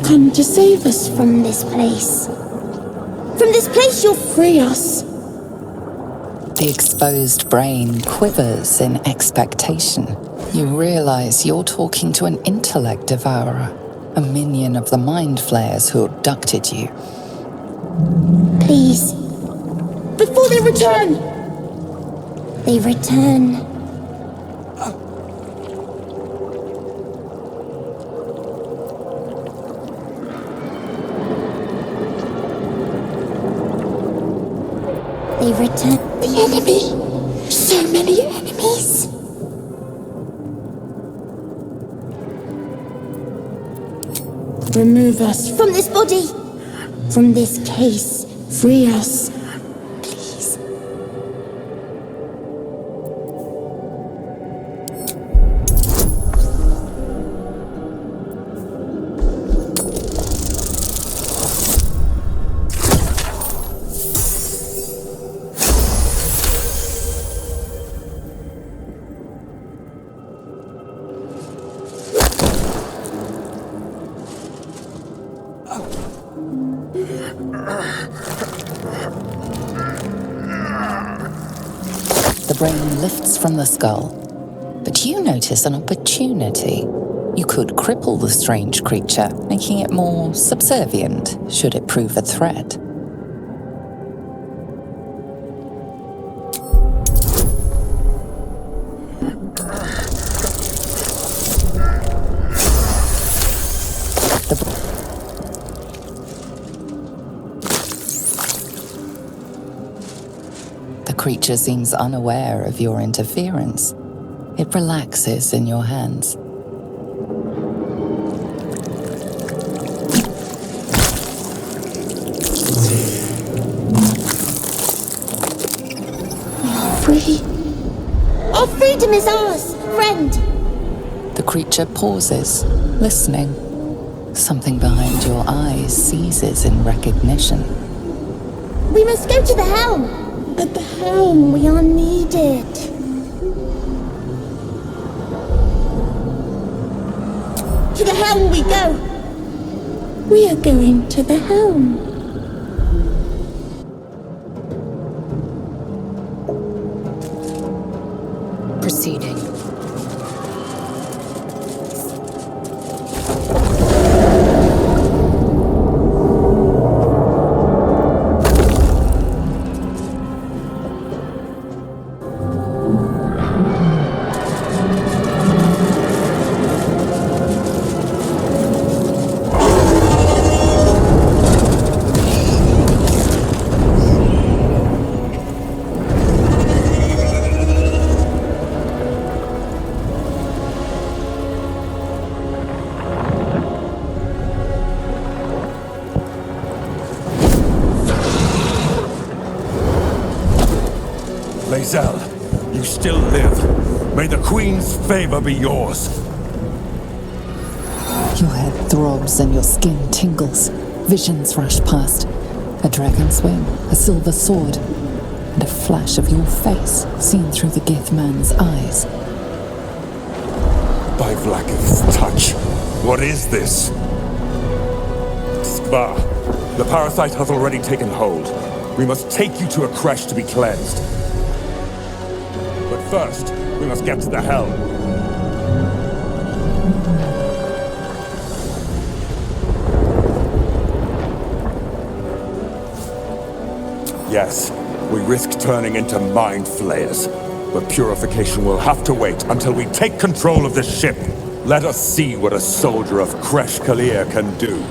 come to save us from this place. From this place you'll free us. The exposed brain quivers in expectation. You realize you're talking to an intellect devourer, a minion of the mind flayers who abducted you. Please. Before they return! They return. They return. The enemy! So many enemies! Remove us from this body! From this case. Free us. Please. The brain lifts from the skull, but you notice an opportunity. You could cripple the strange creature, making it more subservient, should it prove a threat. The creature seems unaware of your interference. It relaxes in your hands. We are free. Our freedom is ours, friend. The creature pauses, listening. Something behind your eyes seizes in recognition. We must go to the helm. At the helm, we are needed. To the helm we go. We are going to the helm. Proceeding. Lae'zel, you still live. May the Queen's favor be yours. Your head throbs and your skin tingles. Visions rush past. A dragon's wing, a silver sword, and a flash of your face seen through the Gith man's eyes. By Vlaakith's touch, what is this? Skvar, the parasite has already taken hold. We must take you to a creche to be cleansed. But first, we must get to the helm. Yes, we risk turning into mind flayers, but purification will have to wait until we take control of the ship. Let us see what a soldier of Kresh Kalir can do.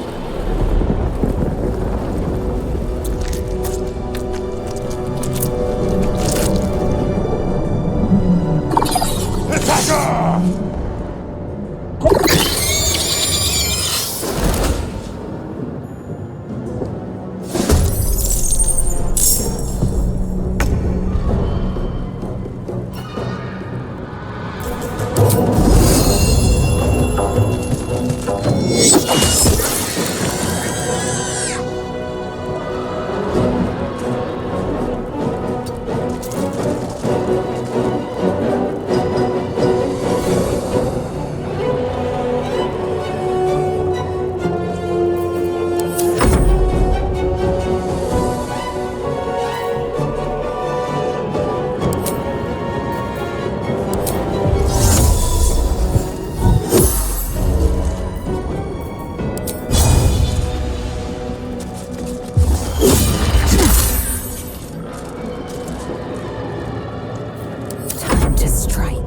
to strike.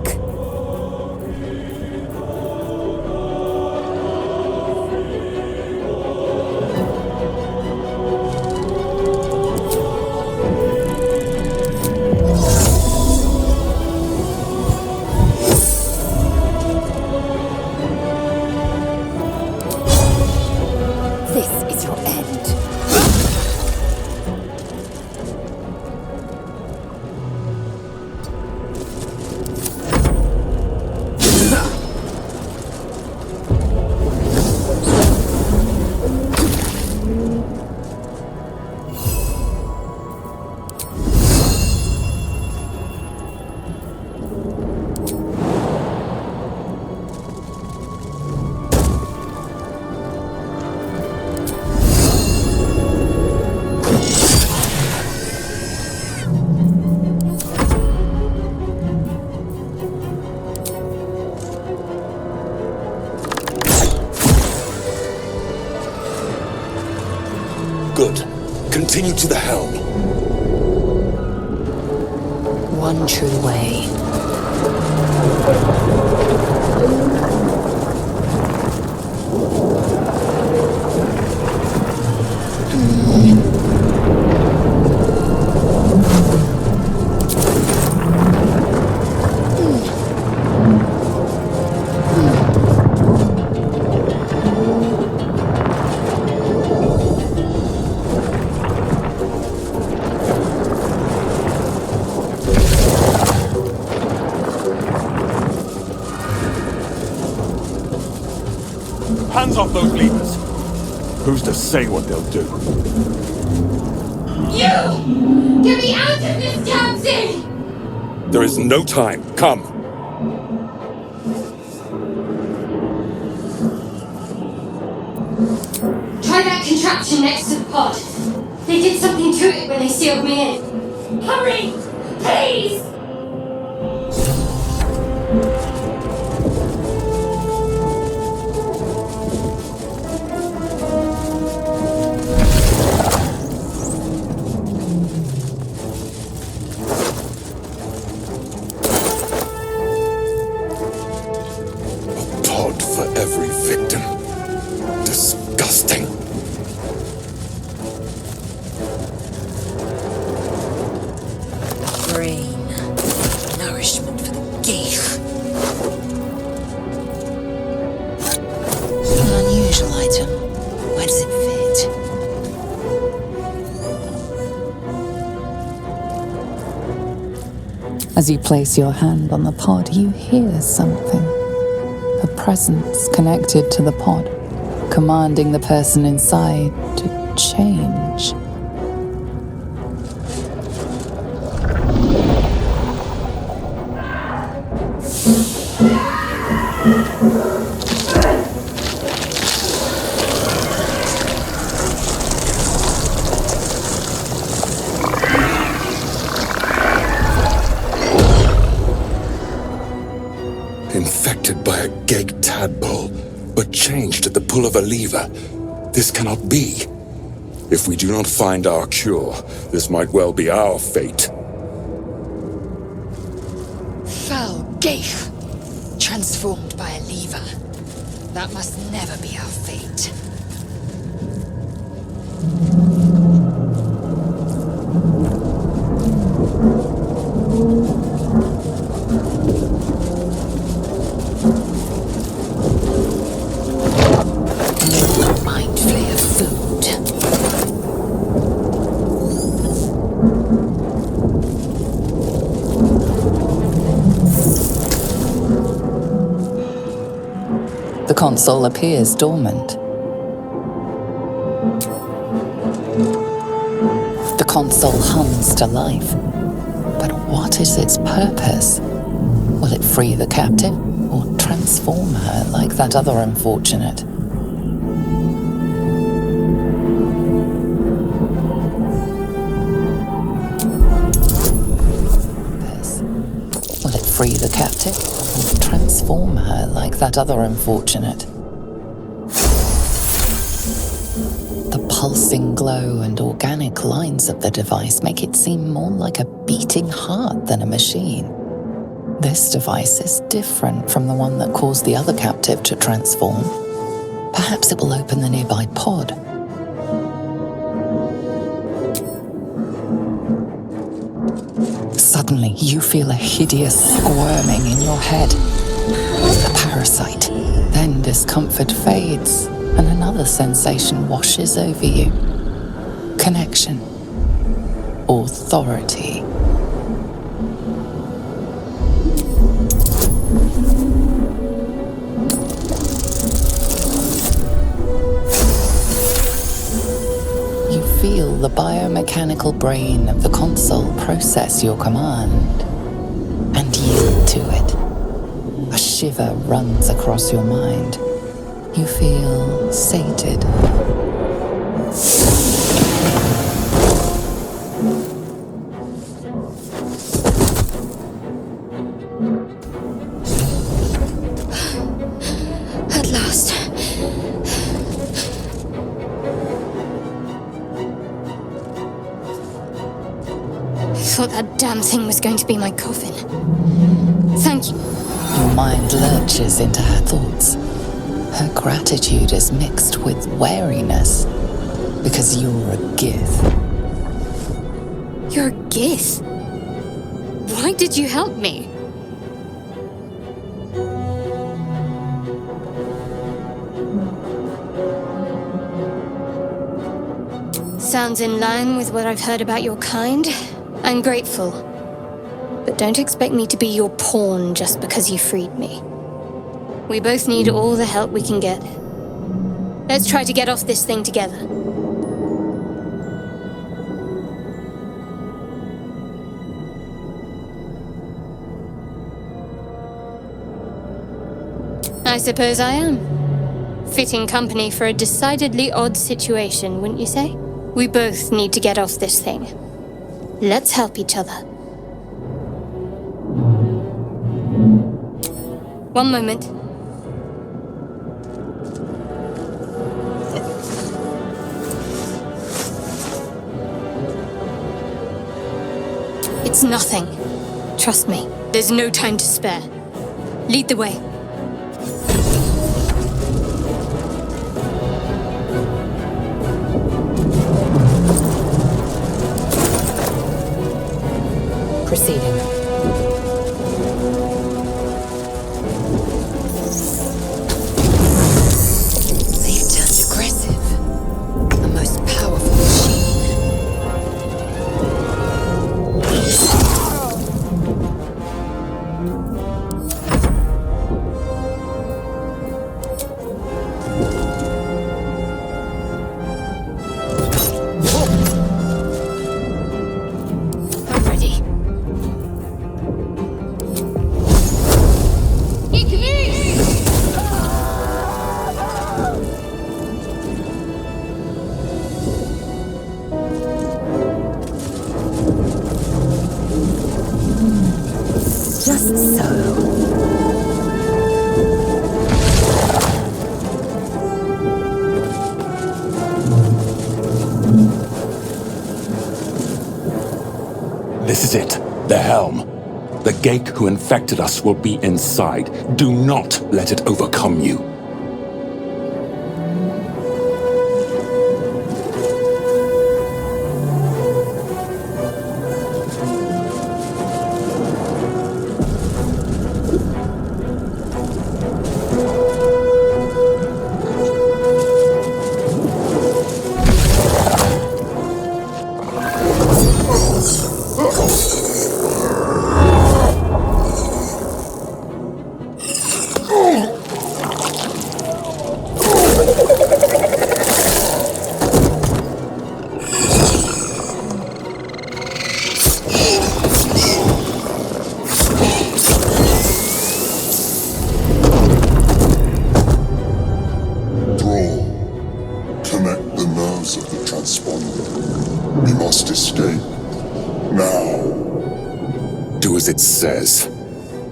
This is your end. Good. Continue to the helm. One true way. Hands off those levers. Who's to say what they'll do? You! Get me out of this damn thing! There is no time. Come. Try that contraption next to the pod. They did something to it when they sealed me in. Hurry! Please! Pod for every victim. Disgusting. Brain. Nourishment for the geef. An unusual item. Where does it fit? As you place your hand on the pod, you hear something. A presence connected to the pod, commanding the person inside to change. Infected by a gag tadpole, but changed at the pull of a lever. This cannot be. If we do not find our cure, this might well be our fate. Foul geef, transformed by a lever. That must never be our fate. Mind flayer food. The console appears dormant. The console hums to life. But what is its purpose? Will it free the captive, or transform her like that other unfortunate? Will it free the captive, or transform her like that other unfortunate? The pulsing glow and organic lines of the device make it seem more like a beating heart than a machine. This device is different from the one that caused the other captive to transform. Perhaps it will open the nearby pod. Suddenly, you feel a hideous squirming in your head. A parasite. Then discomfort fades, and another sensation washes over you. Connection. Authority. You feel the biomechanical brain of the console process your command and yield to it. A shiver runs across your mind. You feel sated. At last. I thought that damn thing was going to be my coffin. Thank you. Your mind lurches into her thoughts. Her gratitude is mixed with wariness, because you're a Gith. You're a Gith? Why did you help me? Sounds in line with what I've heard about your kind. I'm grateful. But don't expect me to be your pawn just because you freed me. We both need all the help we can get. Let's try to get off this thing together. I suppose I am. Fitting company for a decidedly odd situation, wouldn't you say? We both need to get off this thing. Let's help each other. One moment. It's nothing. Trust me, there's no time to spare. Lead the way. Proceeding. They've turned aggressive. The most powerful machine. I'm ready. Just so. This is it. The helm. The gate who infected us will be inside. Do not let it overcome you. Connect the nerves of the transponder. We must escape. Now. Do as it says.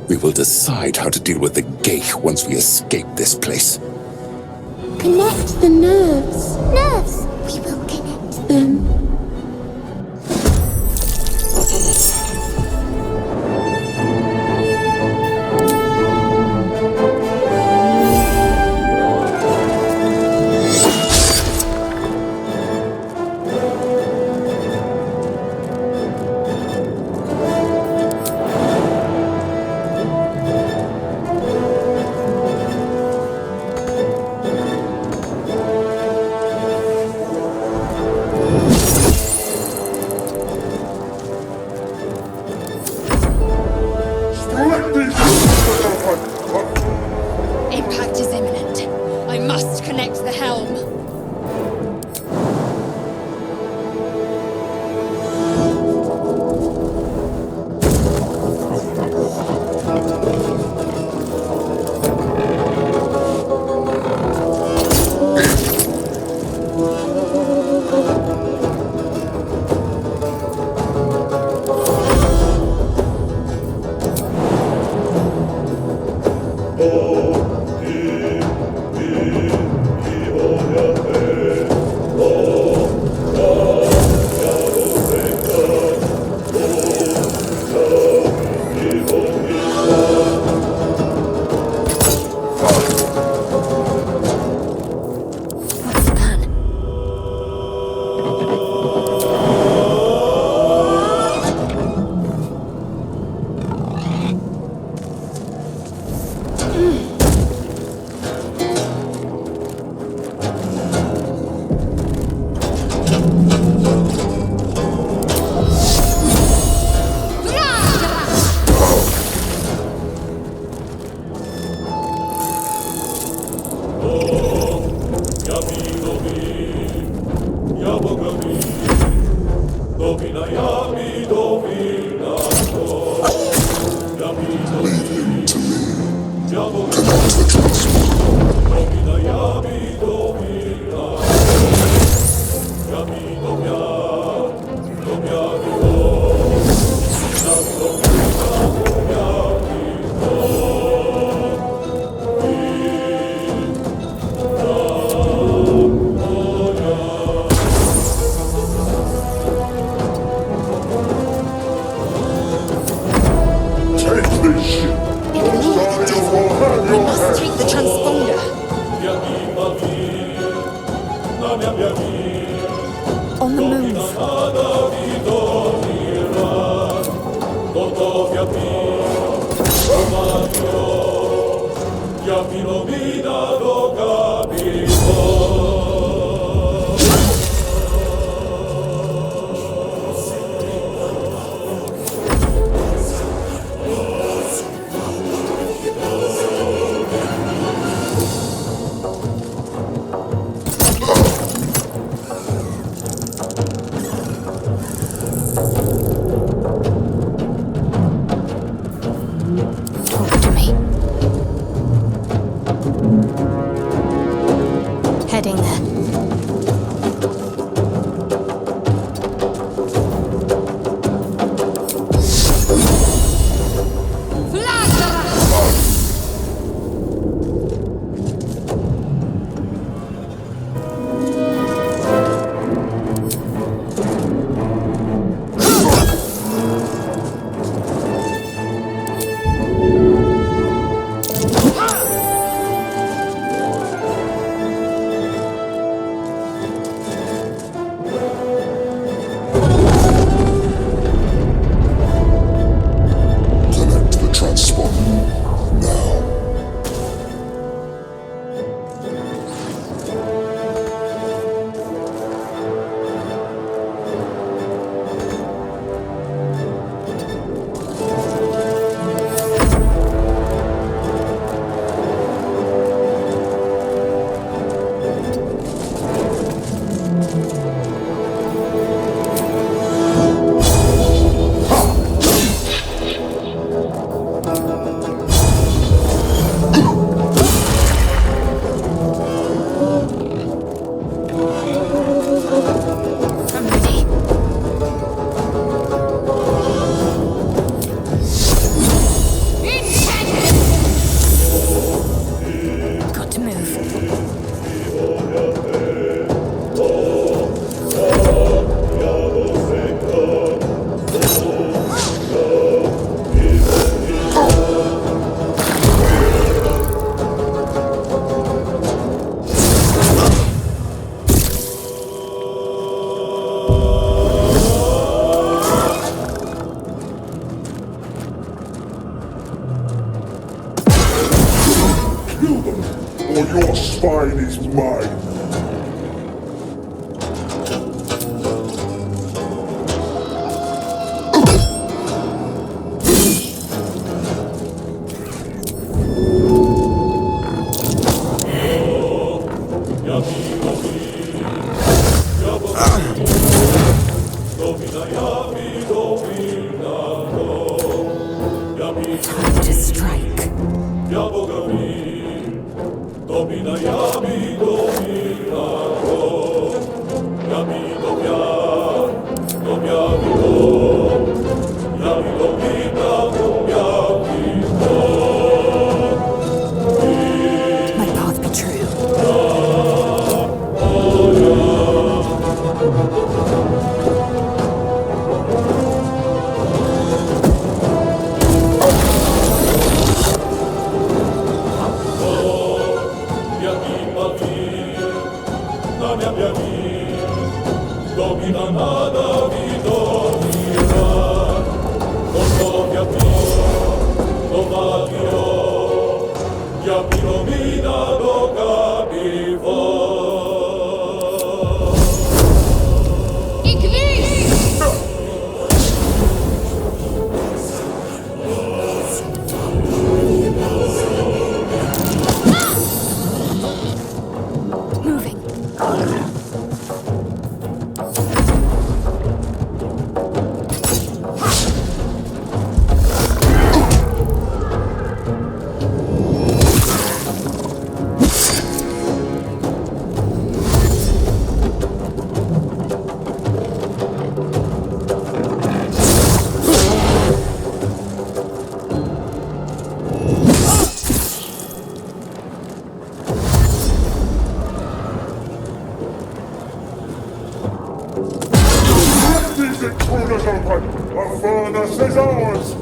We will decide how to deal with the gate once we escape this place. Connect the nerves. Nerves! We will connect them. spine is mine. Time to strike. My path be true. These intruders open! The furnace is ours!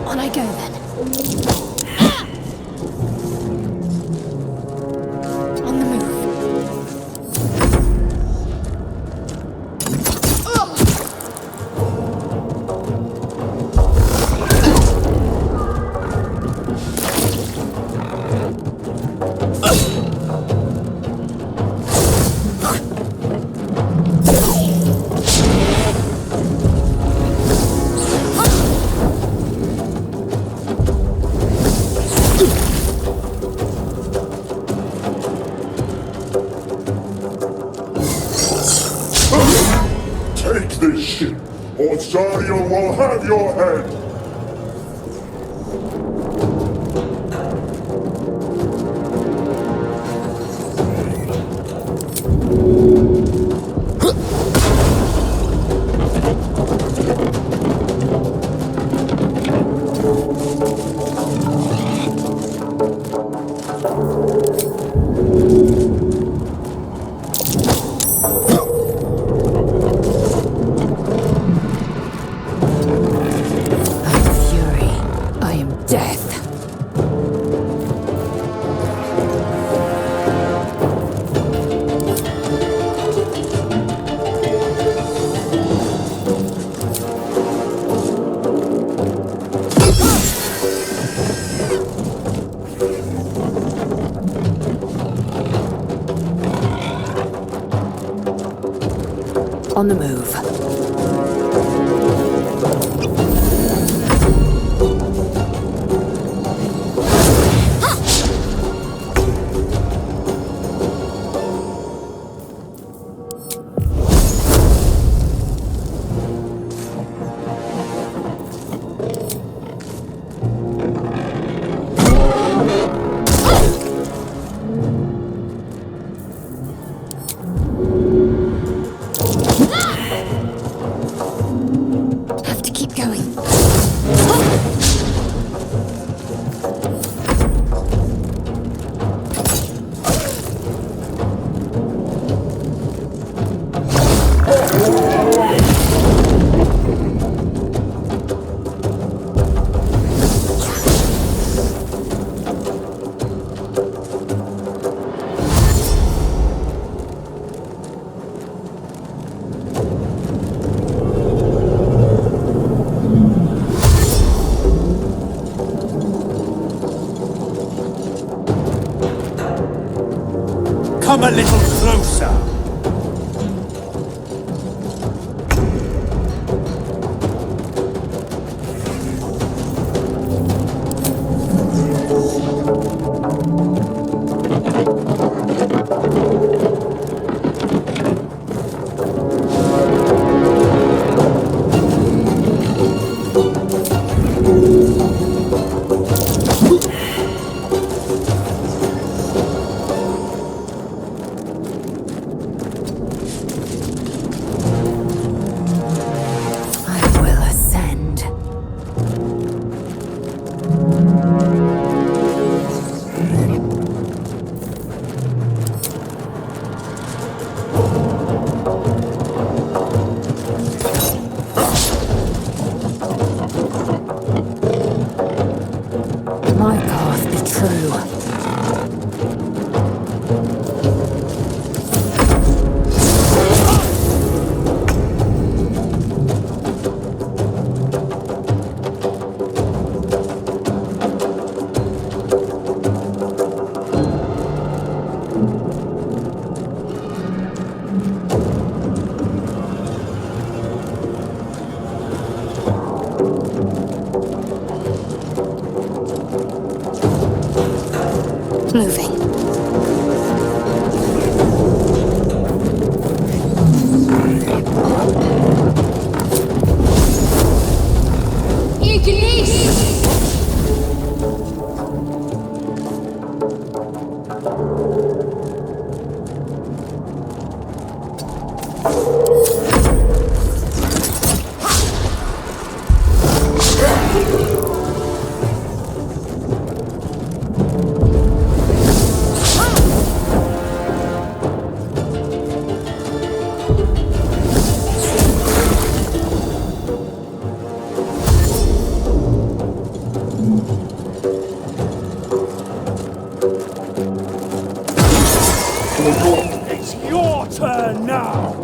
On I go then. On the move. Take this ship, or Zarya will have your head! On the move. A little closer. My path be true. Moving. It's your turn now!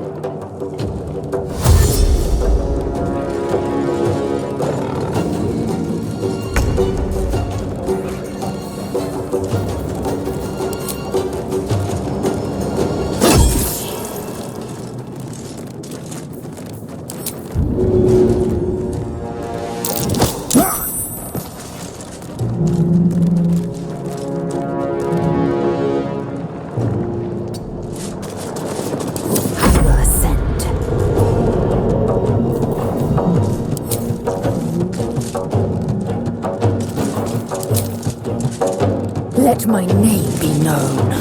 Let my name be known.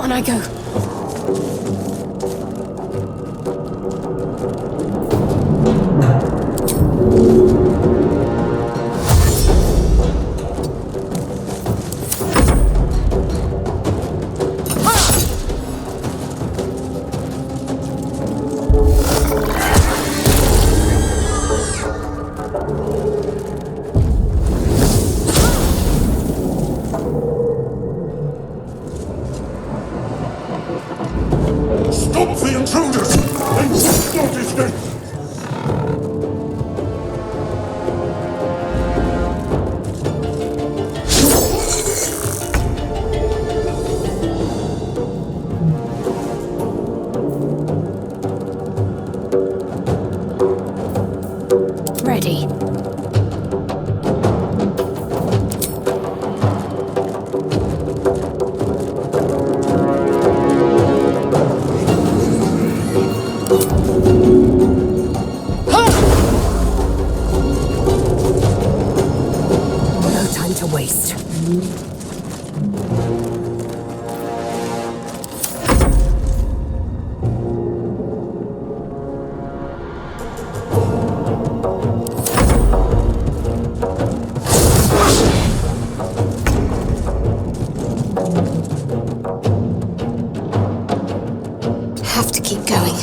On I go. Have to keep going.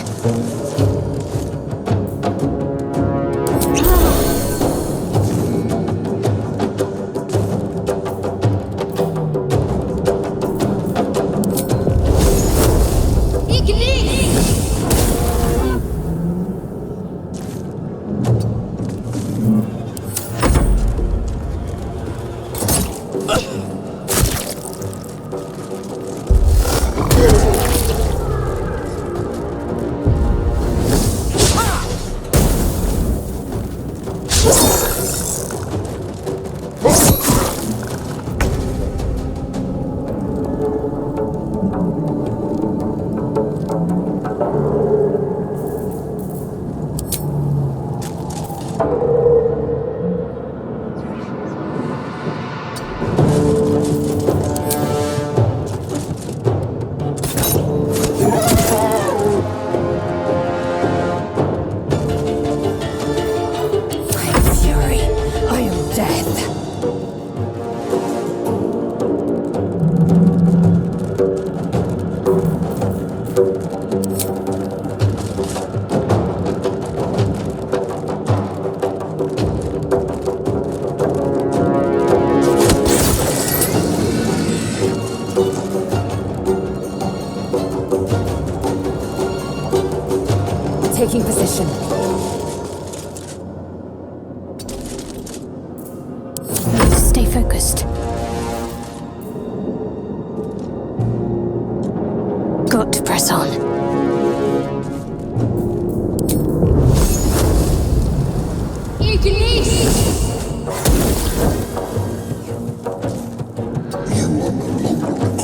Taking position. Stay focused. Got to press on. You are no longer required.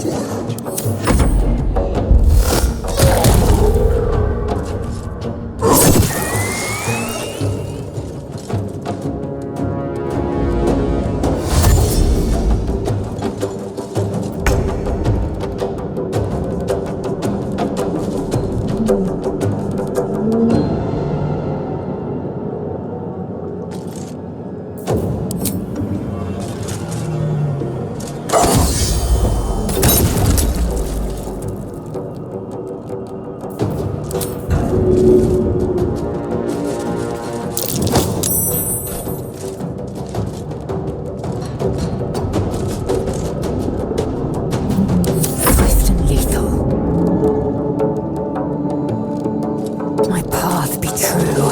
Swift and lethal. My path be true.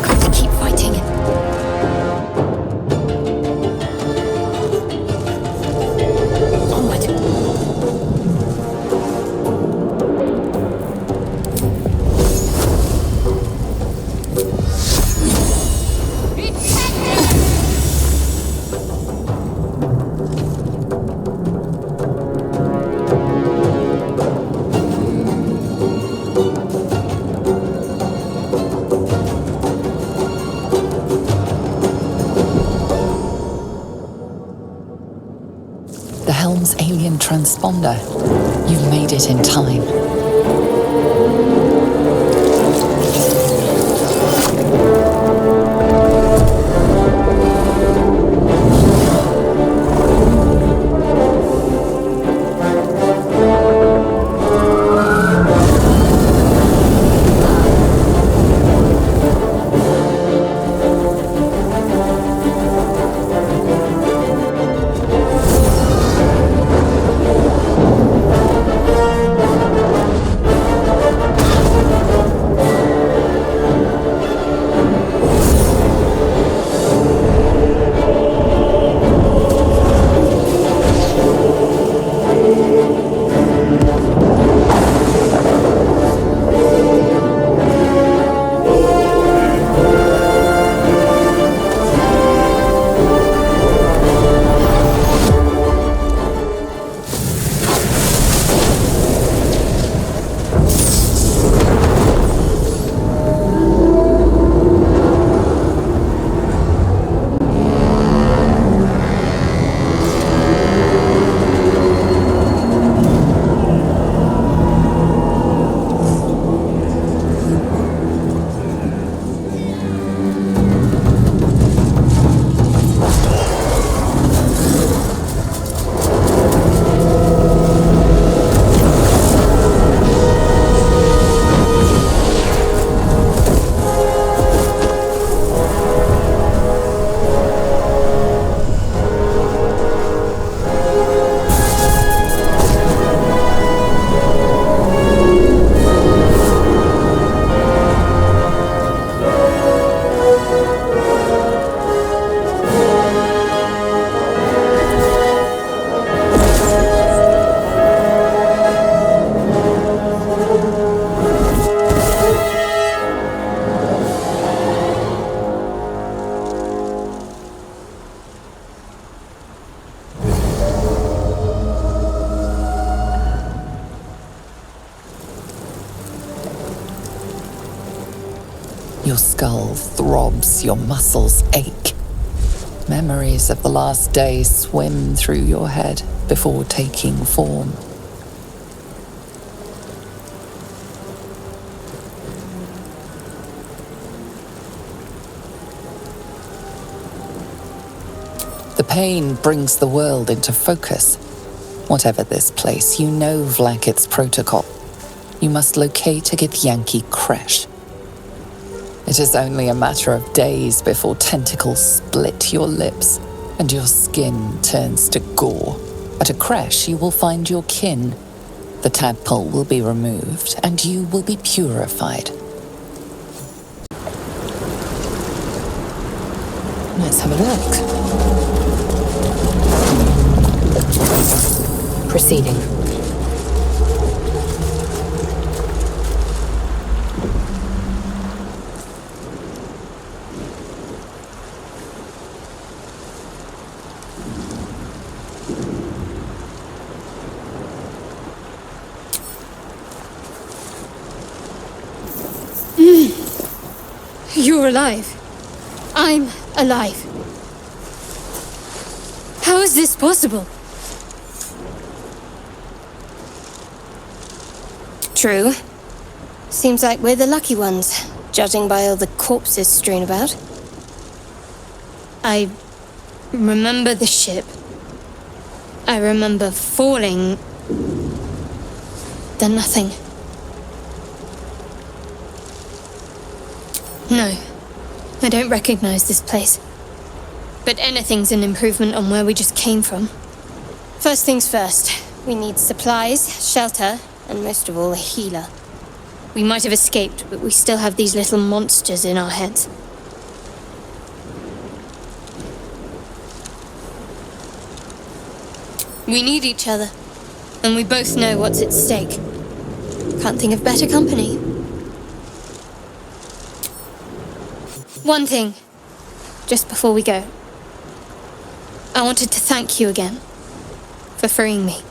Got to keep fighting. Onward. The helm's alien transponder. You've made it in time. Your skull throbs, your muscles ache. Memories of the last day swim through your head before taking form. The pain brings the world into focus. Whatever this place, you know Vlaakith's protocol. You must locate a Githyanki crash. It is only a matter of days before tentacles split your lips and your skin turns to gore. At a crash, you will find your kin. The tadpole will be removed and you will be purified. Let's have a look. Proceeding. You're alive. I'm alive. How is this possible? True. Seems like we're the lucky ones, judging by all the corpses strewn about. I remember the ship. I remember falling. Then nothing. No, I don't recognize this place. But anything's an improvement on where we just came from. First things first, we need supplies, shelter, and most of all, a healer. We might have escaped, but we still have these little monsters in our heads. We need each other, and we both know what's at stake. Can't think of better company. One thing, just before we go. I wanted to thank you again for freeing me.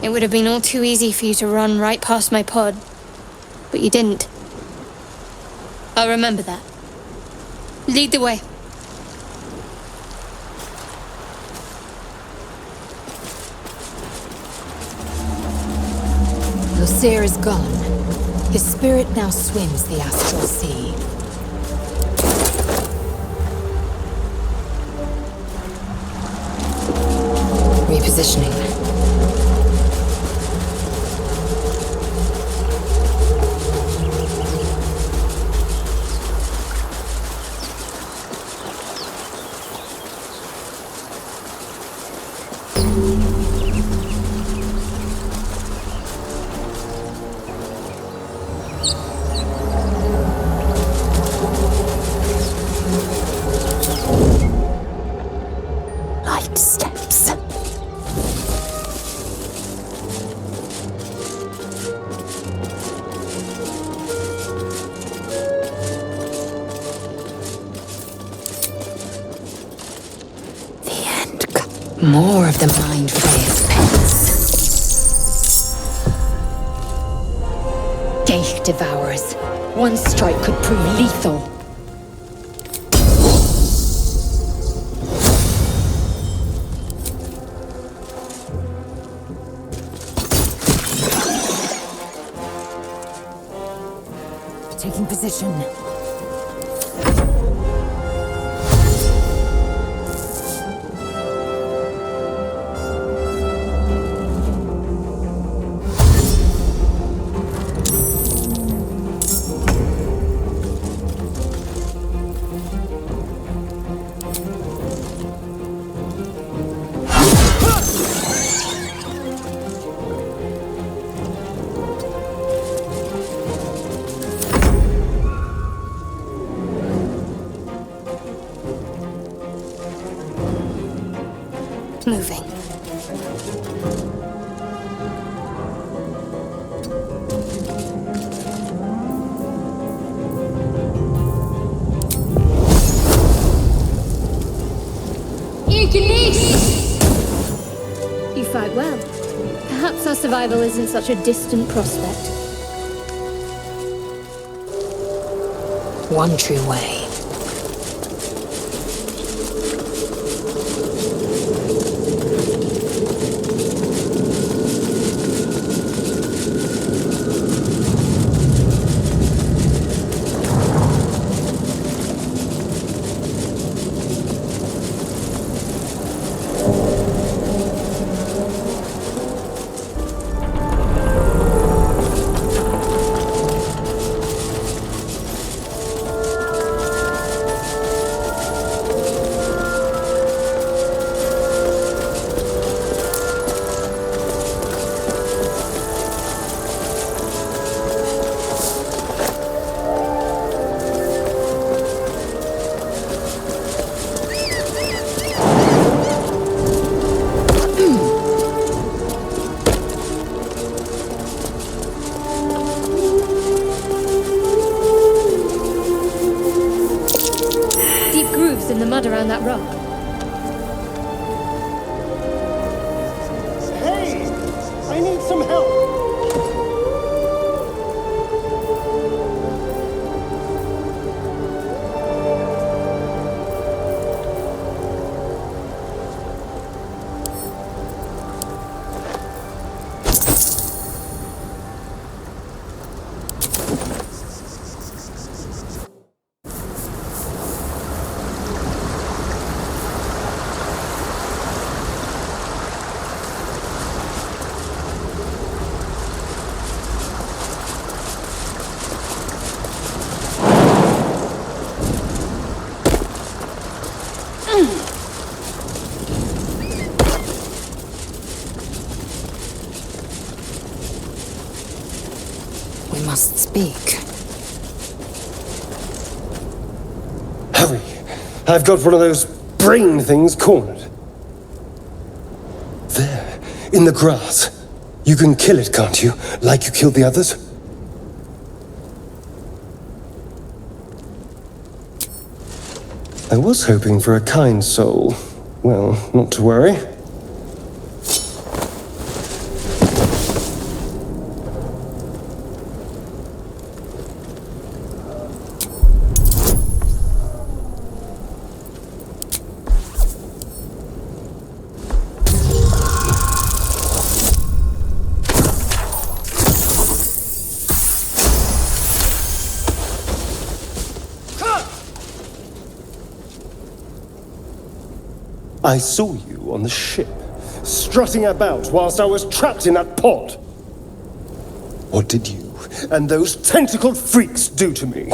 It would have been all too easy for you to run right past my pod, but you didn't. I'll remember that. Lead the way. Lucere is gone. His spirit now swims the astral sea. Repositioning. Light steps. More of the Mind Flayer's pets. Ghaik Devourers. One strike could prove lethal. Taking position. Moving. You fight well. Perhaps our survival isn't such a distant prospect. one true way. In the mud around that rock. Hey! I need some help! We must speak. Hurry! I've got one of those brain things cornered. There, in the grass. You can kill it, can't you? Like you killed the others? I was hoping for a kind soul. Well, not to worry. I saw you on the ship, strutting about whilst I was trapped in that pod. What did you and those tentacled freaks do to me?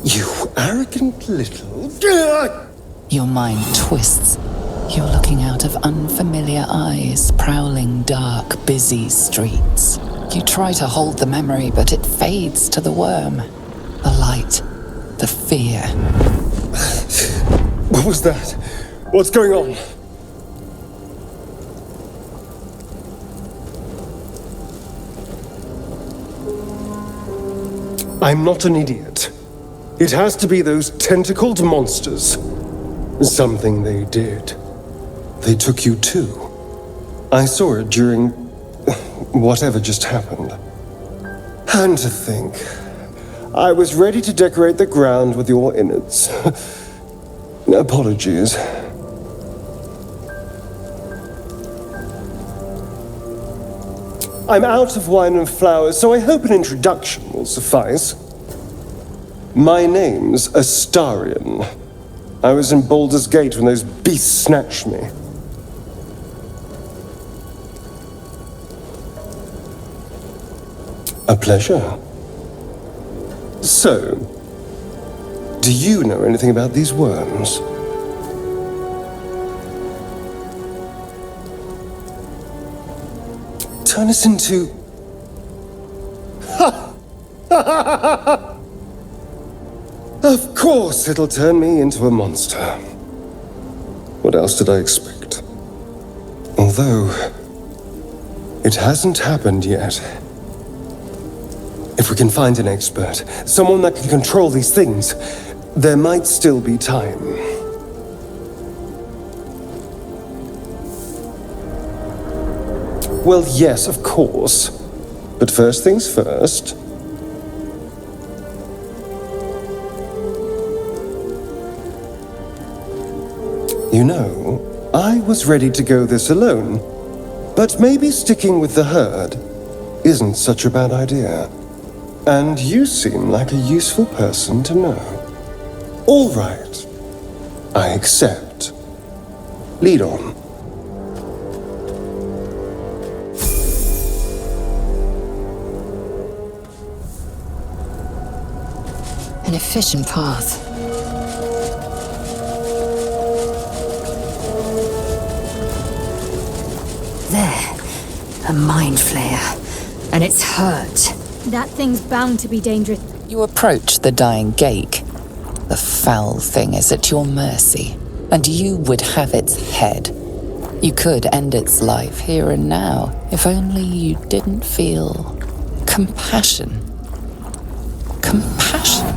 You arrogant little... Your mind twists. You're looking out of unfamiliar eyes, prowling dark, busy streets. You try to hold the memory, but it fades to the worm. The light. The fear. What was that? What's going on? I'm not an idiot. It has to be those tentacled monsters. Something they did. They took you too. I saw it during whatever just happened. And to think, I was ready to decorate the ground with your innards. Apologies. I'm out of wine and flowers, so I hope an introduction will suffice. My name's Astarion. I was in Baldur's Gate when those beasts snatched me. A pleasure. So, do you know anything about these worms? Turn us into... Of course it'll turn me into a monster. What else did I expect? Although, it hasn't happened yet. If we can find an expert, someone that can control these things, there might still be time. Well, yes, of course. But first things first. You know, I was ready to go this alone, but maybe sticking with the herd isn't such a bad idea. And you seem like a useful person to know. All right, I accept. Lead on. An efficient path. There. A mind flayer. And it's hurt. That thing's bound to be dangerous. You approach the dying Gake. The foul thing is at your mercy, and you would have its head. You could end its life here and now, if only you didn't feel compassion. Compassion?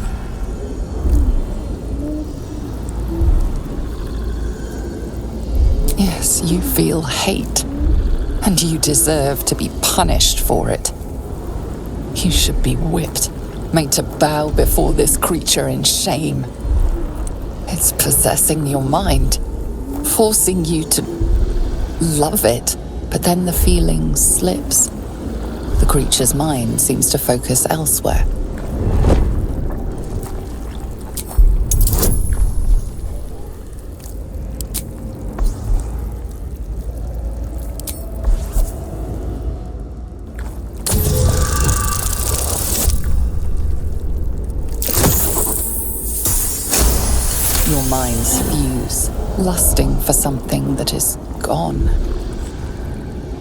Yes, you feel hate, and you deserve to be punished for it. You should be whipped, made to bow before this creature in shame. It's possessing your mind, forcing you to love it, but then the feeling slips. The creature's mind seems to focus elsewhere. Your minds fuse, lusting for something that is gone.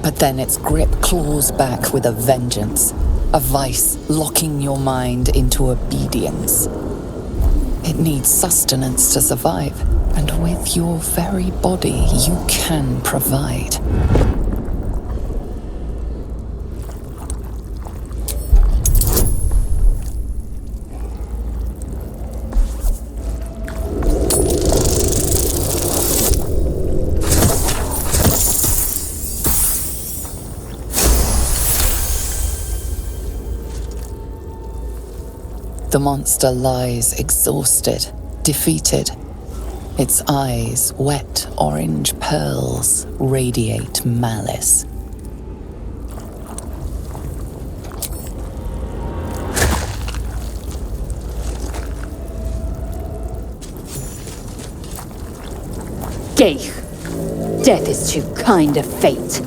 But then its grip claws back with a vengeance, a vice locking your mind into obedience. It needs sustenance to survive, and with your very body you can provide. The monster lies exhausted, defeated. Its eyes, wet orange pearls, radiate malice. Gake. Death is too kind a fate.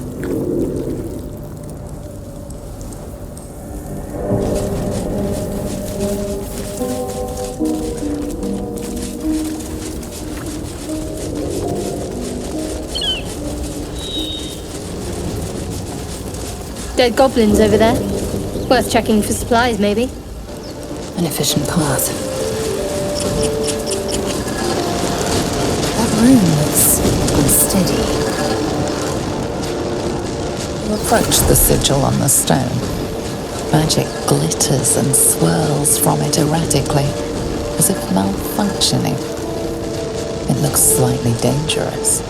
Dead goblins over there. Worth checking for supplies, maybe. An efficient path. That room looks unsteady. You approach the sigil on the stone. Magic glitters and swirls from it erratically, as if malfunctioning. It looks slightly dangerous.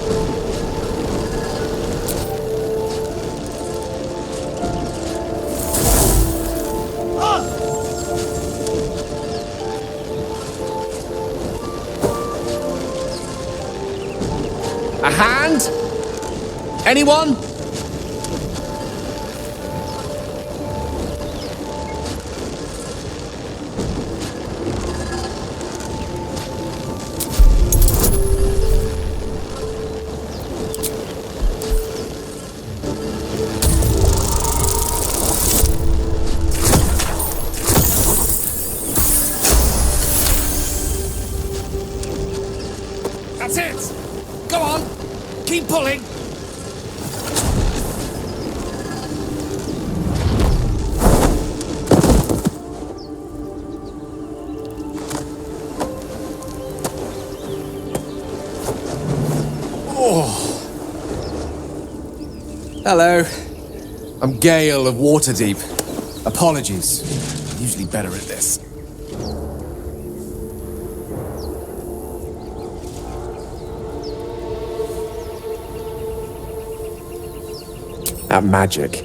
A hand? Anyone? That's it! Go on! Keep pulling! Oh. Hello. I'm Gale of Waterdeep. Apologies. I'm usually better at this. at magic.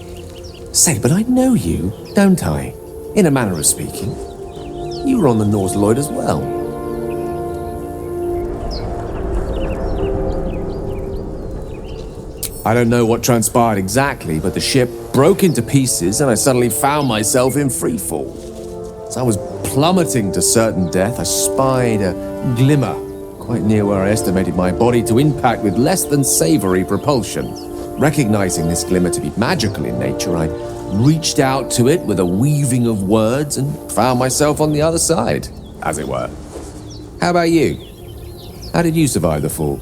Say, but I know you, don't I? In a manner of speaking. You were on the Nautiloid as well. I don't know what transpired exactly, but the ship broke into pieces and I suddenly found myself in freefall. As I was plummeting to certain death, I spied a glimmer quite near where I estimated my body to impact with less than savory propulsion. Recognizing this glimmer to be magical in nature, I reached out to it with a weaving of words and found myself on the other side, as it were. How about you? How did you survive the fall?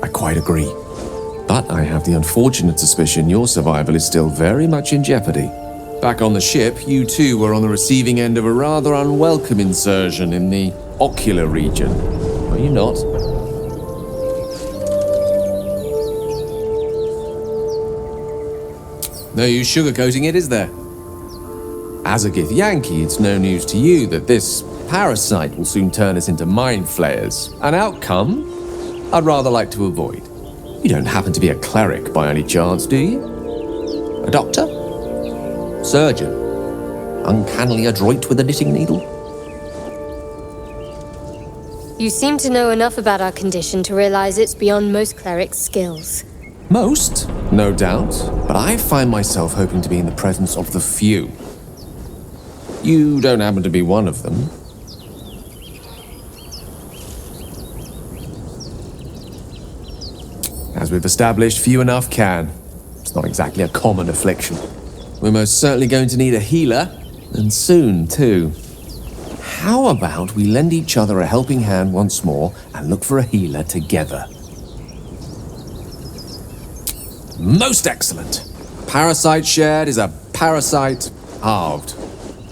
I quite agree. But I have the unfortunate suspicion your survival is still very much in jeopardy. Back on the ship, you too were on the receiving end of a rather unwelcome insertion in the ocular region. Are you not? No use sugarcoating it, is there? As a Gith Yankee, it's no news to you that this parasite will soon turn us into mind flayers. An outcome I'd rather like to avoid. You don't happen to be a cleric by any chance, do you? A doctor? Surgeon? Uncannily adroit with a knitting needle? You seem to know enough about our condition to realize it's beyond most clerics' skills. Most, no doubt, but I find myself hoping to be in the presence of the few. You don't happen to be one of them. As we've established, few enough can. It's not exactly a common affliction. We're most certainly going to need a healer, and soon, too. How about we lend each other a helping hand once more and look for a healer together? Most excellent! Parasite shared is a parasite halved,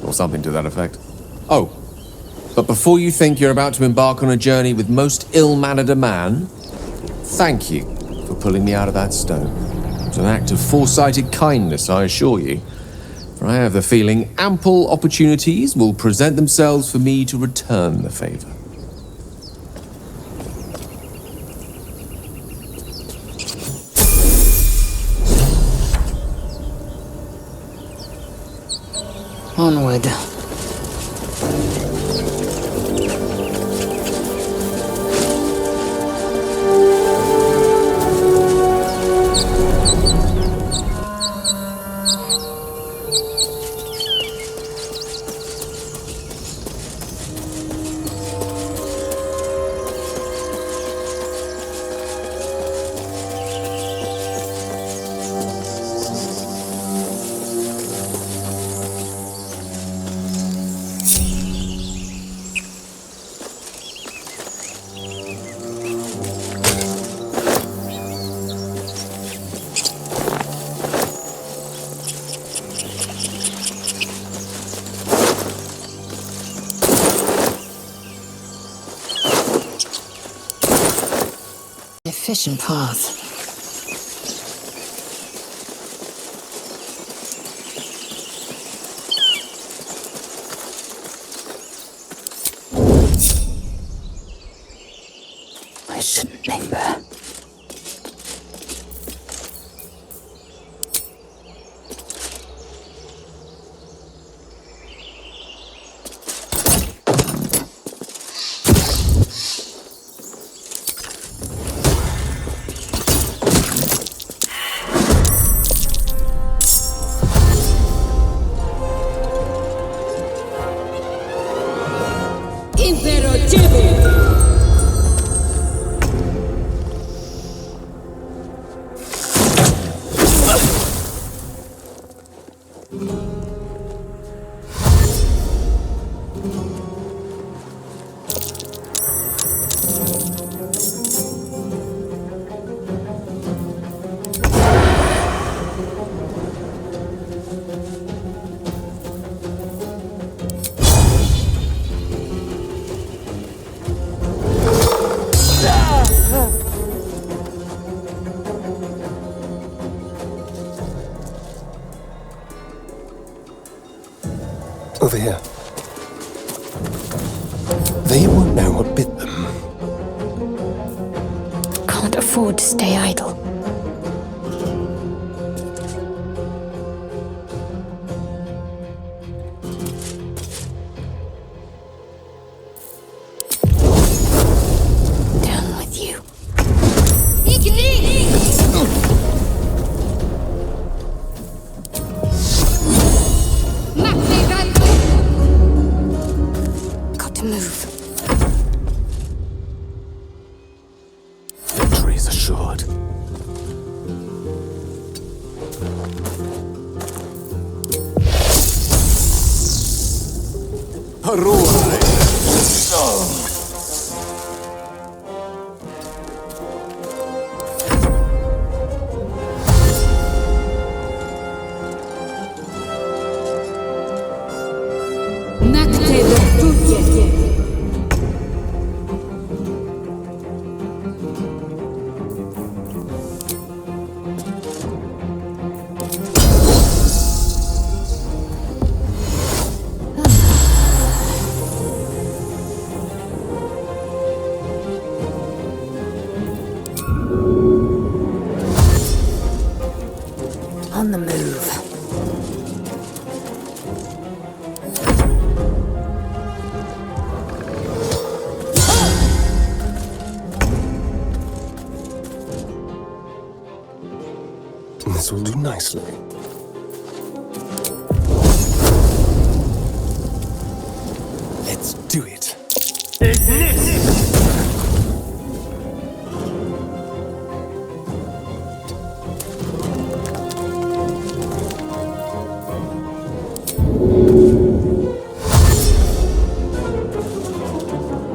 or something to that effect. Oh, but before you think you're about to embark on a journey with most ill-mannered a man, thank you for pulling me out of that stone. It's an act of foresighted kindness, I assure you. For I have the feeling ample opportunities will present themselves for me to return the favor. Onward. Efficient path. I shouldn't linger. Over here. What bit them? Can't afford to stay idle. Down with you. Got to move. Victory is assured. On the move. This will do nicely. Let's do it.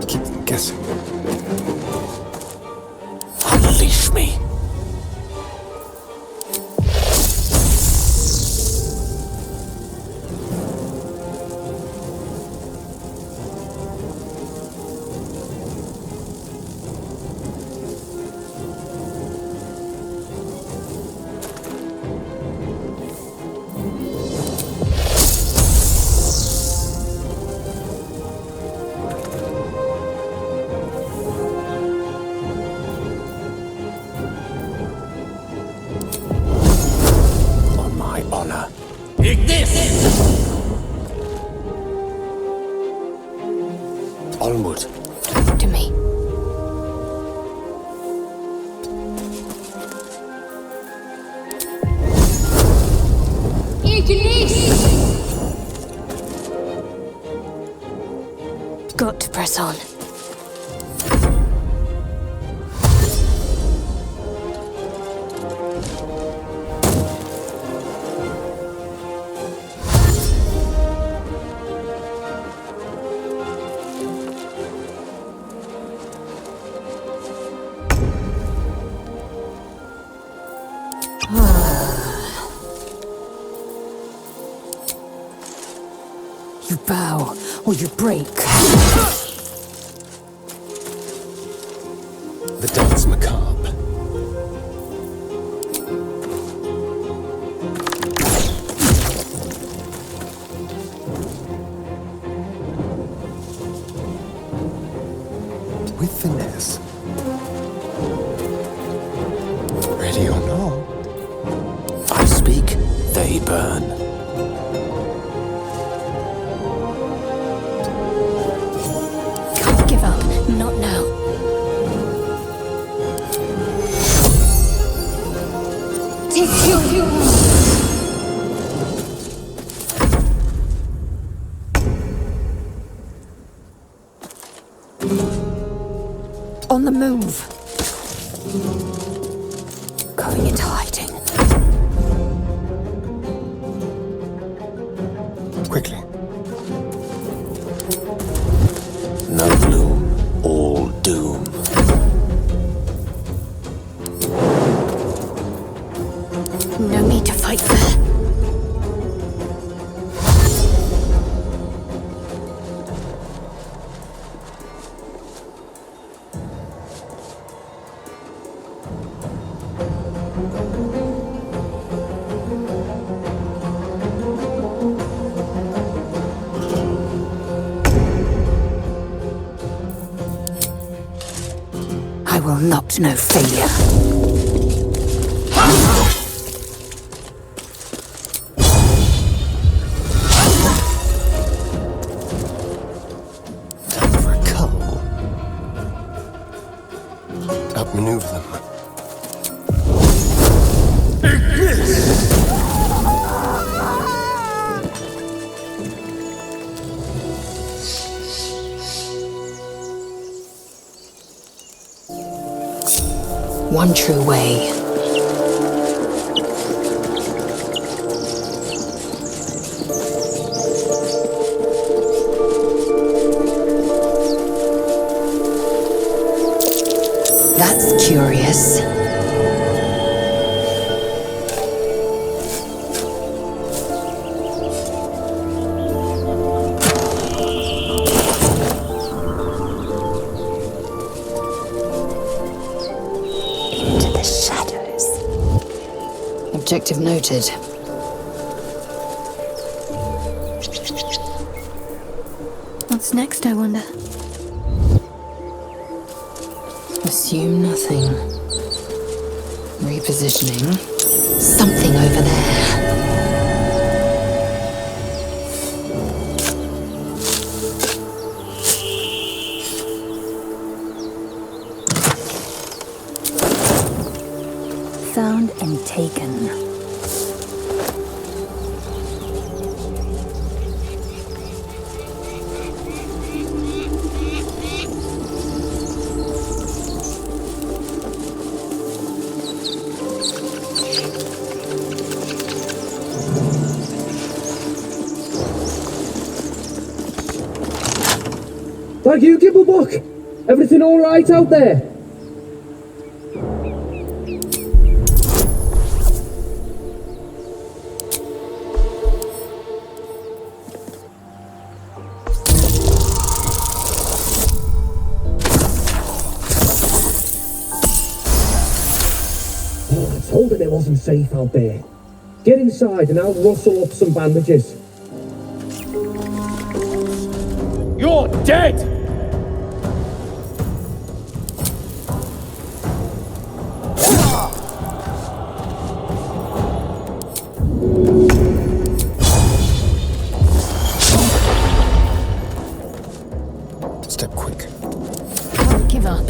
Keep them guessing. Unleash me. On my honor. Onward. To me. Got to press on. You bow or you break. The dance macabre. With finesse. Ready or not? I speak, they burn. Can't give up. Not now. Take you. On the move. Going into hiding. Quickly. No bloom, all doom. No need to fight fair. will not know failure. Time for a cull. Outmaneuver them. One true way. That's curious. Into the shadows. Objective noted. What's next, I wonder? Assume nothing. Repositioning. Something over there. Found and taken. Thank you, Gibblebuck! Everything alright out there? Oh, I told him it wasn't safe out there. Get inside and I'll rustle up some bandages. You're dead! Step quick. Can't give up.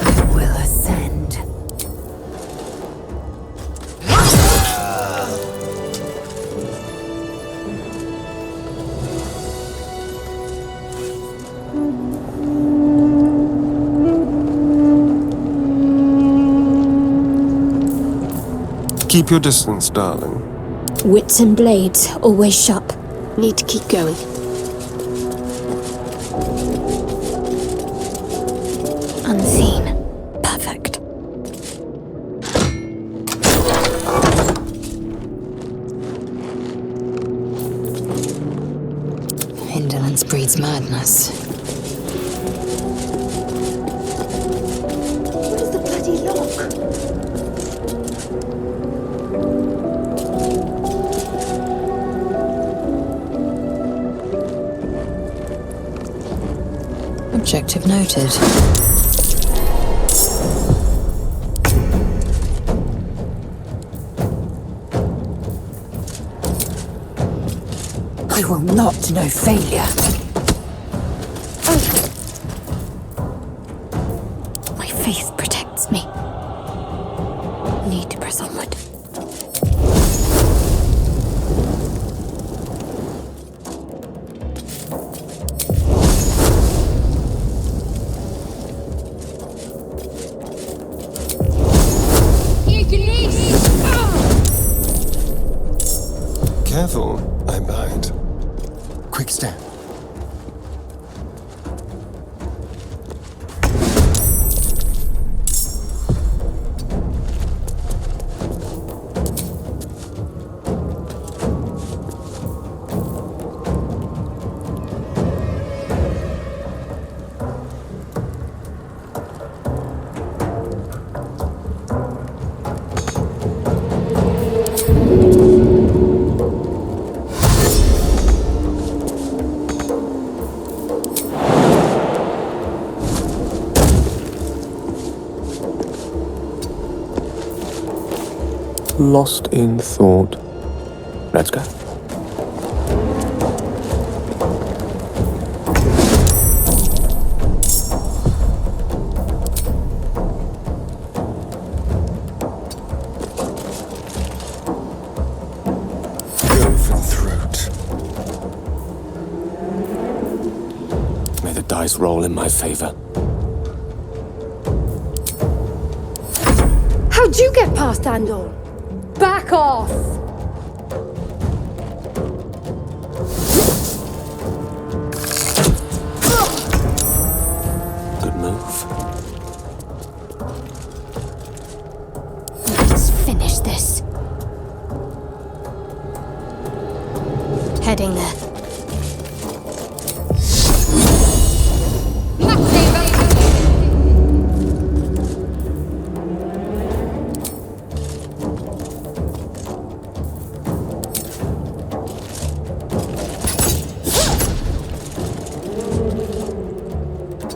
I will ascend. Keep your distance, darling. Wits and blades, always sharp. Need to keep going. Unseen. Perfect. Indolence breeds madness. Where's the bloody lock? Objective noted. I will not know failure. My faith protects me. Need to press onward. Careful, I'm behind. Quick step. lost in thought. Let's go. Go for the throat. May the dice roll in my favor. How'd you get past Andor? Back off! Good move. Let's finish this. Heading there.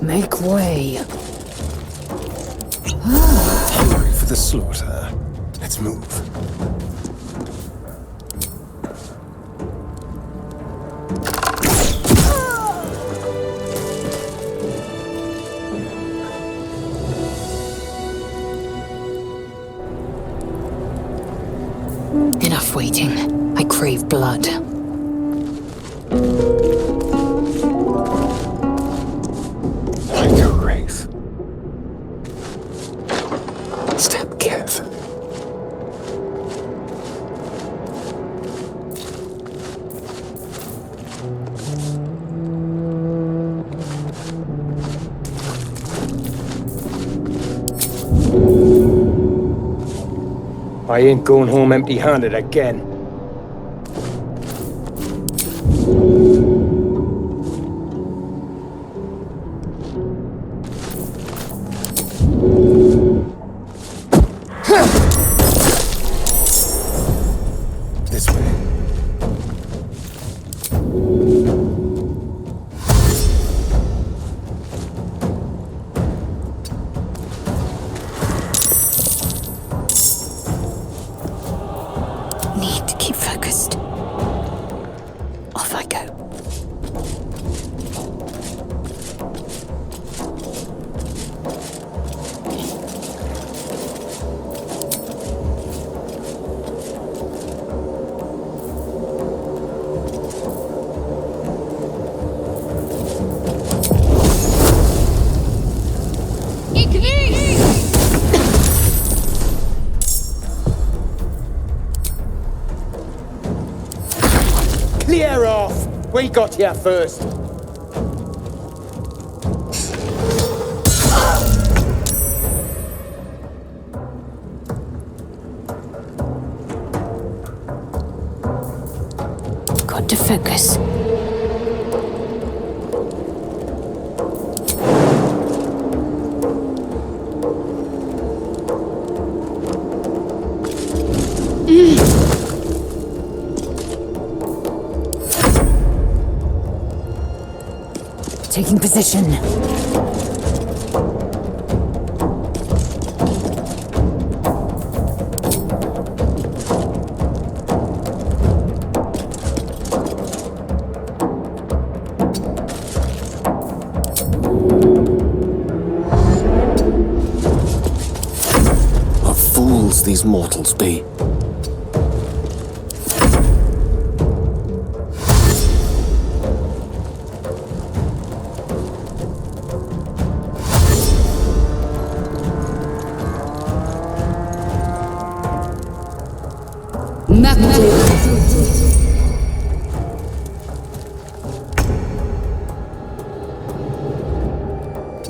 Make way. Hungry for the slaughter. Let's move. Enough waiting. I crave blood. Like a wraith. Step carefully. I ain't going home empty-handed again. This way. Need to keep focused. Off I go. Clear off! We got here first. Got to focus. Taking position. What fools these mortals be.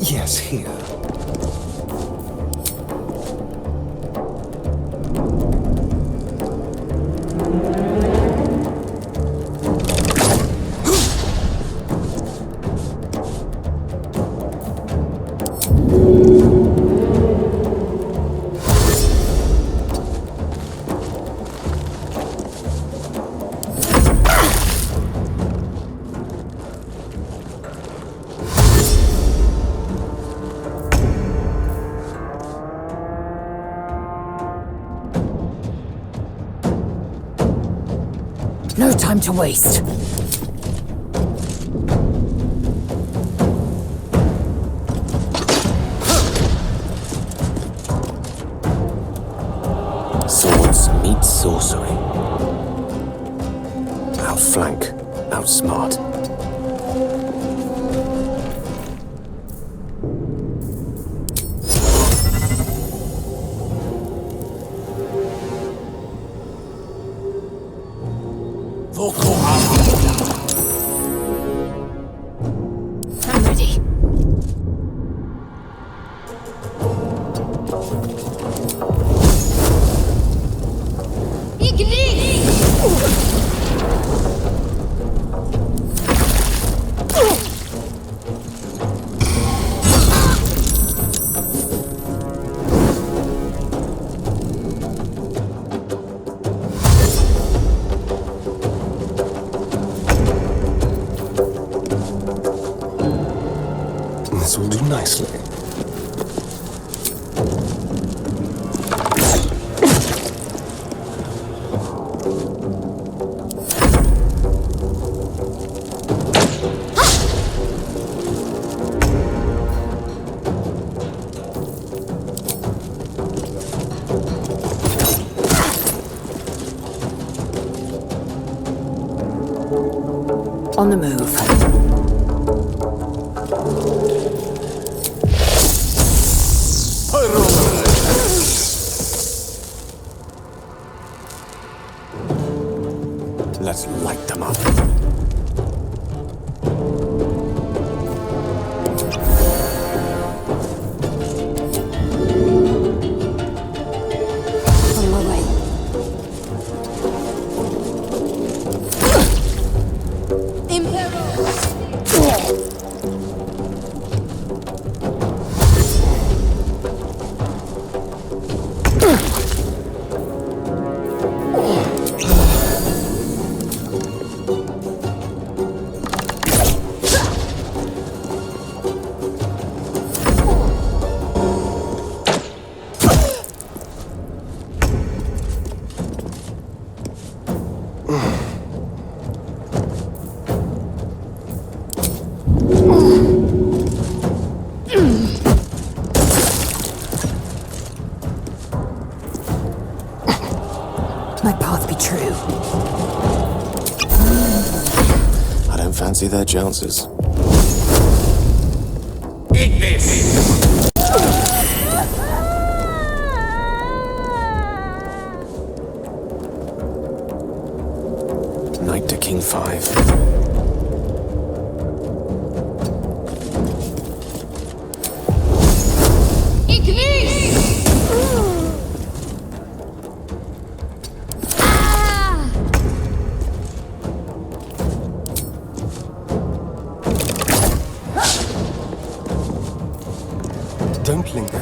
Yes, here. time to waste. Swords meet sorcery. Outflank, outsmart. I'm ready. This will do nicely. On the move. Let's light them up. On my way. My path be true. I don't fancy their chances. Eat this! Knight to King 5. Don't linger.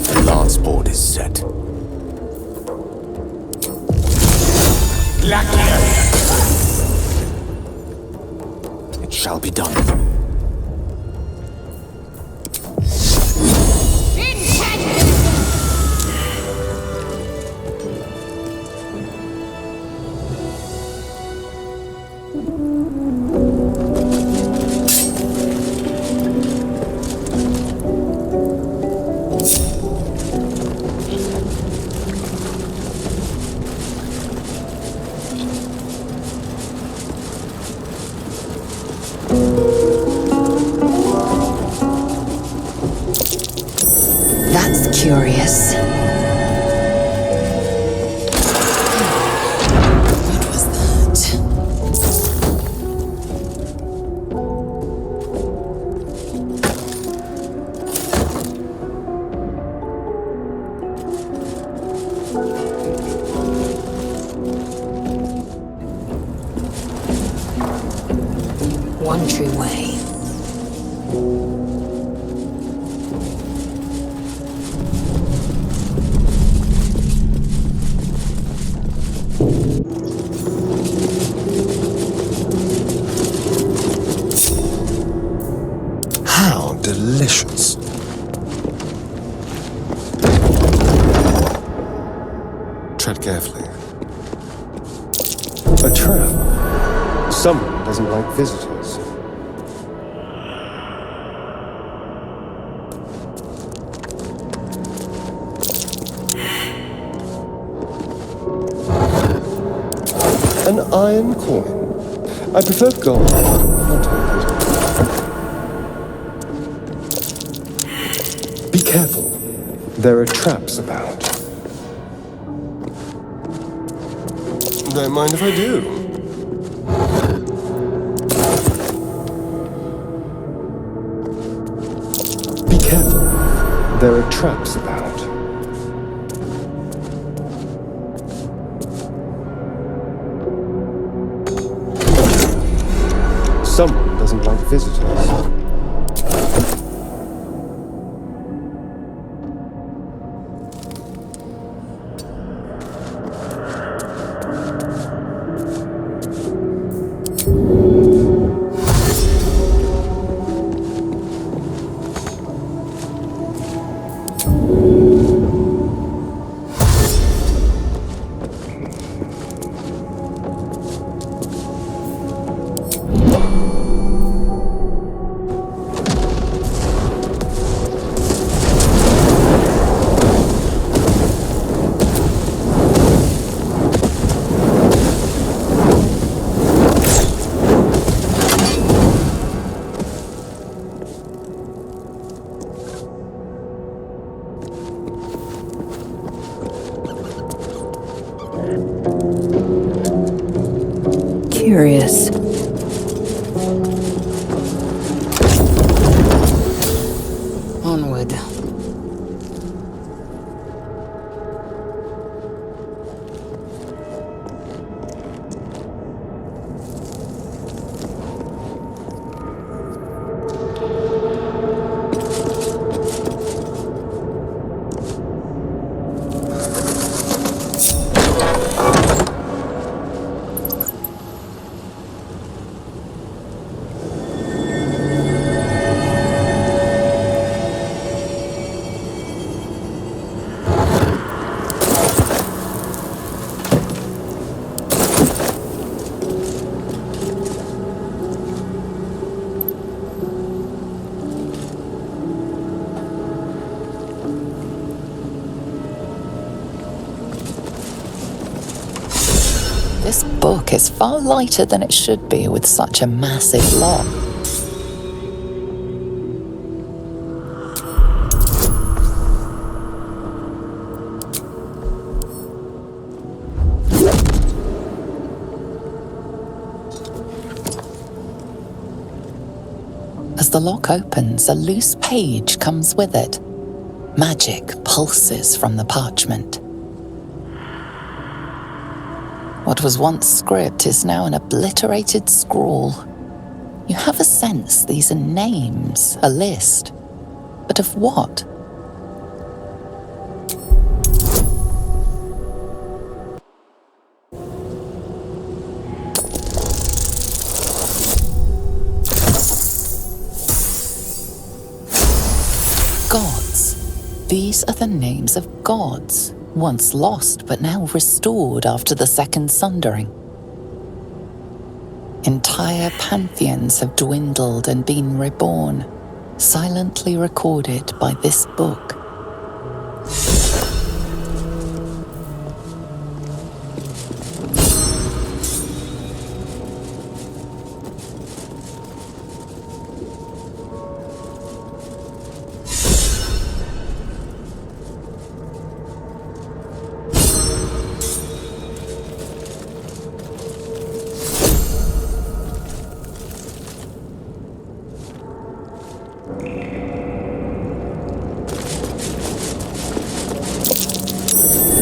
The lance board is set. It shall be done. That's curious. What was that? One true way. Tread carefully. A trap. Someone doesn't like visitors. An iron coin. I prefer gold. I'll take it. Be careful. There are traps about. Don't mind if I do. Be careful. There are traps about. Someone doesn't like visitors. Curious. Onward. This book is far lighter than it should be with such a massive lock. As the lock opens, a loose page comes with it. Magic pulses from the parchment. What was once script is now an obliterated scrawl. You have a sense these are names, a list. But of what? Gods. These are the names of gods. Once lost, but now restored after the Second Sundering. Entire pantheons have dwindled and been reborn, silently recorded by this book.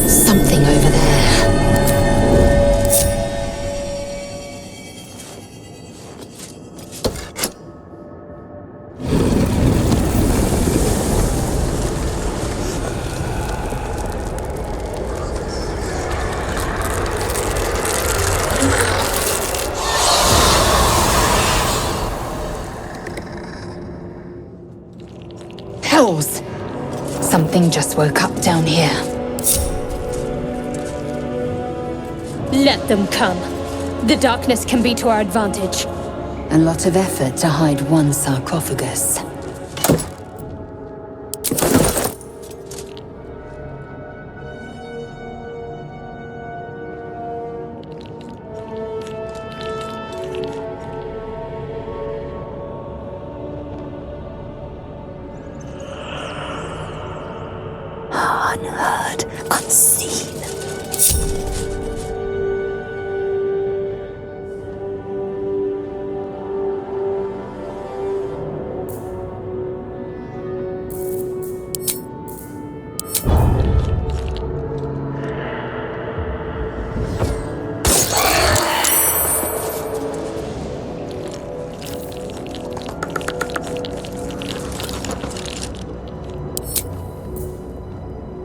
Something over there. Hells! Something just woke up down here. Let them come. The darkness can be to our advantage. A lot of effort to hide one sarcophagus. Unheard, unseen.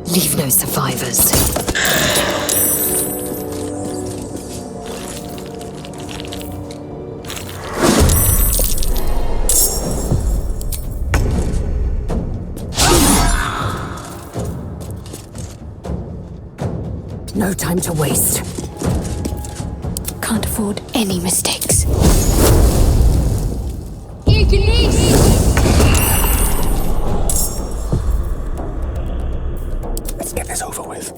Leave no survivors. No time to waste. Can't afford any mistakes. Let's get this over with.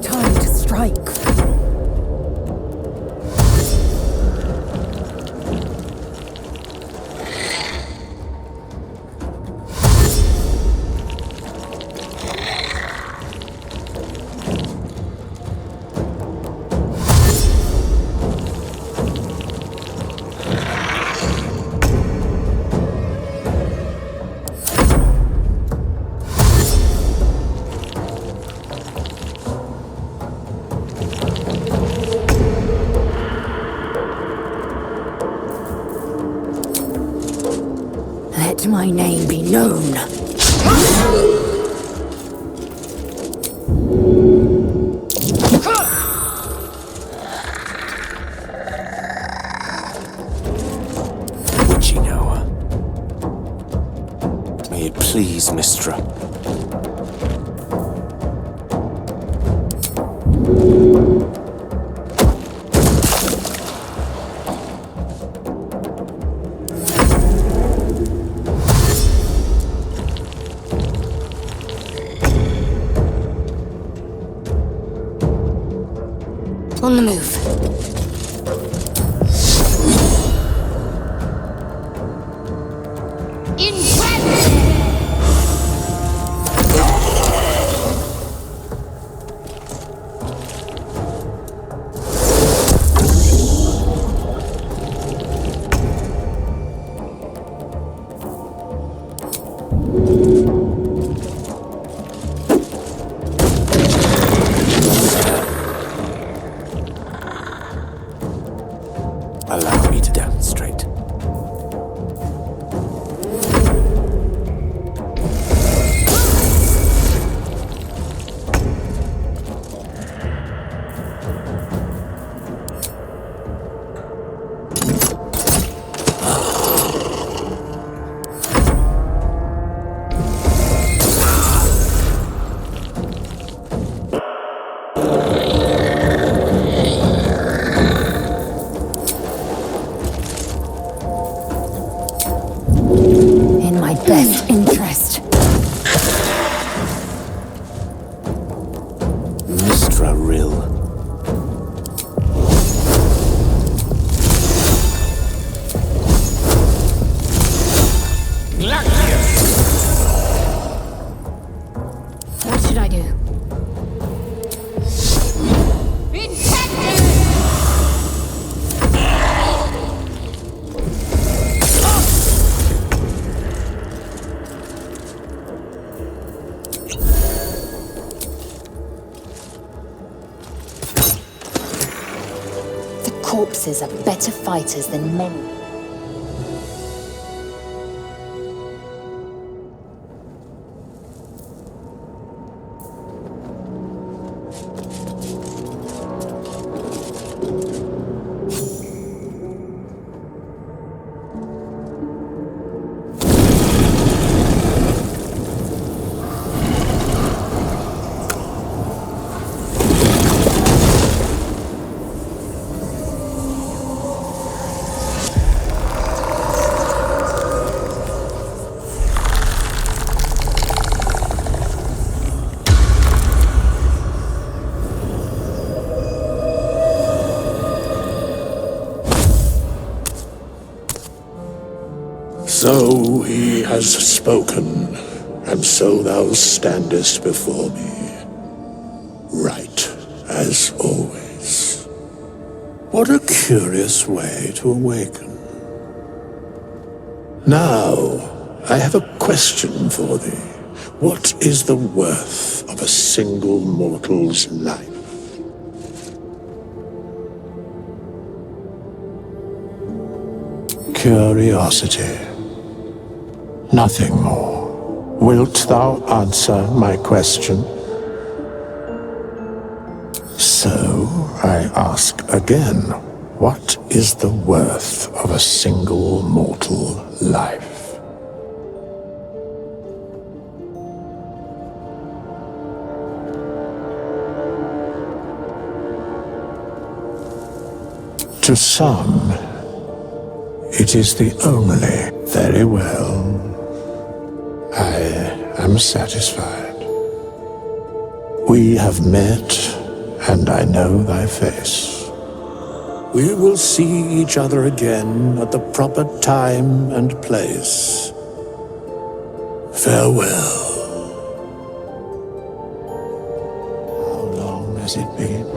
Time to strike. Let my name be known. Would you know her? May it please, Mistra. On the move. Allow me to demonstrate. In my best interest. Mistra Rill. What should I do? The corpses are better fighters than many. So he has spoken, and so thou standest before me. Right, as always. What a curious way to awaken. Now, I have a question for thee. What is the worth of a single mortal's life? Curiosity. Nothing more. Wilt thou answer my question? So, I ask again, what is the worth of a single mortal life? To some, it is the only. Very well. I am satisfied. We have met, and I know thy face. We will see each other again at the proper time and place. Farewell. How long has it been?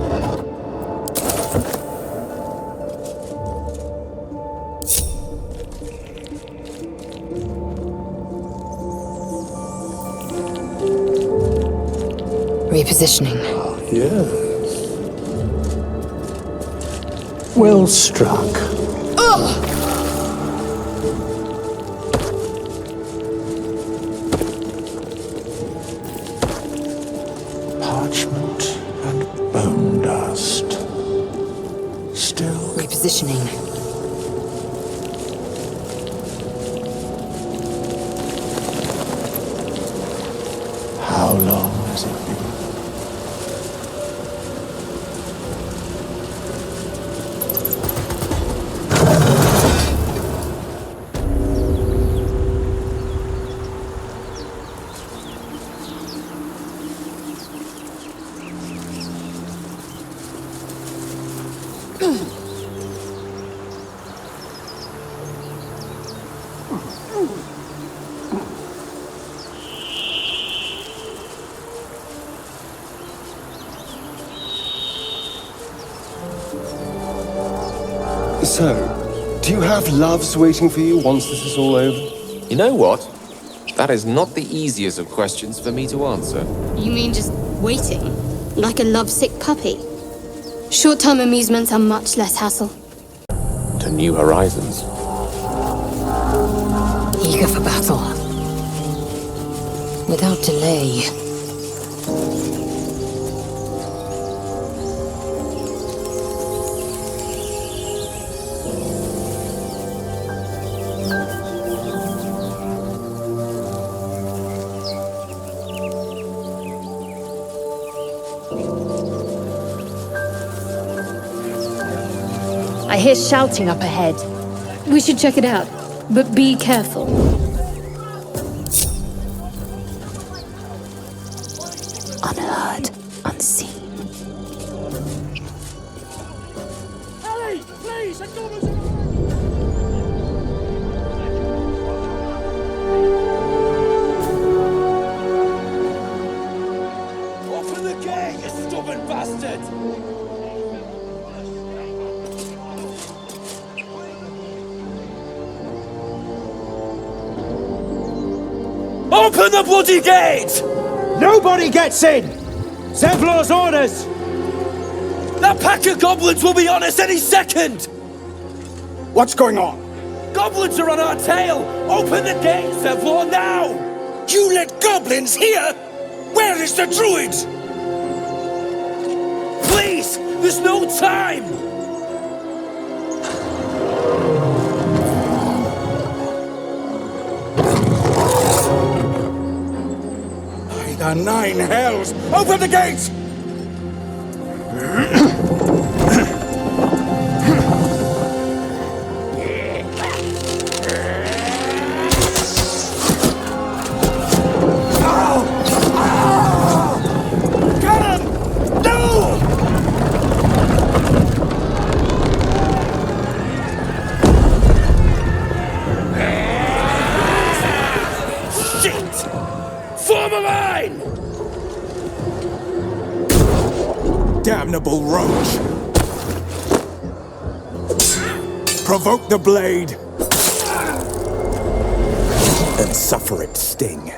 Repositioning. Yes. Well struck. Parchment and bone dust. Still. Repositioning. How long has it been? So, do you have loves waiting for you once this is all over? You know what? That is not the easiest of questions for me to answer. You mean just waiting? Like a lovesick puppy? Short-term amusements are much less hassle. To new horizons. Eager for battle. Without delay. I hear shouting up ahead. We should check it out, but be careful. Unheard, unseen. Ellie, please, a goblins Open the gate, you stubborn bastard! Open the bloody gate! Nobody gets in! Zevlor's orders! That pack of goblins will be on us any second! What's going on? Goblins are on our tail! Open the gate, Zevlor, now! You let goblins here? Where is the druid? Please, there's no time! By the nine hells! Open the gates! damnable roach! Provoke the blade! And suffer its sting.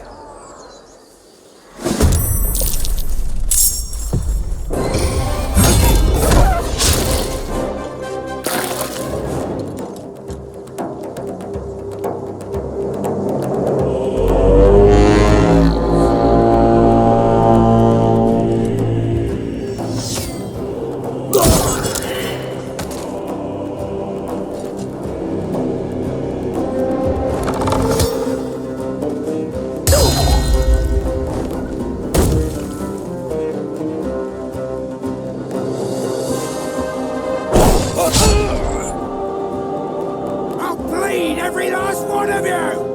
I'll bleed every last one of you!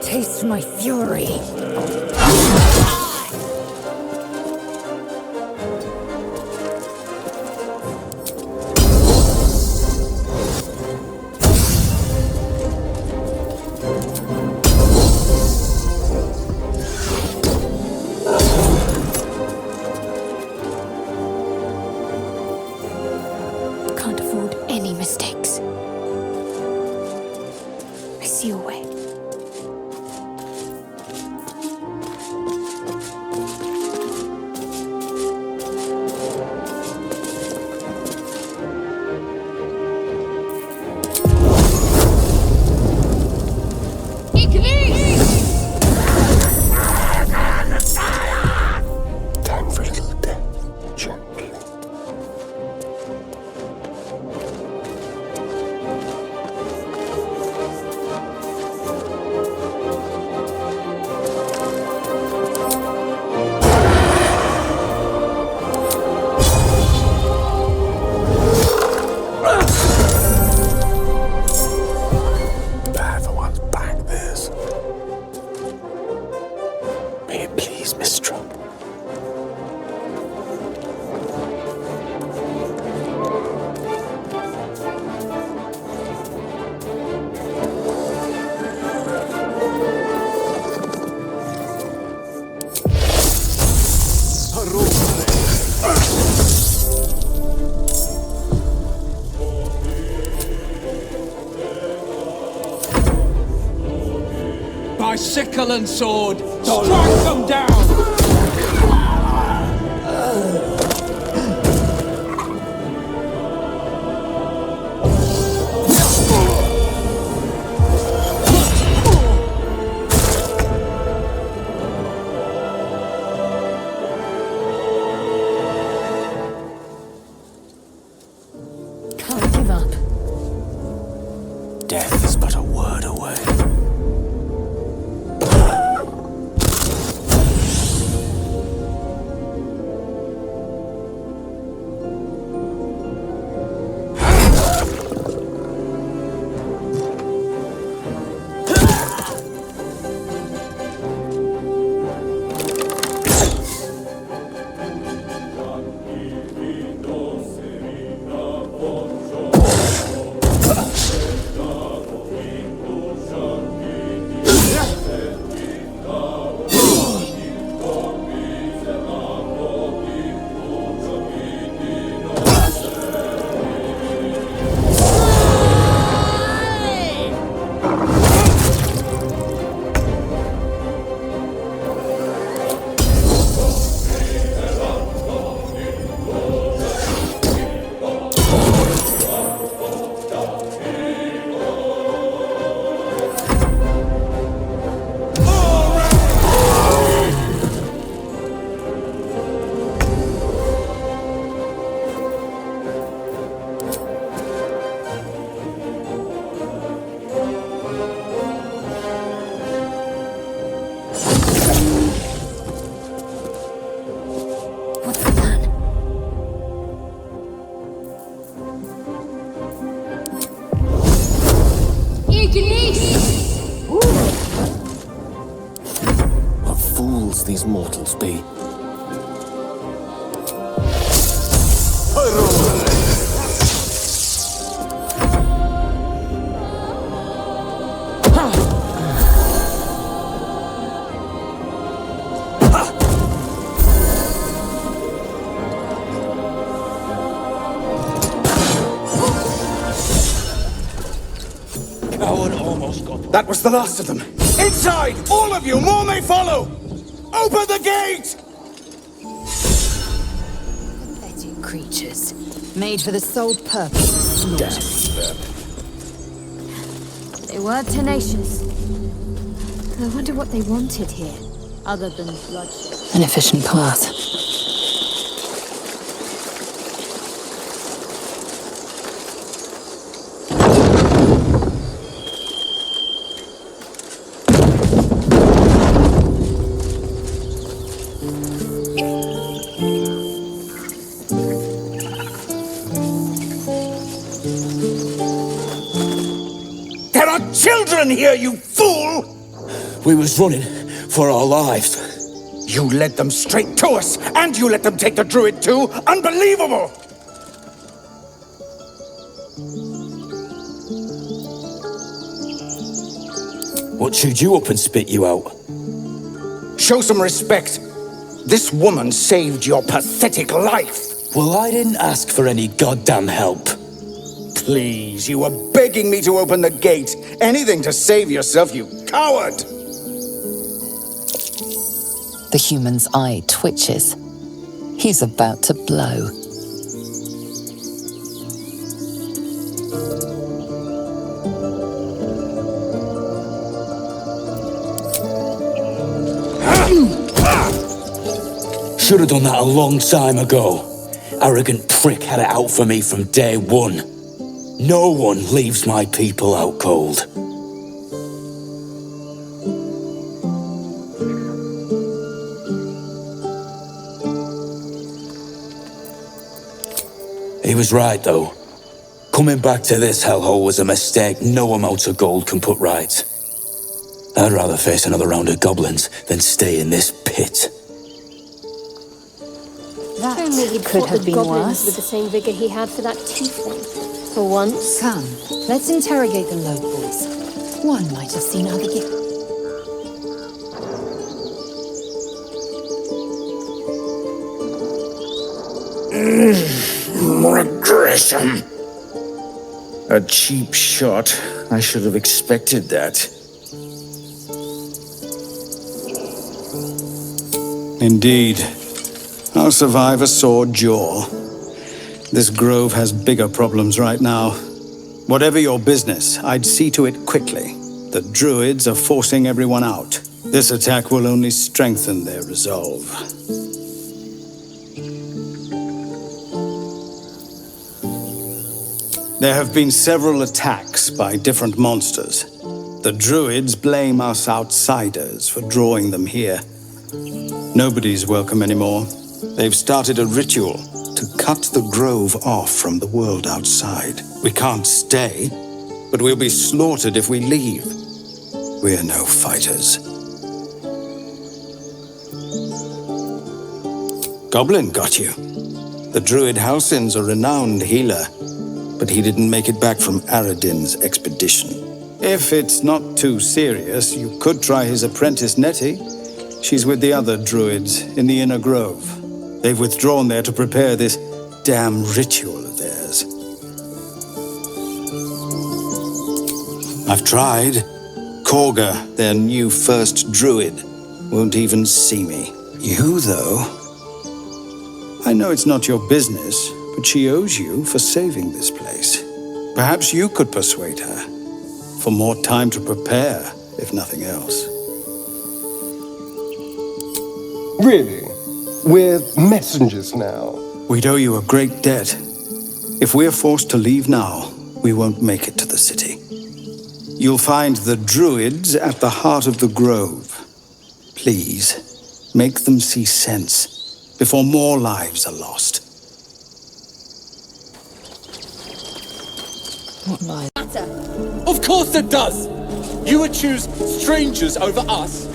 Taste my fury. Can't afford any mistakes. I see your way. Time for a little death, gently. Bad for one's back, this. May it please, Mistral. By sickle and sword, strike them down! Can't give up. Death is but a word away. fools these mortals be. That was the last of them. Inside! All of you! More may follow! Open the gate! Pathetic creatures, made for the sole purpose of slaughter. They were tenacious. I wonder what they wanted here, other than bloodshed. An efficient path. Children here, you fool! We was running for our lives. You led them straight to us, and you let them take the druid too? Unbelievable! What chewed you up and spit you out? Show some respect. This woman saved your pathetic life. Well, I didn't ask for any goddamn help. Please, you were begging me to open the gate. Anything to save yourself, you coward! The human's eye twitches. He's about to blow. Should have done that a long time ago. Arrogant prick had it out for me from day one. No one leaves my people out cold. He was right, though. Coming back to this hellhole was a mistake no amount of gold can put right. I'd rather face another round of goblins than stay in this pit. That only he could have been goblins worse. with the same vigor he had for that tiefling. For once. Come, let's interrogate the locals. One might have seen other gifts. Regression. A cheap shot. I should have expected that. Indeed. I'll survive a sore jaw. This grove has bigger problems right now. Whatever your business, I'd see to it quickly. The druids are forcing everyone out. This attack will only strengthen their resolve. There have been several attacks by different monsters. The druids blame us outsiders for drawing them here. Nobody's welcome anymore. They've started a ritual to cut the grove off from the world outside. We can't stay, but we'll be slaughtered if we leave. We're no fighters. Goblin got you. The druid Halsin's a renowned healer, but he didn't make it back from Aradin's expedition. If it's not too serious, you could try his apprentice Nettie. She's with the other druids in the inner grove. They've withdrawn there to prepare this damn ritual of theirs. I've tried. Korga, their new first druid, won't even see me. You, though? I know it's not your business, but she owes you for saving this place. Perhaps you could persuade her. For more time to prepare, if nothing else. Really? We're messengers now. We'd owe you a great debt. If we're forced to leave now, we won't make it to the city. You'll find the druids at the heart of the grove. Please, make them see sense before more lives are lost. What lies? Of course it does! You would choose strangers over us?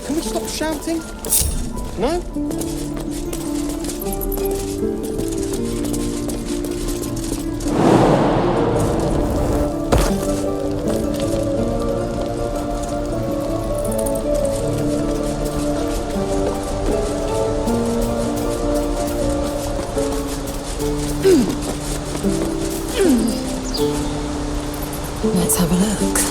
Can we stop shouting? No? Let's have a look.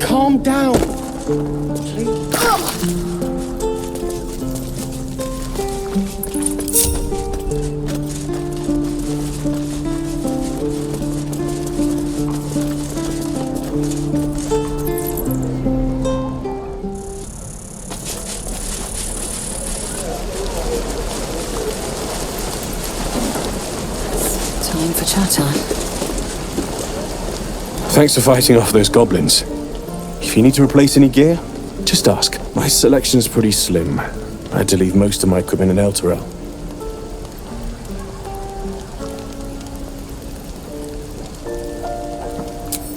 Calm down. Time for chatter. Thanks for fighting off those goblins. If you need to replace any gear, just ask. My selection's pretty slim. I had to leave most of my equipment in Elturel.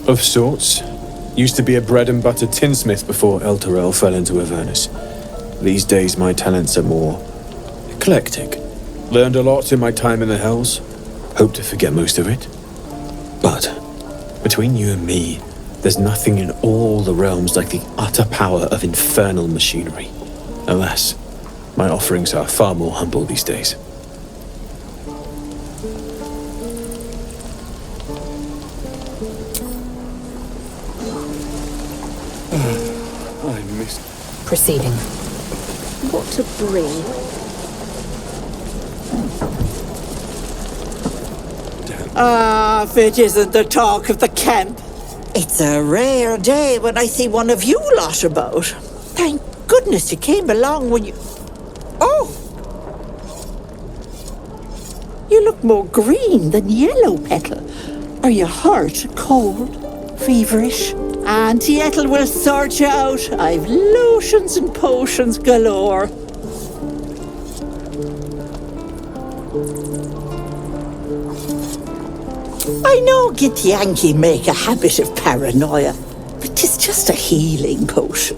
Of sorts. Used to be a bread and butter tinsmith before Elturel fell into Avernus. These days my talents are more eclectic. Learned a lot in my time in the Hells. Hope to forget most of it. But between you and me, there's nothing in all the realms like the utter power of infernal machinery. Alas, my offerings are far more humble these days. I missed. Proceeding. What to bring? Ah, if it isn't the talk of the camp. It's a rare day when I see one of you lot about. Thank goodness you came along when you... Oh! You look more green than yellow, Petal. Are you hurt, cold, feverish? Auntie Ethel will sort you out. I've lotions and potions galore. I know Githyanki make a habit of paranoia, but 'tis just a healing potion.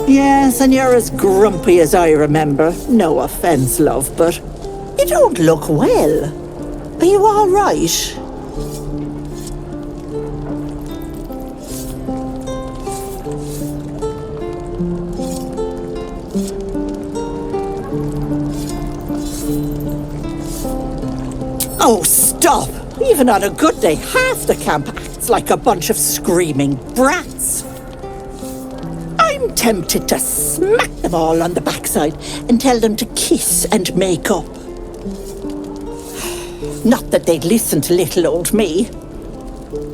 Yes, and you're as grumpy as I remember. No offense, love, but you don't look well. Are you all right? Oh, stop! Even on a good day, half the camp acts like a bunch of screaming brats. I'm tempted to smack them all on the backside and tell them to kiss and make up. Not that they'd listen to little old me.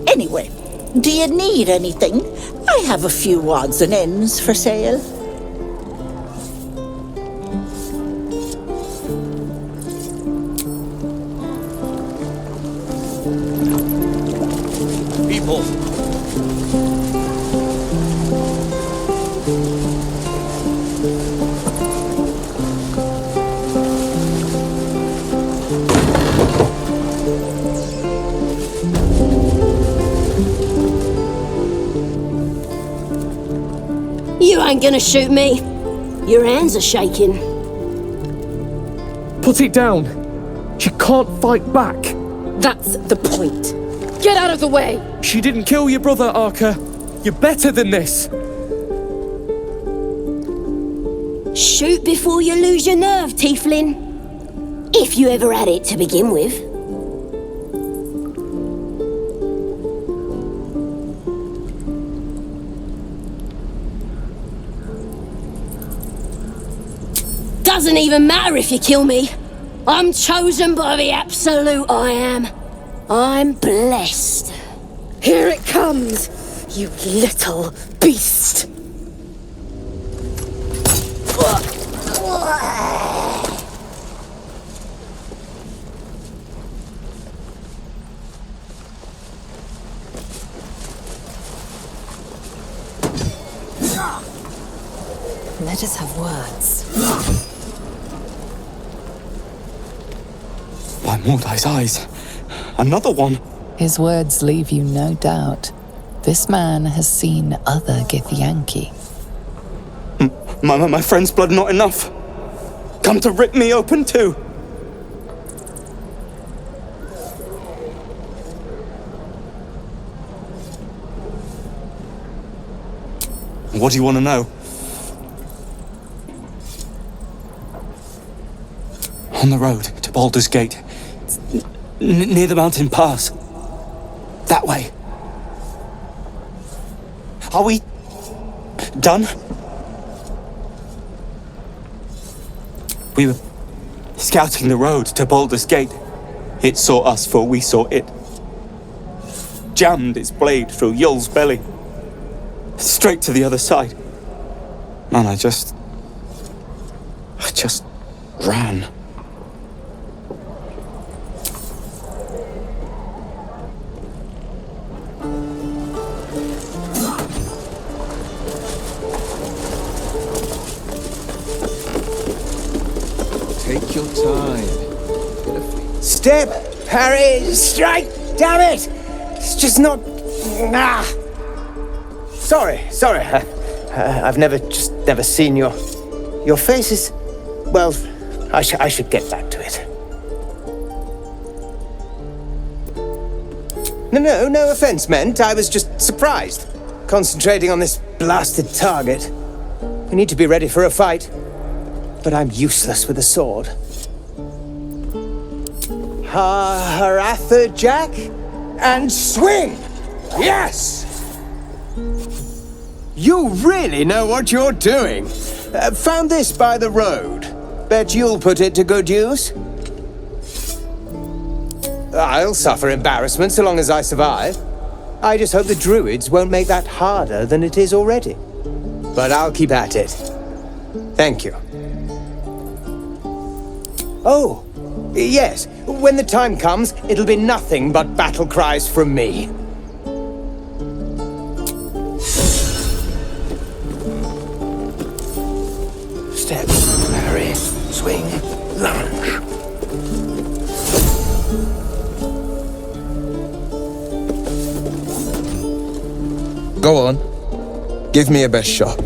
Anyway, do you need anything? I have a few odds and ends for sale. People! You ain't gonna shoot me. Your hands are shaking. Put it down. She can't fight back. That's the point. Get out of the way! She didn't kill your brother, Arca. You're better than this. Shoot before you lose your nerve, Tiefling. If you ever had it to begin with. Doesn't even matter if you kill me. I'm chosen by the Absolute I Am. I'm blessed. Here it comes, you little beast. Let us have words. By Mordai's eyes, another one. His words leave you no doubt. This man has seen other Githyanki. My friend's blood not enough. Come to rip me open too. What do you want to know? On the road to Baldur's Gate, near the mountain pass. That way. Are we done? We were scouting the road to Baldur's Gate. It saw us, for we saw it. Jammed its blade through Yul's belly, straight to the other side. And I just ran. Take your time. Step, parry, strike, damn it! It's just not... Sorry. I've never seen your face is... Well, I should get back to it. No offense meant. I was just surprised. Concentrating on this blasted target. We need to be ready for a fight. But I'm useless with a sword. Haratha Jack? And swing! Yes! You really know what you're doing. Found this by the road. Bet you'll put it to good use. I'll suffer embarrassment so long as I survive. I just hope the druids won't make that harder than it is already. But I'll keep at it. Thank you. Oh, yes. When the time comes, it'll be nothing but battle cries from me. Step, parry, swing, lunge. Go on. Give me a best shot.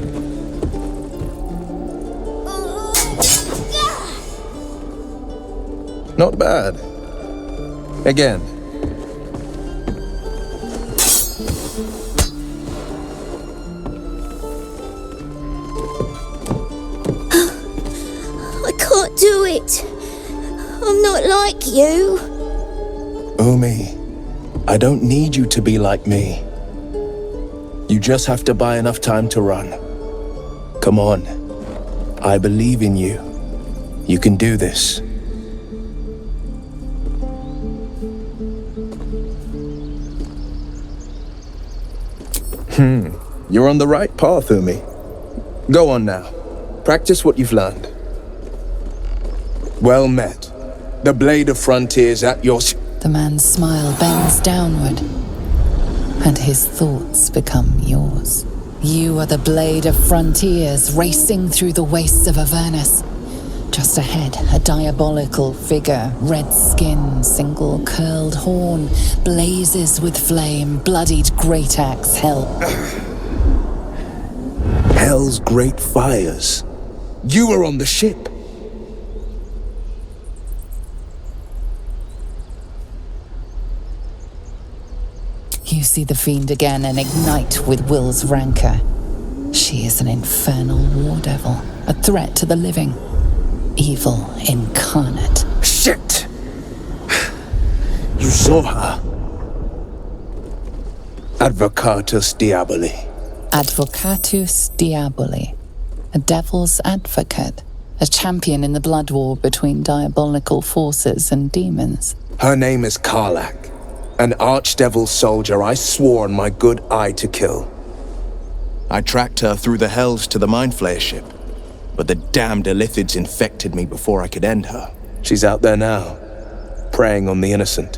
Not bad. Again. I can't do it. I'm not like you. Umi, I don't need you to be like me. You just have to buy enough time to run. Come on. I believe in you. You can do this. You're on the right path, Umi. Go on now. Practice what you've learned. Well met. The blade of frontiers at your... The man's smile bends downward, and his thoughts become yours. You are the blade of frontiers racing through the wastes of Avernus. Just ahead, a diabolical figure, red skin, single curled horn, blazes with flame, bloodied great axe held. Hell's great fires. You were on the ship. You see the fiend again and ignite with Will's rancor. She is an infernal war devil, a threat to the living. Evil incarnate. Shit! You saw her. Advocatus Diaboli. Advocatus Diaboli. A devil's advocate. A champion in the blood war between diabolical forces and demons. Her name is Karlak. An archdevil soldier I swore on my good eye to kill. I tracked her through the hells to the Mind Flayer ship, but the damned Illithids infected me before I could end her. She's out there now, preying on the innocent.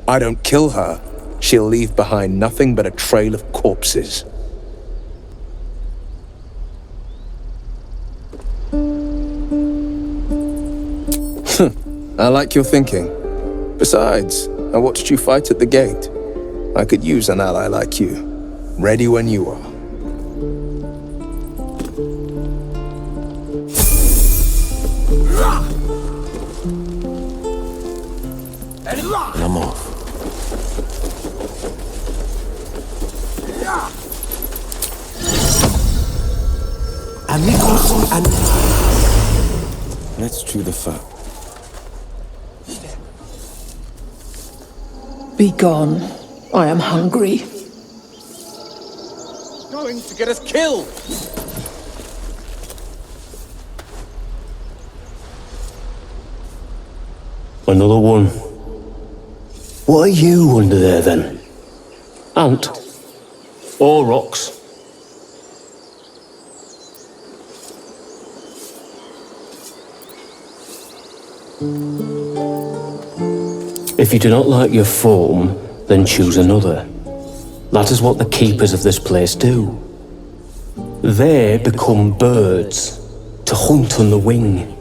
I don't kill her, she'll leave behind nothing but a trail of corpses. I like your thinking. Besides, I watched you fight at the gate. I could use an ally like you. Ready when you are. And I'm off. Amigos and... Let's chew the fat. Be gone. I am hungry. Going to get us killed! Another one. What are you under there then? Ant? Or rocks? If you do not like your form, then choose another. That is what the keepers of this place do. They become birds, to hunt on the wing.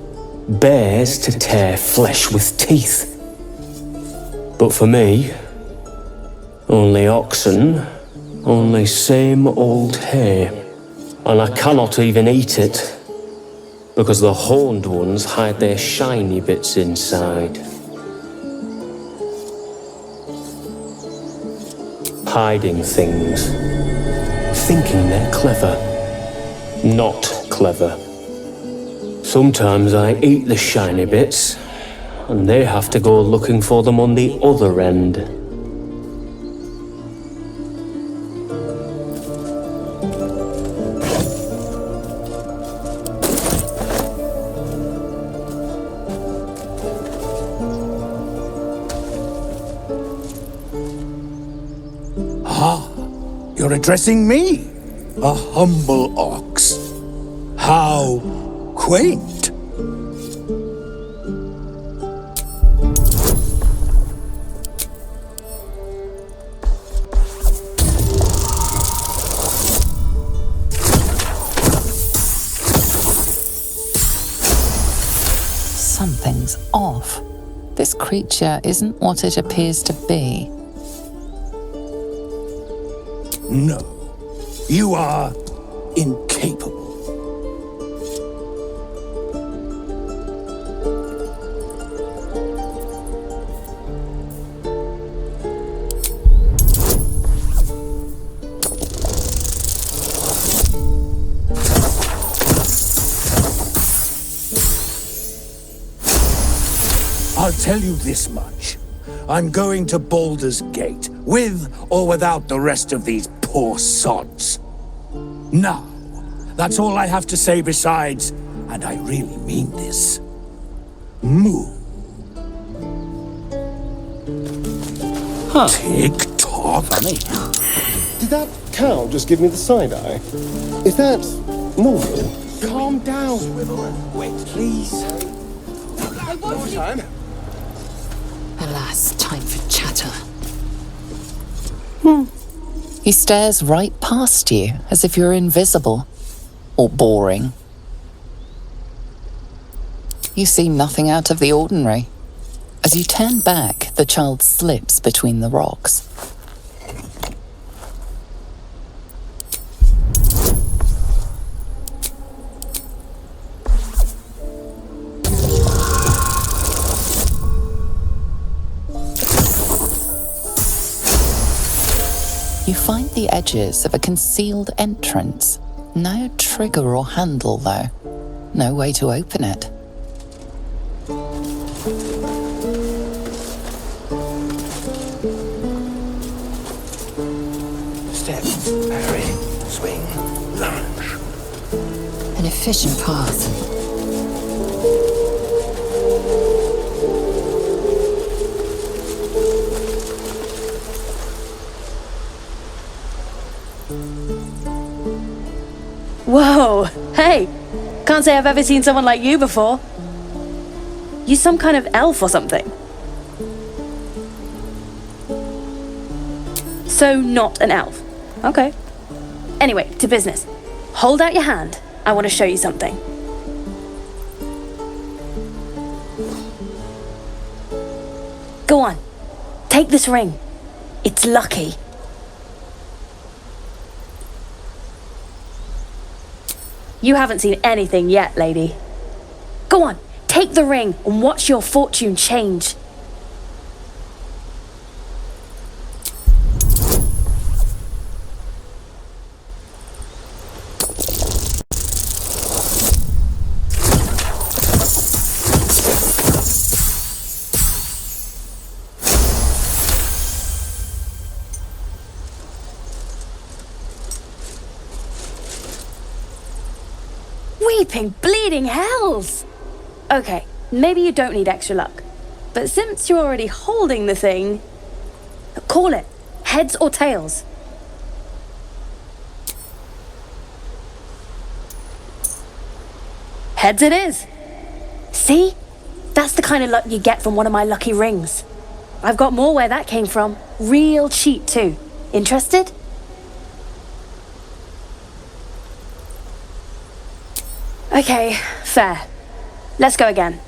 Bears to tear flesh with teeth. But for me, only oxen, only same old hay. And I cannot even eat it, because the horned ones hide their shiny bits inside. Hiding things. Thinking they're clever. Not clever. Sometimes I eat the shiny bits, and they have to go looking for them on the other end. Ah, you're addressing me, a humble ox. How quaint. Something's off. This creature isn't what it appears to be. No, you are incapable. I'll tell you this much. I'm going to Baldur's Gate, with or without the rest of these poor sods. Now, that's all I have to say besides, and I really mean this, move. Huh. Tick-tock. Funny. Did that cow just give me the side-eye? Is that normal? Calm down. Wait, please. One more time. Alas, time for chatter. He stares right past you, as if you're invisible. Or boring. You see nothing out of the ordinary. As you turn back, the child slips between the rocks. You find the edges of a concealed entrance. No trigger or handle, though. No way to open it. Step, parry, swing, lunge. An efficient path. Can't say I've ever seen someone like you before. You some kind of elf or something? So not an elf. Okay. Anyway, to business. Hold out your hand. I want to show you something. Go on. Take this ring. It's lucky. You haven't seen anything yet, lady. Go on, take the ring and watch your fortune change. Weeping, bleeding hells! Okay, maybe you don't need extra luck. But since you're already holding the thing, call it. Heads or tails? Heads it is. See? That's the kind of luck you get from one of my lucky rings. I've got more where that came from. Real cheap too. Interested? Okay, fair. Let's go again.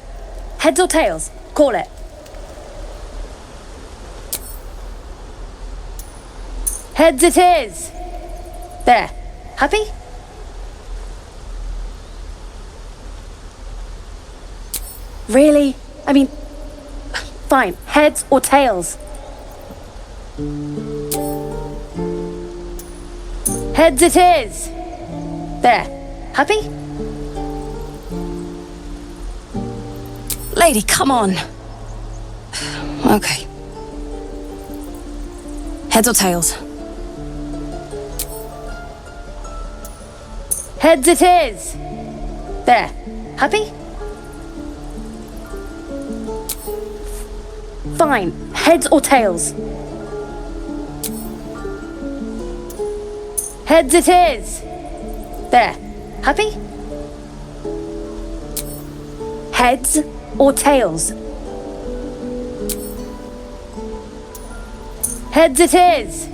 Heads or tails? Call it. Heads it is! There. Happy? Really? I mean, fine. Heads or tails? Heads it is! There. Happy? Lady, come on. Okay. Heads or tails? Heads it is! There. Happy? Fine. Heads or tails? Heads it is! There. Happy? Heads or tails? Heads it is!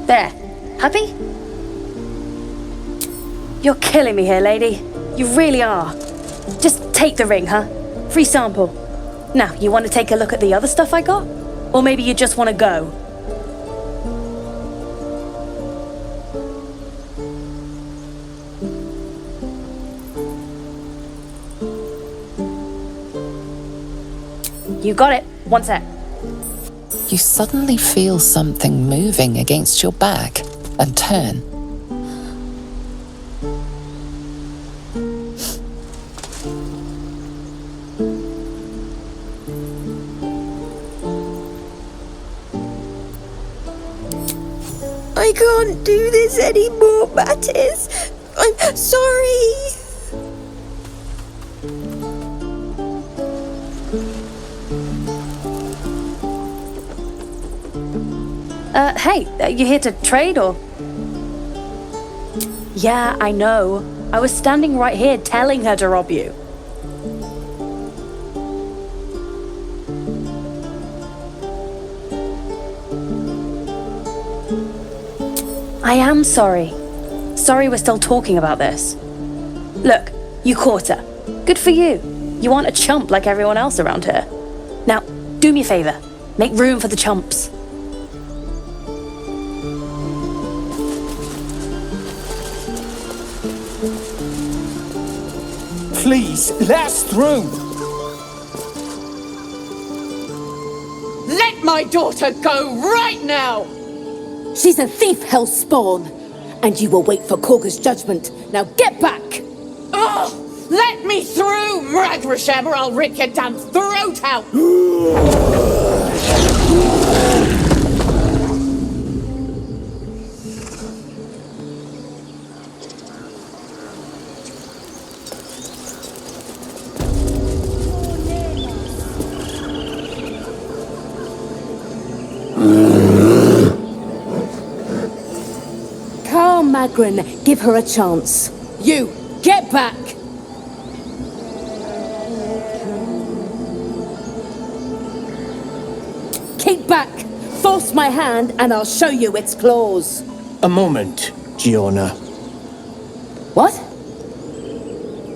There. Happy? You're killing me here, lady. You really are. Just take the ring, huh? Free sample. Now, you want to take a look at the other stuff I got? Or maybe you just want to go? You got it. One sec. You suddenly feel something moving against your back and turn. I can't do this anymore, Mattis. I'm sorry. Hey, you here to trade or? Yeah, I know. I was standing right here telling her to rob you. I am sorry. Sorry we're still talking about this. Look, you caught her. Good for you. You aren't a chump like everyone else around here. Now, do me a favor. Make room for the chumps. Please, let us through! Let my daughter go right now! She's a thief, hell spawn. And you will wait for Korga's judgment. Now get back! Oh, let me through, Mragrashem, or I'll rip your damn throat out! Magrin, give her a chance. You, get back! Keep back! Force my hand and I'll show you its claws. A moment, Giona. What?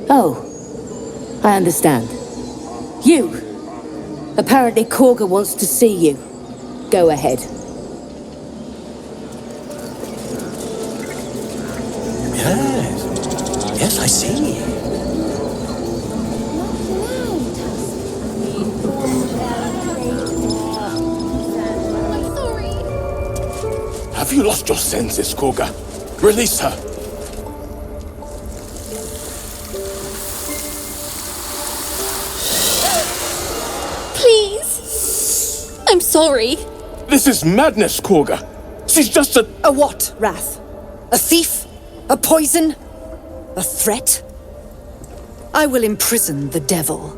Oh, I understand. You! Apparently Korga wants to see you. Go ahead. Yes, I see. Have you lost your senses, Korga? Release her. Please. I'm sorry. This is madness, Korga. She's just a... A what, Wrath? A thief? A poison? A threat? I will imprison the devil.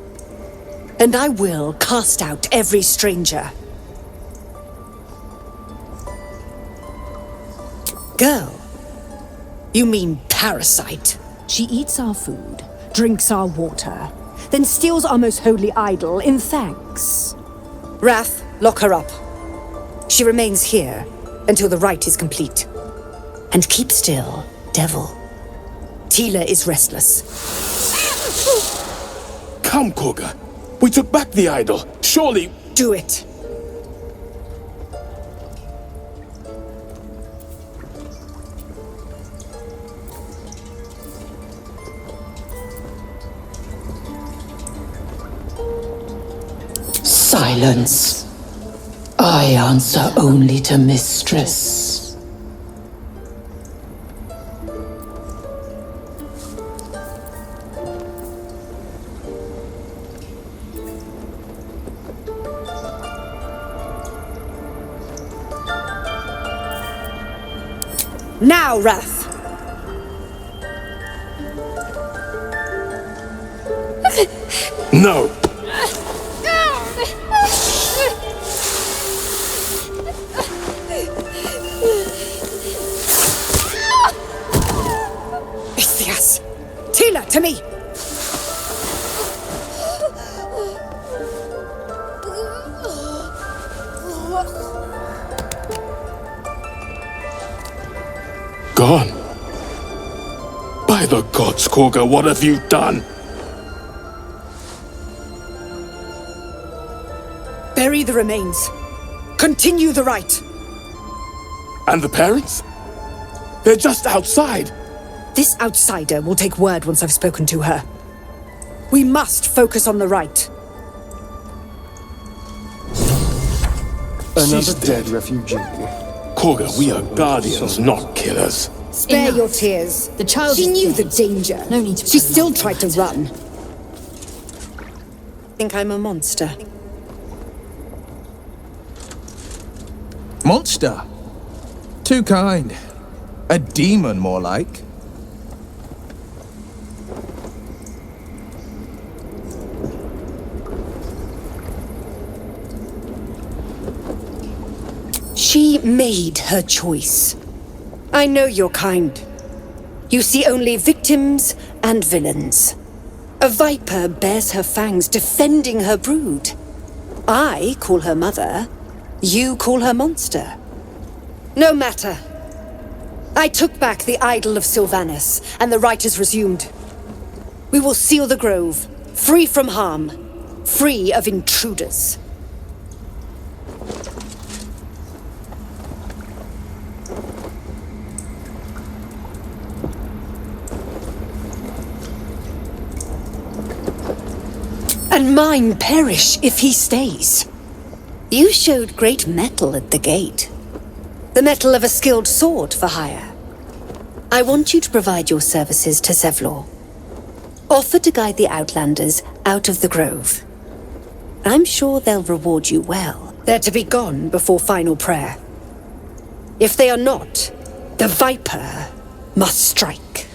And I will cast out every stranger. Girl, you mean parasite? She eats our food, drinks our water, then steals our most holy idol in thanks. Wrath, lock her up. She remains here until the rite is complete. And keep still, devil. Tila is restless. Come, Korga. We took back the idol. Surely... Do it. Silence. I answer only to Mistress. Now, Wrath! No! Istias! Tila, to me! Gone. By the gods, Korga, what have you done? Bury the remains. Continue the rite. And the parents? They're just outside. This outsider will take word once I've spoken to her. We must focus on the rite. Another dead refugee. Korga, we are guardians, not killers. Spare your tears. The child She is knew dead. the danger. No need to She still tried to run. Think I'm a monster. Monster? Too kind. A demon, more like. She made her choice. I know your kind. You see only victims and villains. A viper bears her fangs defending her brood. I call her mother. You call her monster. No matter. I took back the idol of Sylvanas, and the rite is resumed. We will seal the grove, free from harm, free of intruders. And mine perish if he stays. You showed great mettle at the gate. The mettle of a skilled sword for hire. I want you to provide your services to Zevlor. Offer to guide the Outlanders out of the grove. I'm sure they'll reward you well. They're to be gone before final prayer. If they are not, the Viper must strike.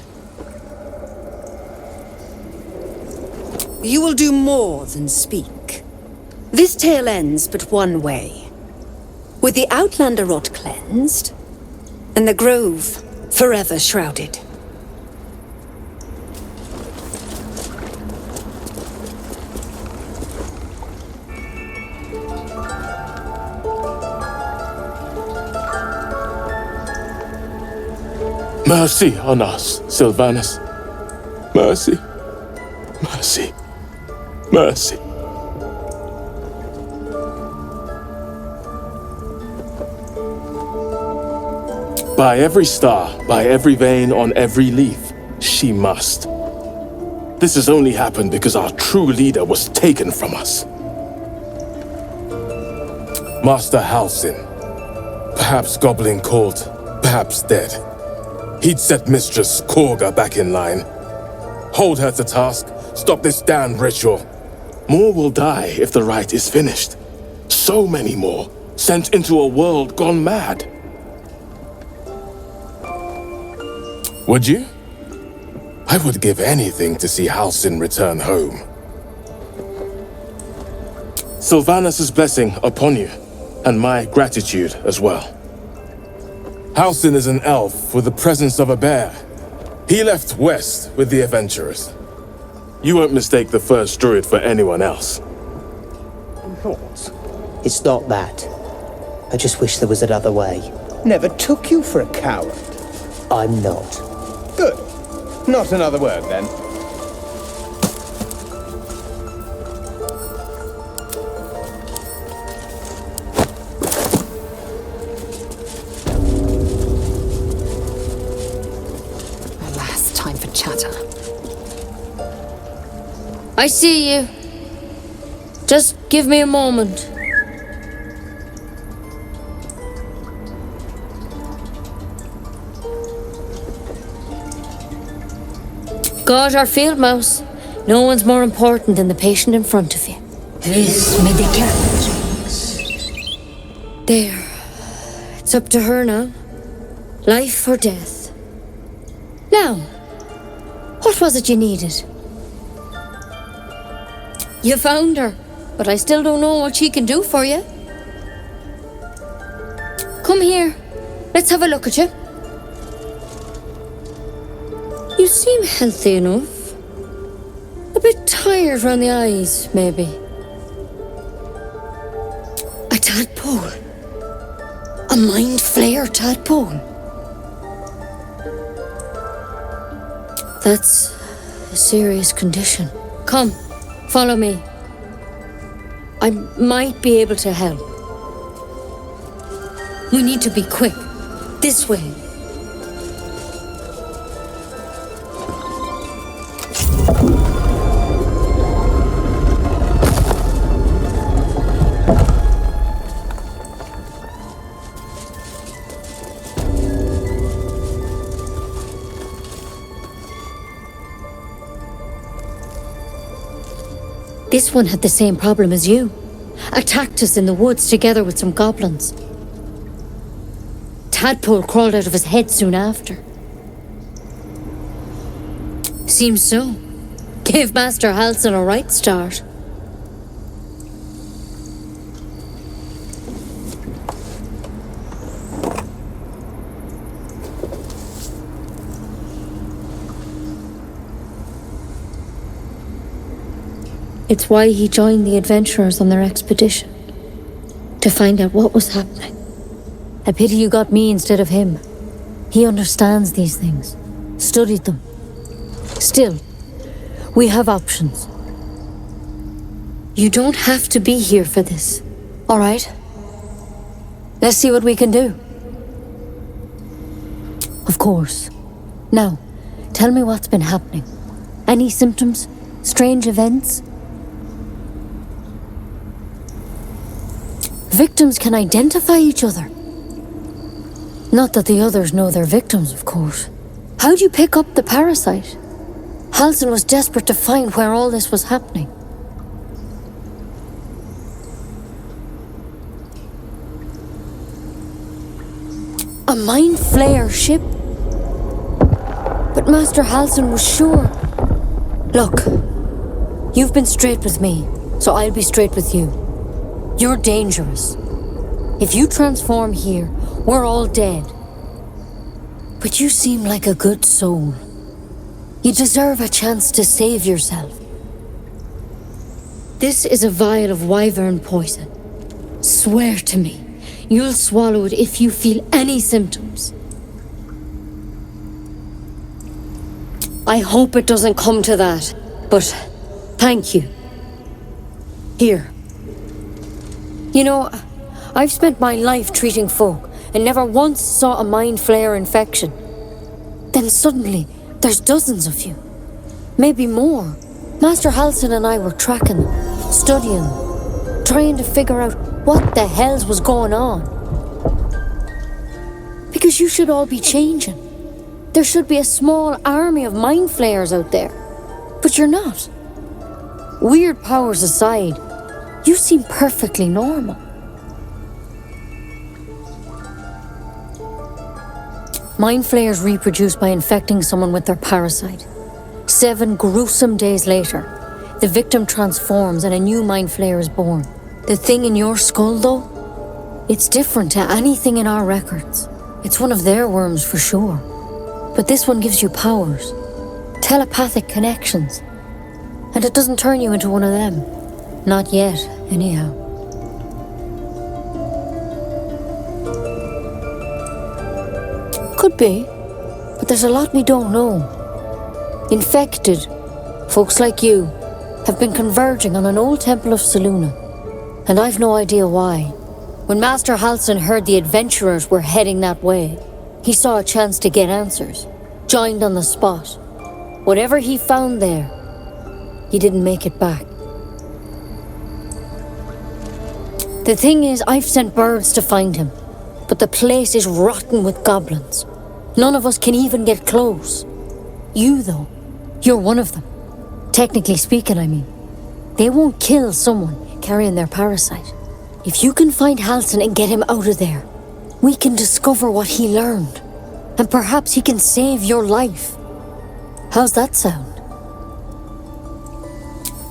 You will do more than speak. This tale ends but one way. With the Outlander rot cleansed, and the grove forever shrouded. Mercy on us, Sylvanus. Mercy. Mercy. Mercy. By every star, by every vein on every leaf, she must. This has only happened because our true leader was taken from us. Master Halsin. Perhaps goblin caught, perhaps dead. He'd set Mistress Korga back in line. Hold her to task, stop this damned ritual. More will die if the rite is finished. So many more, sent into a world gone mad. Would you? I would give anything to see Halsin return home. Sylvanus' blessing upon you, and my gratitude as well. Halsin is an elf with the presence of a bear. He left west with the adventurers. You won't mistake the first druid for anyone else. It's not that. I just wish there was another way. Never took you for a coward. I'm not. Good. Not another word, then. Alas, time for chatter. I see you. Just give me a moment. Got our field mouse. No one's more important than the patient in front of you. This medicament. There. It's up to her now. Life or death. Now, what was it you needed? You found her, but I still don't know what she can do for you. Come here. Let's have a look at you. You seem healthy enough. A bit tired round the eyes, maybe. A tadpole. A mind flayer tadpole. That's a serious condition. Come, follow me. I might be able to help. We need to be quick. This way. This one had the same problem as you. Attacked us in the woods together with some goblins. Tadpole crawled out of his head soon after. Seems so. Gave Master Halsin a right start. It's why he joined the adventurers on their expedition. To find out what was happening. A pity you got me instead of him. He understands these things. Studied them. Still, we have options. You don't have to be here for this, all right? Let's see what we can do. Of course. Now, tell me what's been happening. Any symptoms? Strange events? Victims can identify each other. Not that the others know they're victims, of course. How'd you pick up the parasite? Halsin was desperate to find where all this was happening. A mind flayer ship? But Master Halsin was sure. Look, you've been straight with me, so I'll be straight with you. You're dangerous. If you transform here, we're all dead. But you seem like a good soul. You deserve a chance to save yourself. This is a vial of wyvern poison. Swear to me, you'll swallow it if you feel any symptoms. I hope it doesn't come to that, but thank you. Here. You know, I've spent my life treating folk and never once saw a mind flare infection. Then suddenly, there's dozens of you. Maybe more. Master Halsin and I were tracking them, studying them, trying to figure out what the hells was going on. Because you should all be changing. There should be a small army of mind flayers out there. But you're not. Weird powers aside, you seem perfectly normal. Mind flayers reproduce by infecting someone with their parasite. 7 gruesome days later, the victim transforms and a new mind flayer is born. The thing in your skull, though, it's different to anything in our records. It's one of their worms for sure. But this one gives you powers, telepathic connections. And it doesn't turn you into one of them. Not yet, anyhow. Could be, but there's a lot we don't know. Infected, folks like you, have been converging on an old temple of Selûne, and I've no idea why. When Master Halsin heard the adventurers were heading that way, he saw a chance to get answers, joined on the spot. Whatever he found there, he didn't make it back. The thing is, I've sent birds to find him, but the place is rotten with goblins. None of us can even get close. You, though, you're one of them. Technically speaking, I mean. They won't kill someone carrying their parasite. If you can find Halsin and get him out of there, we can discover what he learned. And perhaps he can save your life. How's that sound?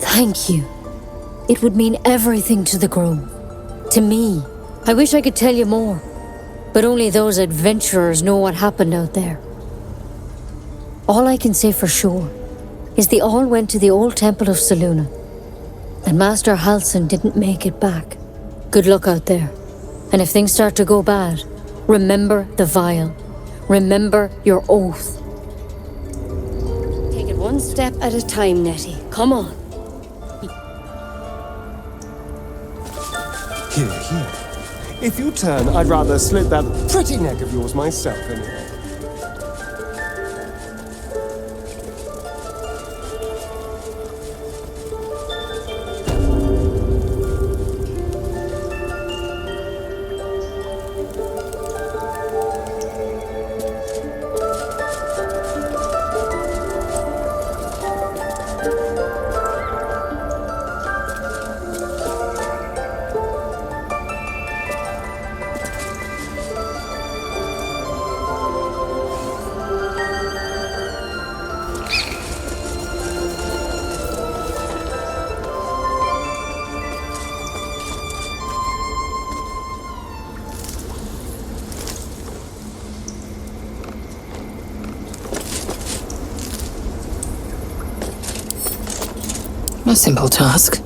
Thank you. It would mean everything to the Grove. To me. I wish I could tell you more. But only those adventurers know what happened out there. All I can say for sure is they all went to the old temple of Selûne, and Master Halsin didn't make it back. Good luck out there. And if things start to go bad, remember the vial. Remember your oath. Take it one step at a time, Nettie. Come on. Here. If you turn, I'd rather slit that pretty neck of yours myself anyway. No simple task.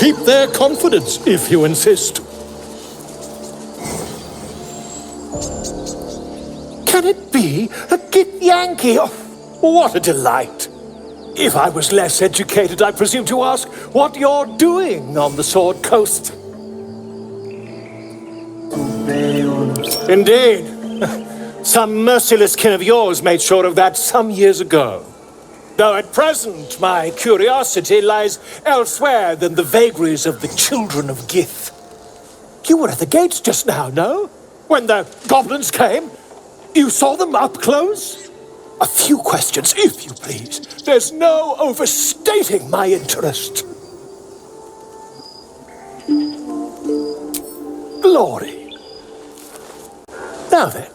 Keep their confidence, if you insist. Can it be a Git Yankee? Oh, what a delight. If I was less educated, I presume to ask what you're doing on the Sword Coast. Indeed. Some merciless kin of yours made sure of that some years ago. Though at present, my curiosity lies elsewhere than the vagaries of the children of Gith. You were at the gates just now, no? When the goblins came? You saw them up close? A few questions, if you please. There's no overstating my interest. Glory. Now then,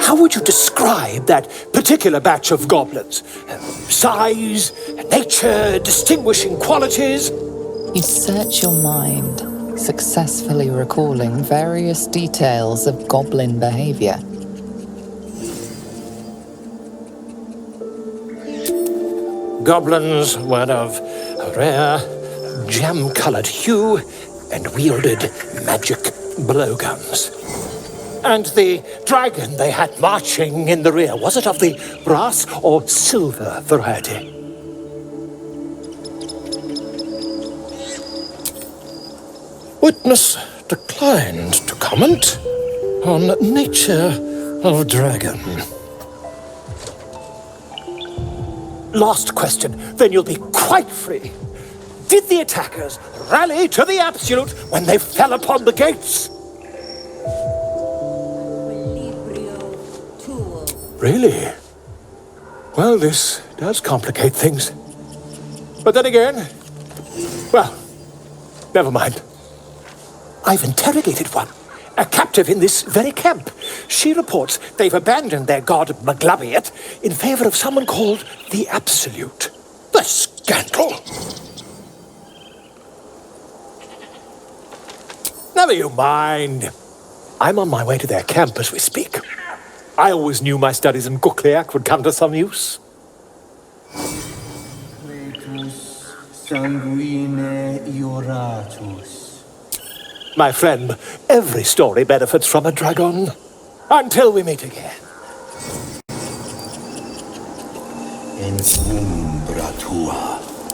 how would you describe that particular batch of goblins? Size, nature, distinguishing qualities? You search your mind, successfully recalling various details of goblin behavior. Goblins were of a rare, jam-colored hue and wielded magic blowguns. And the dragon they had marching in the rear, was it of the brass or silver variety? Witness declined to comment on nature of dragon. Last question, then you'll be quite free. Did the attackers rally to the absolute when they fell upon the gates? Really? Well, this does complicate things. But then again, well, never mind. I've interrogated one, a captive in this very camp. She reports they've abandoned their god Maglabiet in favor of someone called the Absolute. The scandal! Never you mind. I'm on my way to their camp as we speak. I always knew my studies in Gukliak would come to some use. My friend, every story benefits from a dragon. Until we meet again.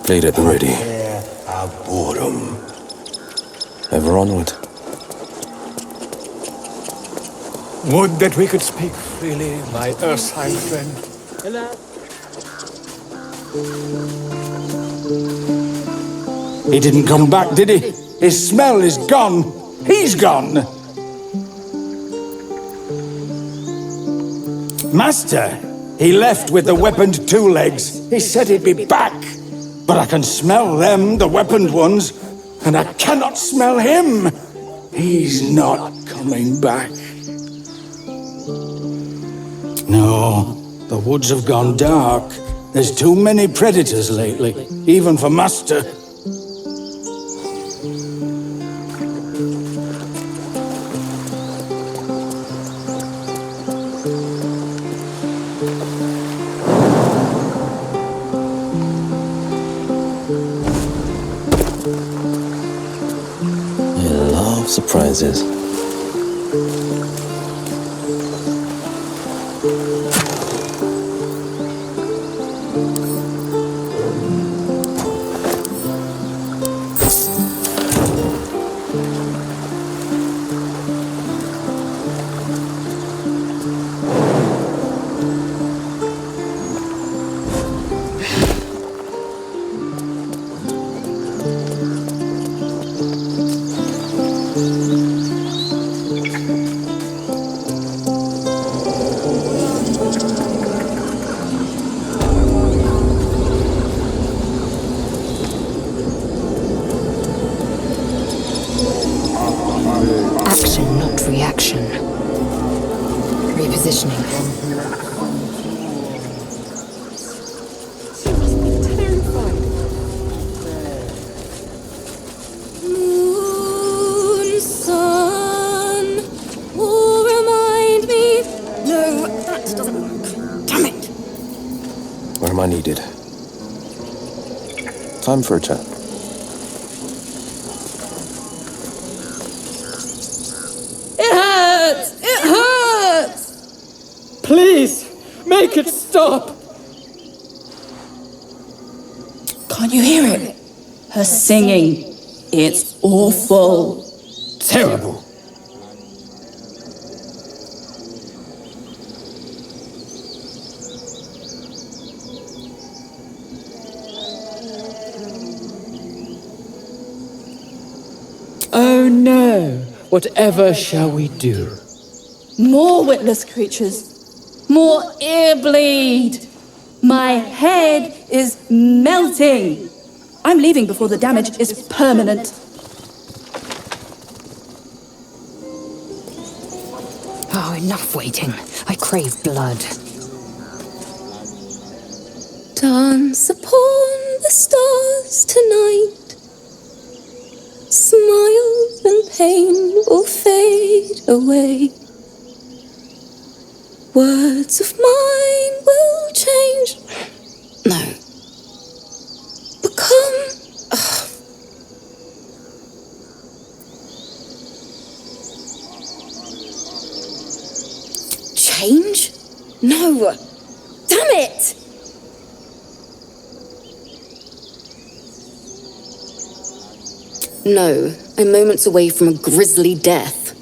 Plate at the ready. Ever onward. Would that we could speak freely, my Ursine friend. Hello. He didn't come back, did he? His smell is gone. He's gone. Master, he left with the weaponed two legs. He said he'd be back. But I can smell them, the weaponed ones, and I cannot smell him. He's not coming back. No, the woods have gone dark. There's too many predators lately, even for Master. I love surprises. Action, not reaction. Repositioning. Moon, sun, remind me. No, that doesn't work. Damn it! Where am I needed? Time for a chat. It hurts! It hurts! Please, make it stop! You hear it? Her singing. It's awful. Terrible. Oh no! Whatever shall we do? More witless creatures. More ear bleed. My head is melting. I'm leaving before the damage is permanent. Oh, enough waiting. I crave blood. Dance upon the stars tonight. Smiles and pain will fade away. Words of mine will change. No. Become. Change? No. Damn it! No, I'm moments away from a grisly death.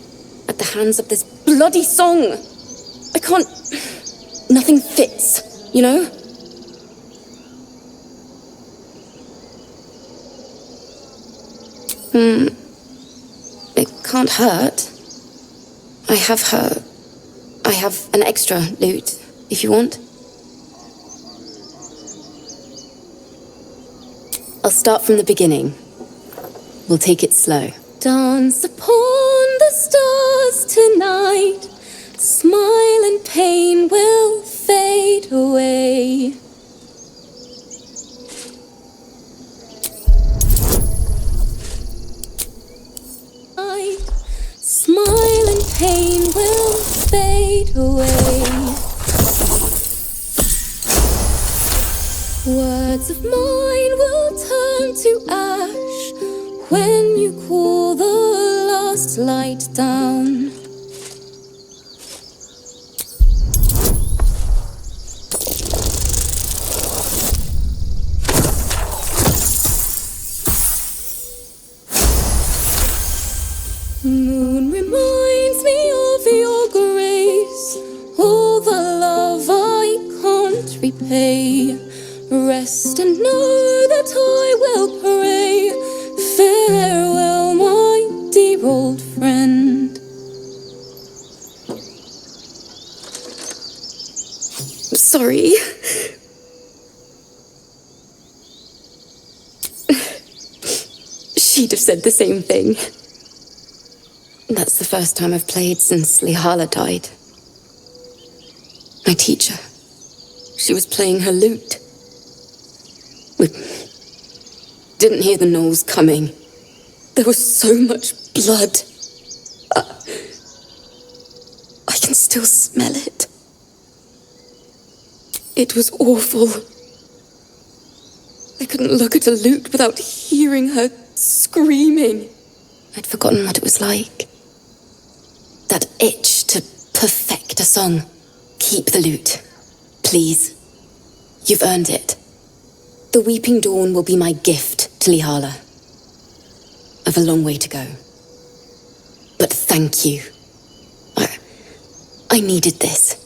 At the hands of this bloody song. I can't... Nothing fits, you know? It can't hurt. I have an extra lute, if you want. I'll start from the beginning. We'll take it slow. Dance upon the stars tonight. Smile and pain will fade away. Smile and pain will fade away. Words of mine will turn to ash when you cool the last light down. Moon reminds me of your grace, all the love I can't repay. Rest and know that I will pray. Farewell, my dear old friend. Sorry. She'd have said the same thing. That's the first time I've played since Lihala died. My teacher. She was playing her lute. We didn't hear the gnolls coming. There was so much blood. I can still smell it. It was awful. I couldn't look at a lute without hearing her screaming. I'd forgotten what it was like. That itch to perfect a song. Keep the lute. Please. You've earned it. The Weeping Dawn will be my gift to Lihala. I've a long way to go. But thank you. I needed this.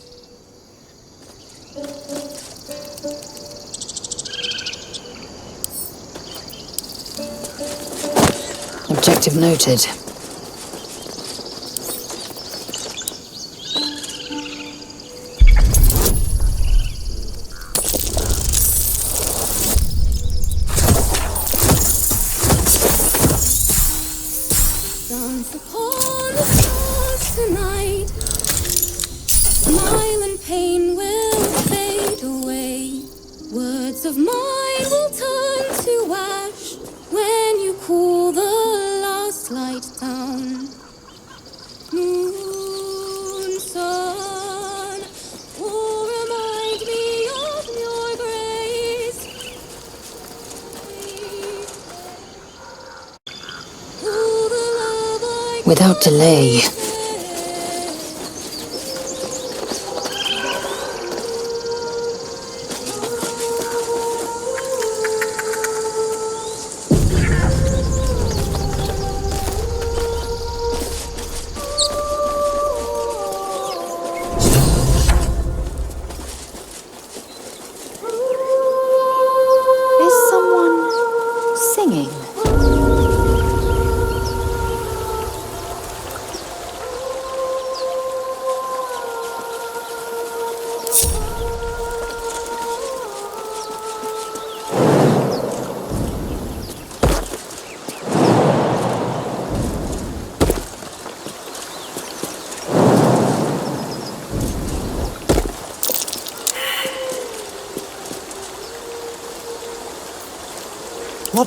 Objective noted. Dance upon the stars tonight. Smile and pain will fade away. Words of mine will turn to ash when you cool the last light down. Moon, sun, will remind me of your grace. All the love I Without delay.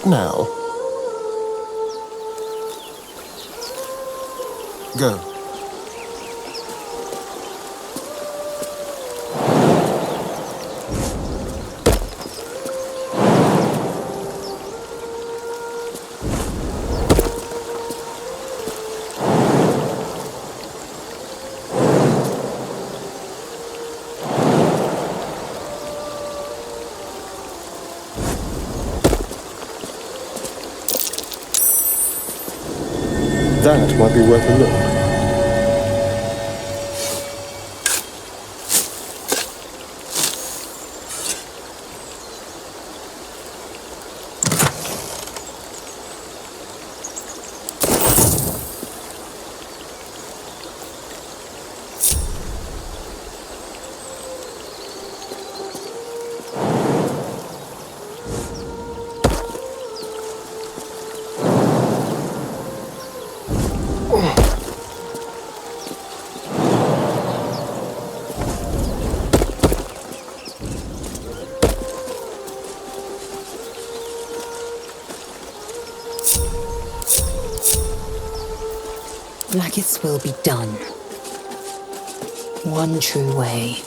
What now? Go. That might be worth a look. Like its will be done. One true way.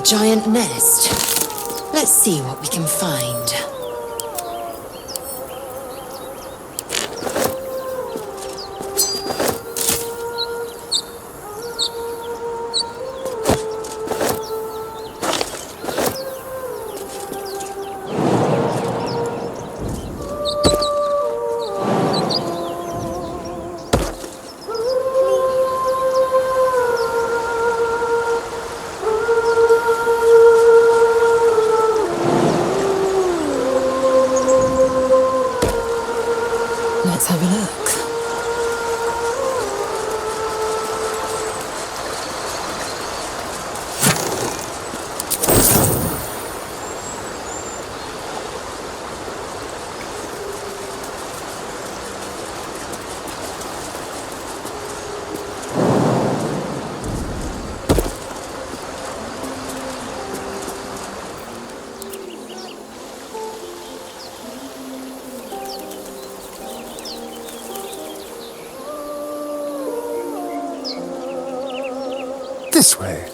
Giant nest. Let's see what we can find. Let's have a look. This way.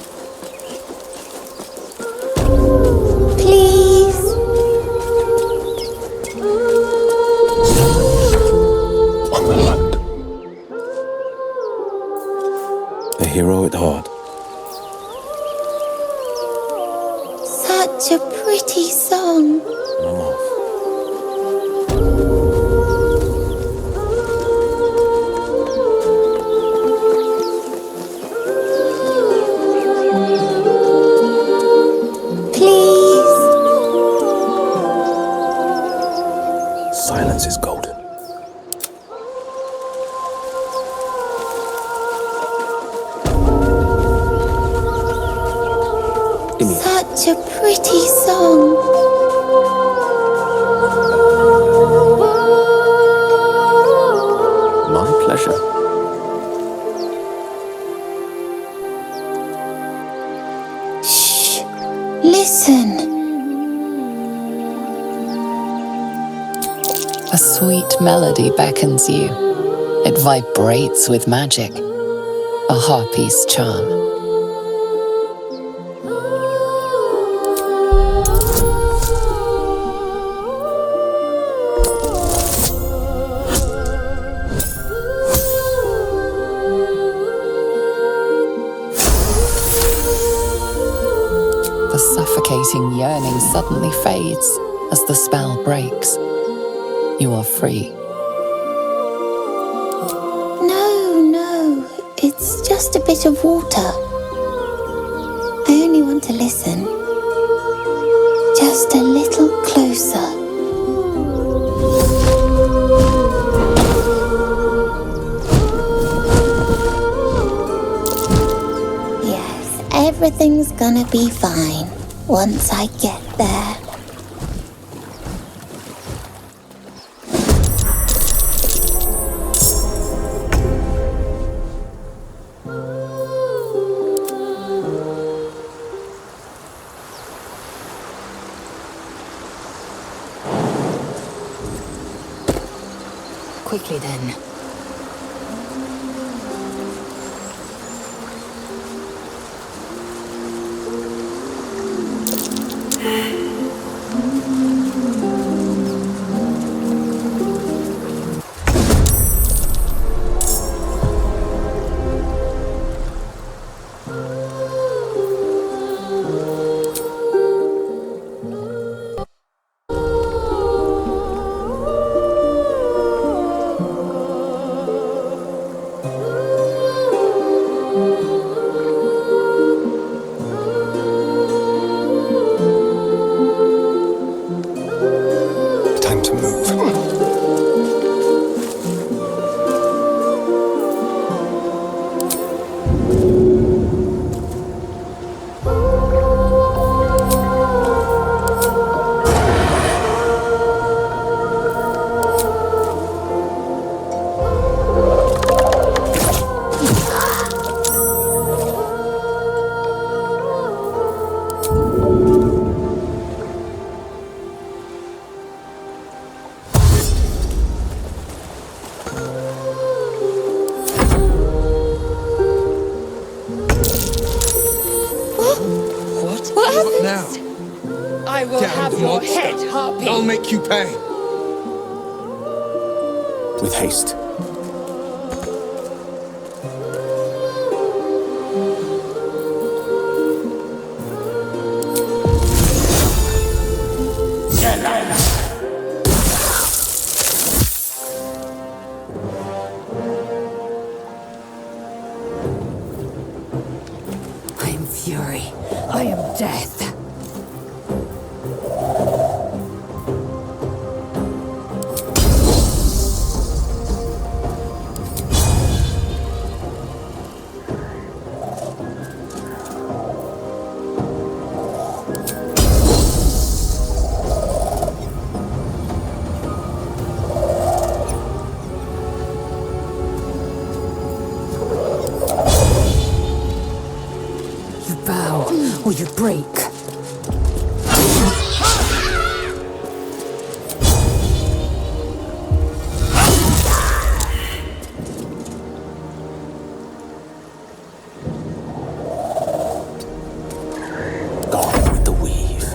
Please. On the hunt. A hero at heart. Such a pretty song. I'm off. Silence is golden. Such a pretty song. My pleasure. Shh. Listen. A sweet melody beckons you. It vibrates with magic. A harpy's charm. The suffocating yearning suddenly fades as the spell breaks. You are free. No, it's just a bit of water. I only want to listen. Just a little closer. Yes, everything's gonna be fine once I get there. Quickly then. Time to move. What happens? Now, I will damn have the your monster. head, Harpy. I'll make you pay. With haste. I am fury. I am death. You bow or you break. Gone with the weave.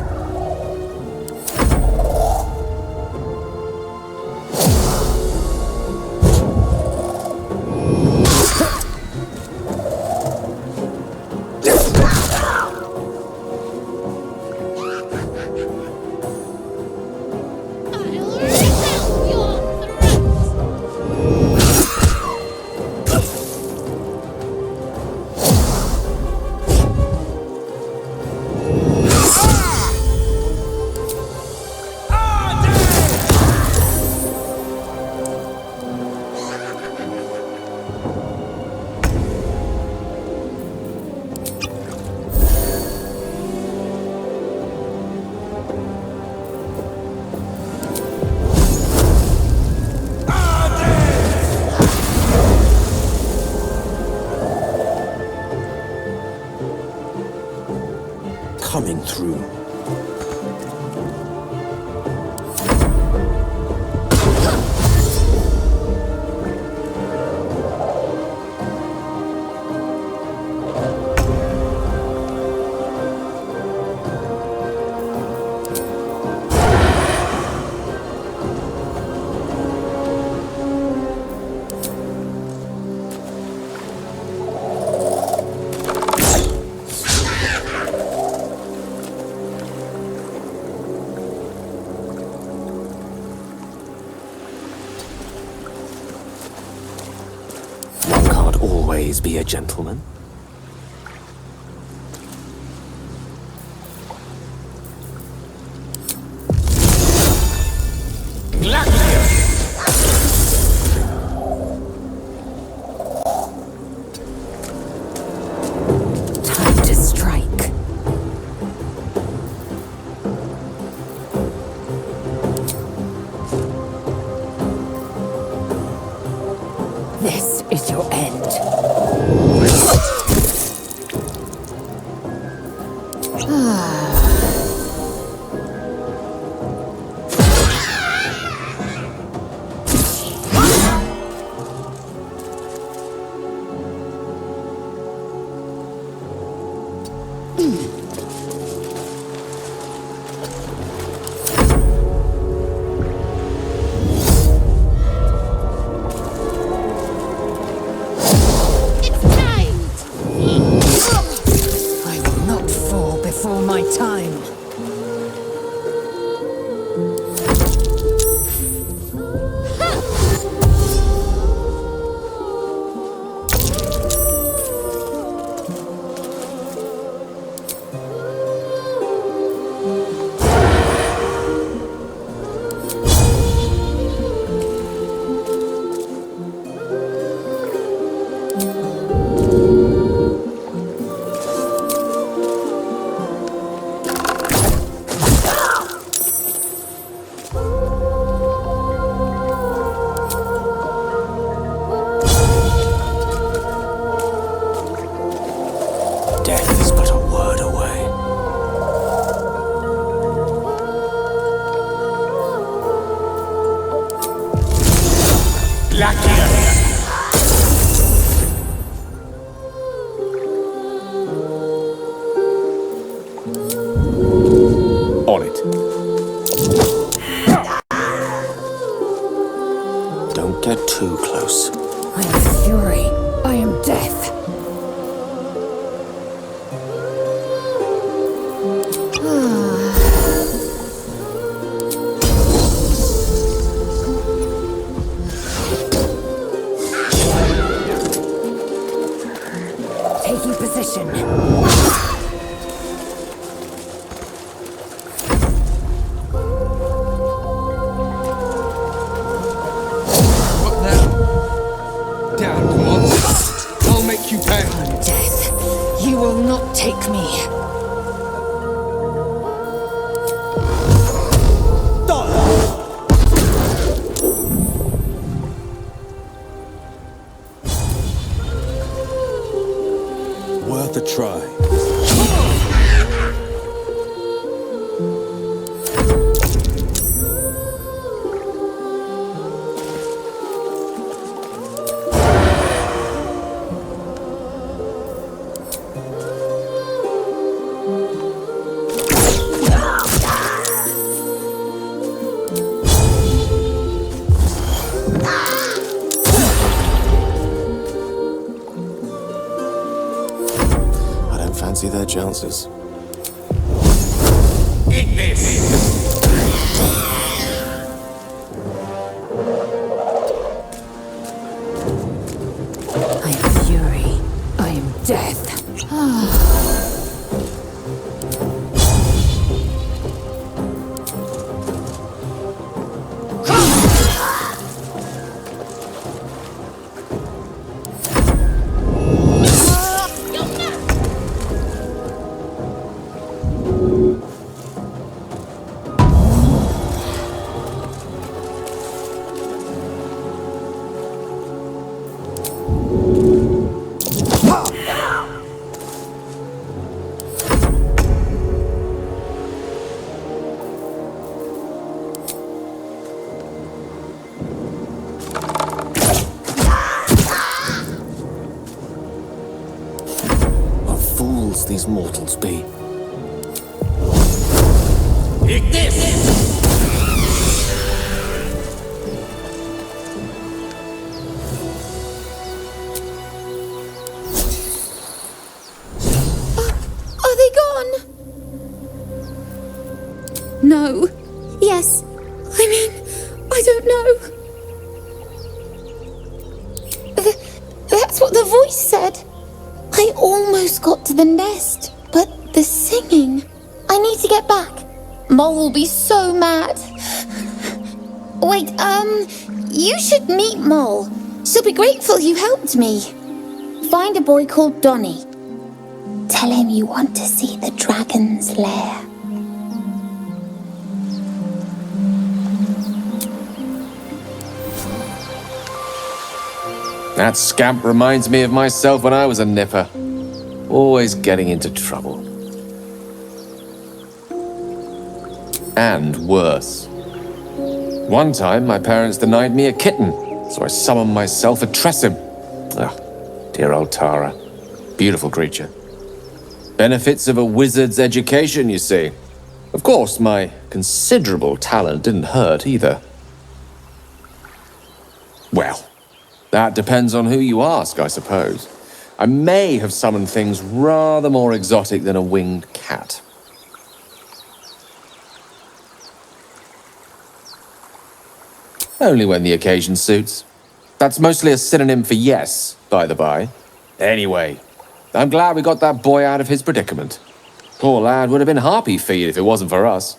Coming through. always be a gentleman? Time to strike. This is your end. I will not fall before my time. Death is but a word away. On it. Don't get too close. I am fury. I am death. Taking position. What now? Damned monster! I'll make you pay. Death, you will not take me. Worth a try. I don't fancy their chances. Eat this! I am fury. I am death. Fools these mortals be. Eat this! Are they gone? No. Yes. I mean, I don't know. That's what the voice said. I almost got to the nest, but the singing... I need to get back. Mole will be so mad. Wait, you should meet Mole. She'll be grateful you helped me. Find a boy called Donny. Tell him you want to see the dragon's lair. That scamp reminds me of myself when I was a nipper. Always getting into trouble. And worse. One time, my parents denied me a kitten, so I summoned myself a Tressim. Ah, dear old Tara. Beautiful creature. Benefits of a wizard's education, you see. Of course, my considerable talent didn't hurt either. Well, that depends on who you ask, I suppose. I may have summoned things rather more exotic than a winged cat. Only when the occasion suits. That's mostly a synonym for yes, by the by. Anyway, I'm glad we got that boy out of his predicament. Poor lad would have been harpy feed if it wasn't for us.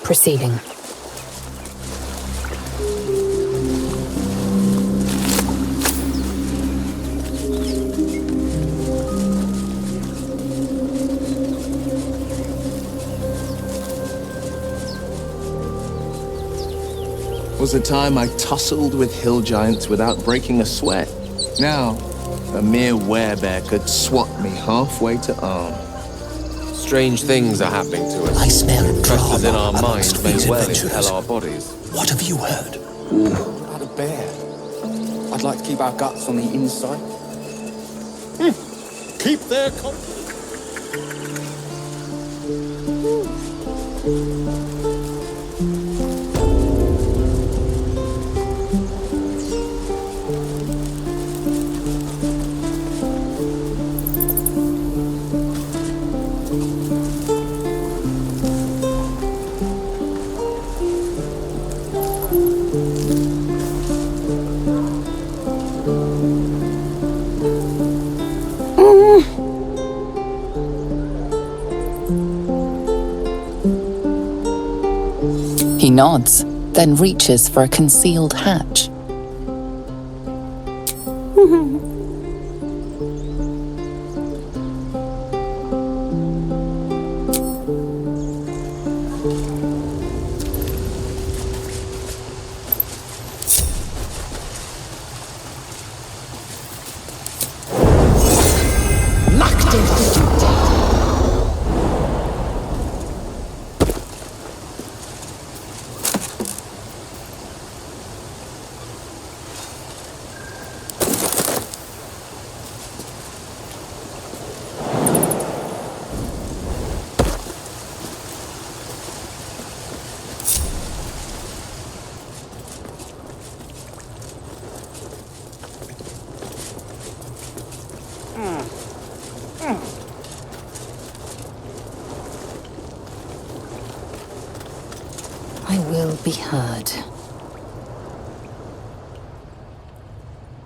Proceeding. Was a time I tussled with hill giants without breaking a sweat. Now, a mere werebear could swat me halfway to arm. Strange things are happening to us. I smell Pressures in our drama minds amongst may these well adventurers. impel our bodies. What have you heard? About a bear. I'd like to keep our guts on the inside. Keep their confidence. He nods, then reaches for a concealed hatch. I will be heard.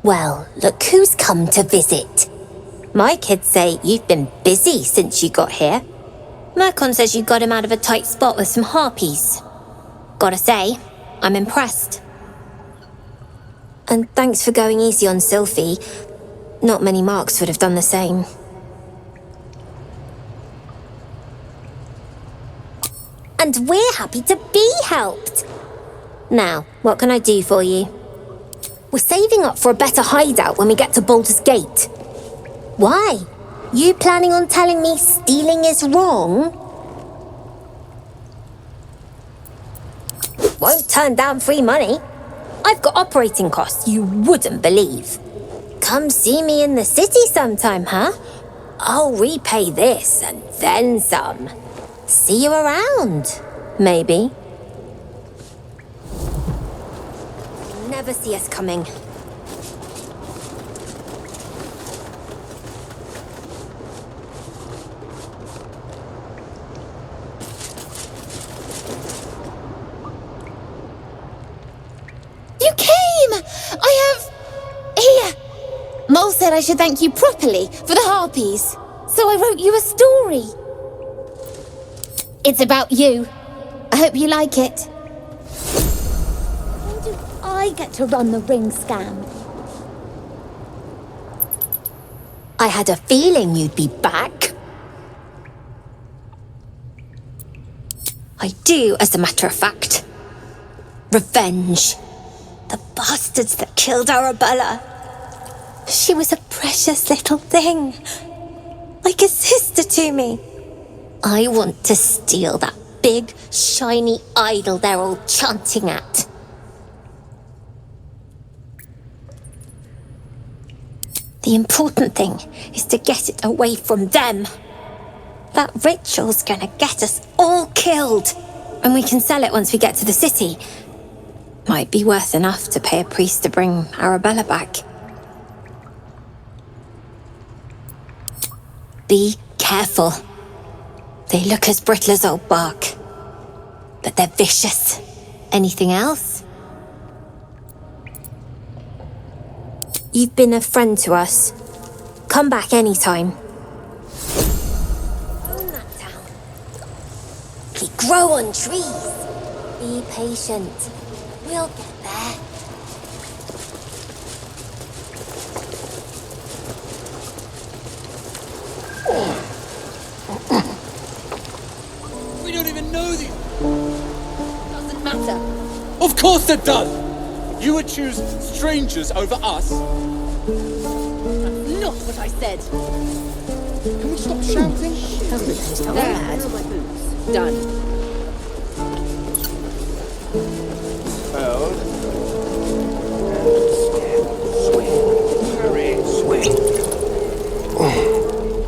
Well, look who's come to visit. My kids say you've been busy since you got here. Mercon says you got him out of a tight spot with some harpies. Gotta say, I'm impressed. And thanks for going easy on Sylphie. Not many marks would have done the same. And we're happy to be helped. Now, what can I do for you? We're saving up for a better hideout when we get to Baldur's Gate. Why? You planning on telling me stealing is wrong? Won't turn down free money. I've got operating costs you wouldn't believe. Come see me in the city sometime, huh? I'll repay this and then some. See you around, maybe. Never see us coming. said I should thank you properly for the harpies, so I wrote you a story. It's about you. I hope you like it. When do I get to run the ring scam? I had a feeling you'd be back. I do, as a matter of fact. Revenge. The bastards that killed Arabella. She was a precious little thing. Like a sister to me. I want to steal that big, shiny idol they're all chanting at. The important thing is to get it away from them. That ritual's gonna get us all killed. And we can sell it once we get to the city. Might be worth enough to pay a priest to bring Arabella back. Be careful. They look as brittle as old bark. But they're vicious. Anything else? You've been a friend to us. Come back anytime. Own that town. We grow on trees. Be patient. We'll get there. We don't even know these. Doesn't matter. Of course it does. You would choose strangers over us. That's not what I said. Can we stop shouting? Dad. Done.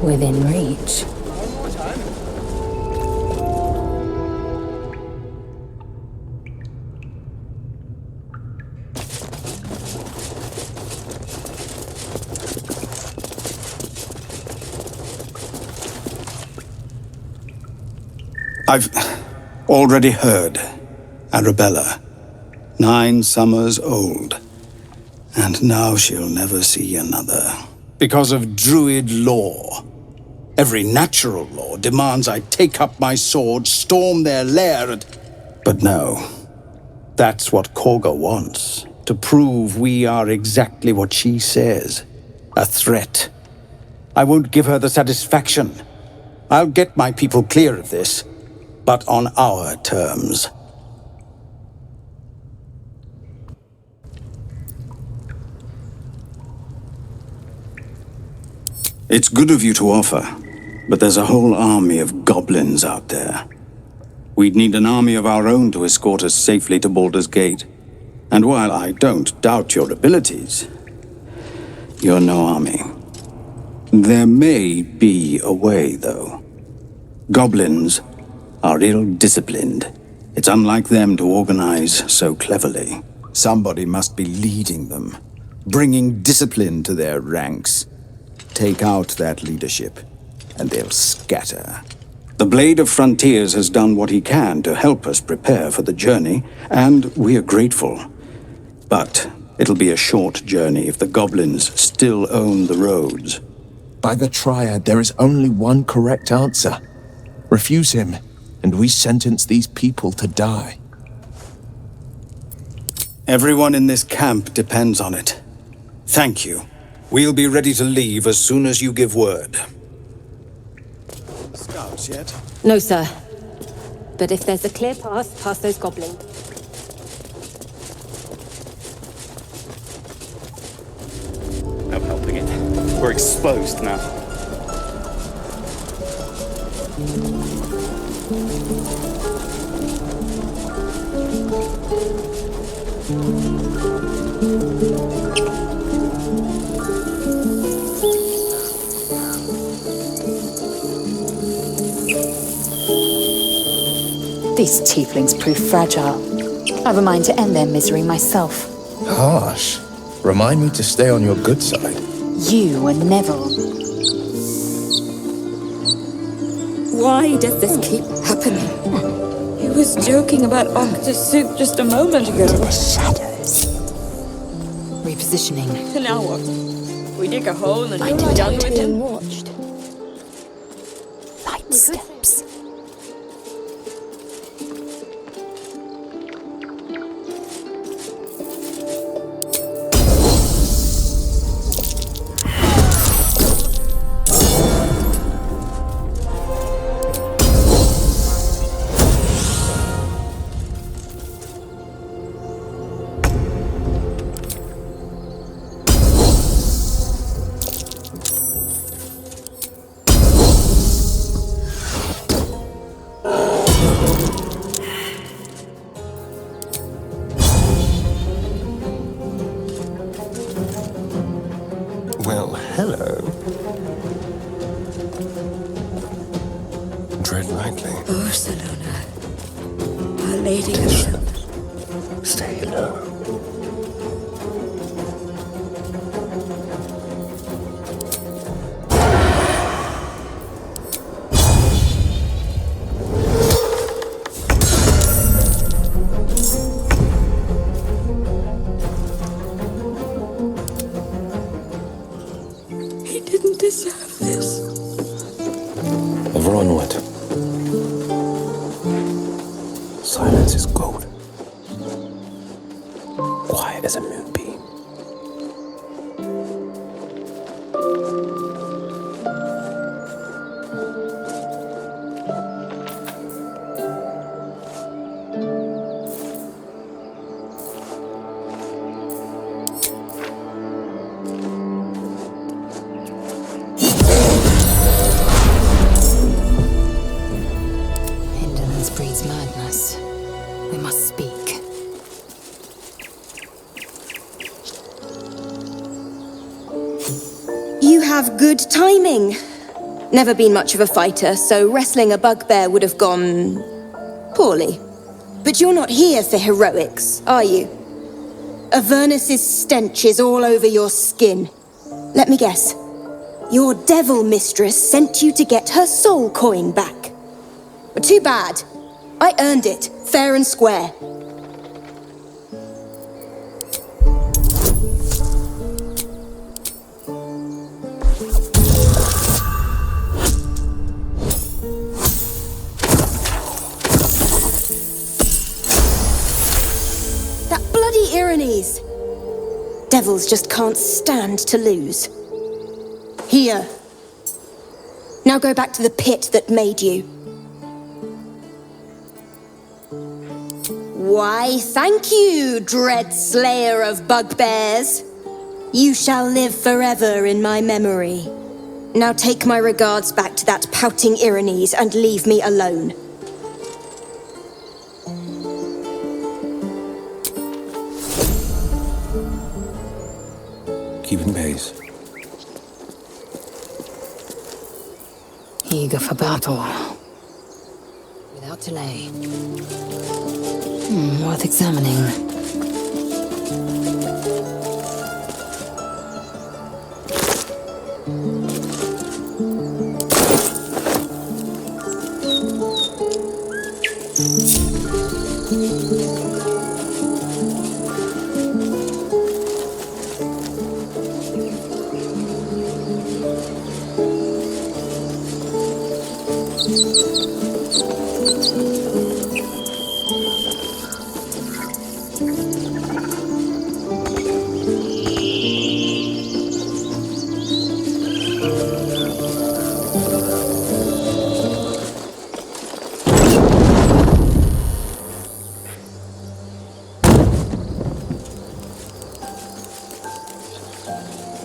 Within reach. I've already heard. Arabella, 9 summers old, and now she'll never see another. Because of Druid law. Every natural law demands I take up my sword, storm their lair, and... But no. That's what Korga wants. To prove we are exactly what she says. A threat. I won't give her the satisfaction. I'll get my people clear of this, but on our terms. It's good of you to offer, but there's a whole army of goblins out there. We'd need an army of our own to escort us safely to Baldur's Gate. And while I don't doubt your abilities, you're no army. There may be a way, though. Goblins are ill-disciplined. It's unlike them to organize so cleverly. Somebody must be leading them, bringing discipline to their ranks. Take out that leadership, and they'll scatter. The Blade of Frontiers has done what he can to help us prepare for the journey, and we are grateful. But it'll be a short journey if the goblins still own the roads. By the Triad, there is only one correct answer. Refuse him, and we sentence these people to die. Everyone in this camp depends on it. Thank you. We'll be ready to leave as soon as you give word. Scouts yet? No, sir. But if there's a clear path past those goblins... No helping it. We're exposed now. These tieflings prove fragile. I've a mind to end their misery myself. Harsh. Remind me to stay on your good side. You were never... Why does this keep happening? He was joking about Octa's soup just a moment ago. The shadows. Repositioning. So now what? We dig a hole and be done with him. Watched. Light steps. Well, hello. Tread lightly. Barcelona. Our Lady of... Stay low. He didn't deserve this. Ever onward. Silence is gold. Quiet as a moonbeam. Indolence breeds madness. We must speak. You have good timing. Never been much of a fighter, so wrestling a bugbear would have gone... poorly. But you're not here for heroics, are you? Avernus's stench is all over your skin. Let me guess. Your devil mistress sent you to get her soul coin back. But too bad. I earned it, fair and square. That bloody Irenes! Devils just can't stand to lose. Here. Now go back to the pit that made you. Why, thank you, dread slayer of bugbears. You shall live forever in my memory. Now take my regards back to that pouting Irenes and leave me alone. Keeping pace. Eager for battle. Without delay. Worth examining.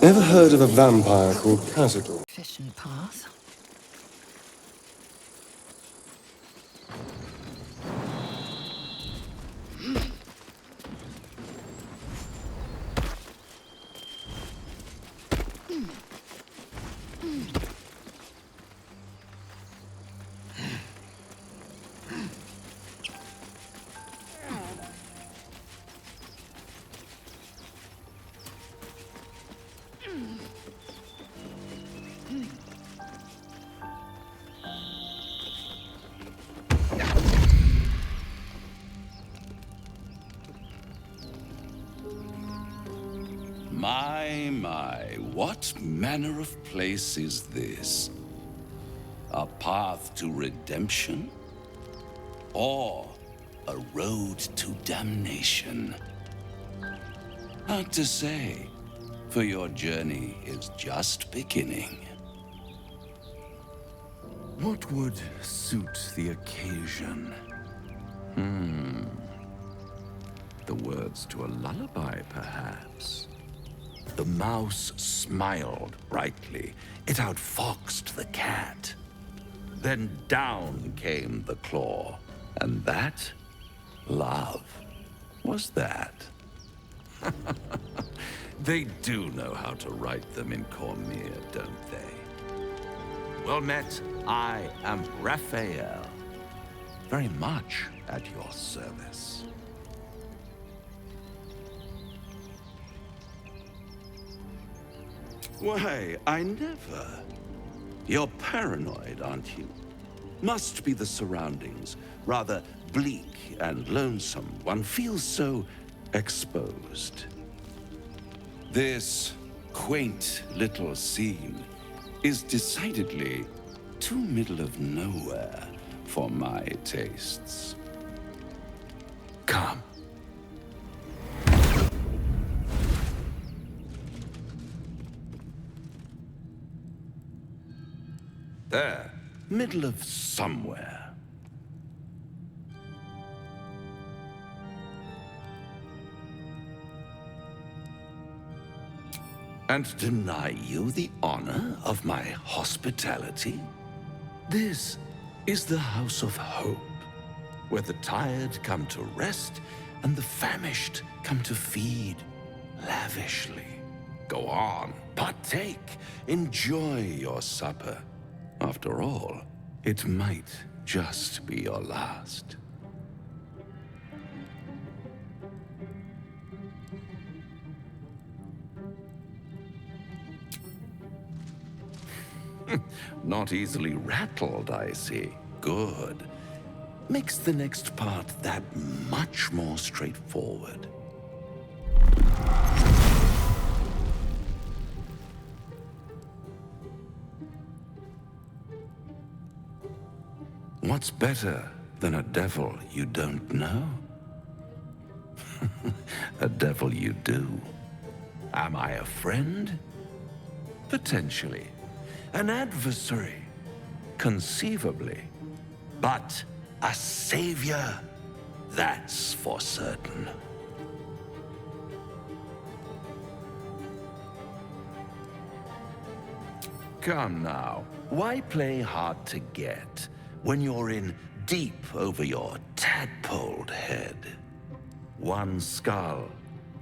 Ever heard of a vampire called Cazador? Efficient path. My, what manner of place is this? A path to redemption? Or a road to damnation? Hard to say, for your journey is just beginning. What would suit the occasion? The words to a lullaby, perhaps. The mouse smiled brightly. It outfoxed the cat. Then down came the claw. And that, love, was that. They do know how to write them in Cormier, don't they? Well met, I am Raphael. Very much at your service. Why, I never. You're paranoid, aren't you? Must be the surroundings. Rather bleak and lonesome. One feels so exposed. This quaint little scene is decidedly too middle of nowhere for my tastes. Come. There, middle of somewhere. And deny you the honor of my hospitality? This is the House of Hope, where the tired come to rest and the famished come to feed lavishly. Go on, partake, enjoy your supper. After all, it might just be your last. Not easily rattled, I see. Good. Makes the next part that much more straightforward. What's better than a devil you don't know? A devil you do. Am I a friend? Potentially. An adversary? Conceivably. But a savior? That's for certain. Come now, why play hard to get when you're in deep over your tadpoled head? One skull,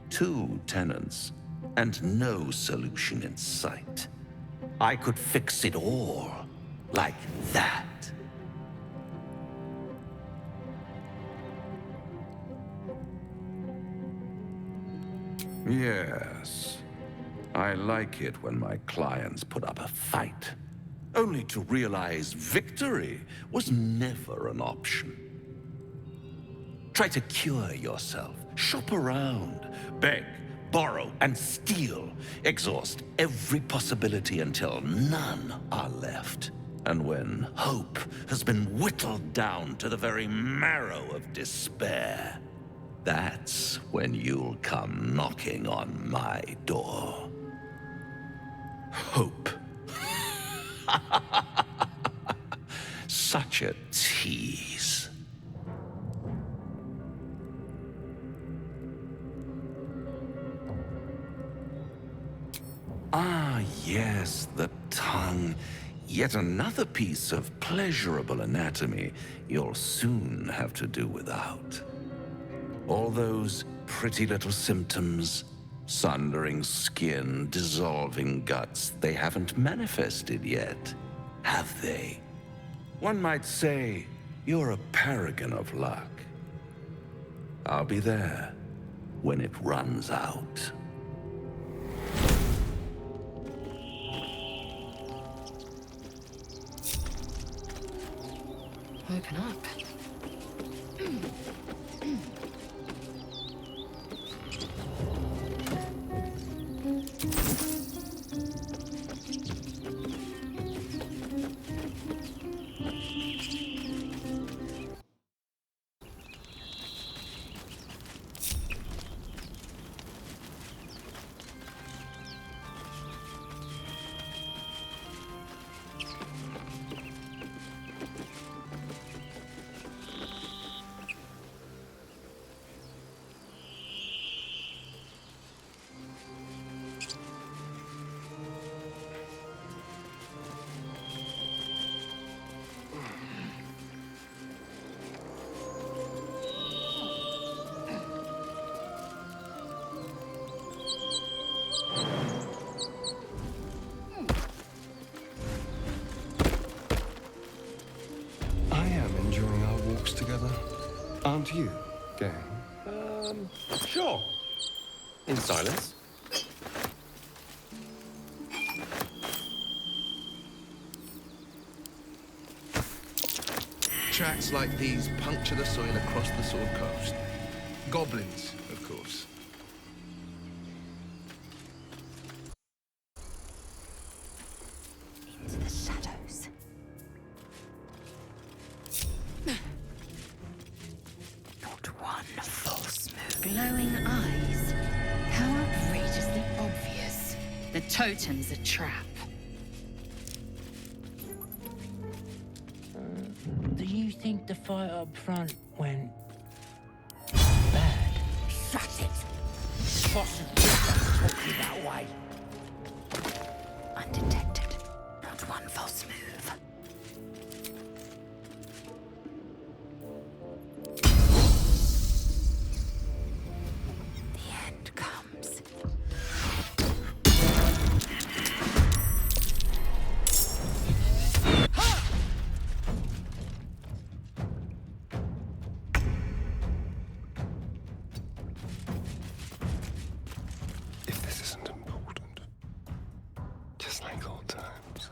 two tenants, and no solution in sight. I could fix it all, like that. Yes, I like it when my clients put up a fight, only to realize victory was never an option. Try to cure yourself, shop around, beg, borrow, and steal. Exhaust every possibility until none are left. And when hope has been whittled down to the very marrow of despair, that's when you'll come knocking on my door. Hope. Such a tease. Ah, yes, the tongue. Yet another piece of pleasurable anatomy you'll soon have to do without. All those pretty little symptoms, sundering skin, dissolving guts, they haven't manifested yet, have they? One might say you're a paragon of luck. I'll be there when it runs out. Open up. Gang? Sure. In silence. Tracks like these puncture the soil across the Sword Coast. Goblins, of course. Into the shadows. Not one false move. Glowing eyes. How outrageously obvious. The totem's a trap. Do you think the fight up front went bad? Shut it! Possibly talking that way. Undetected. Not one false move. The end comes. If this isn't important, just like old times.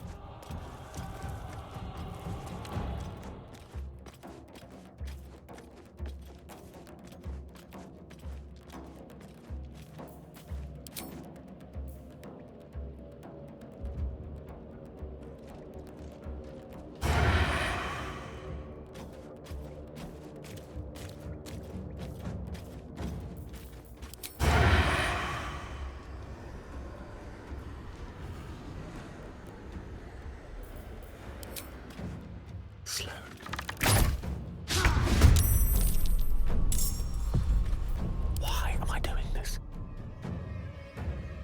Why am I doing this?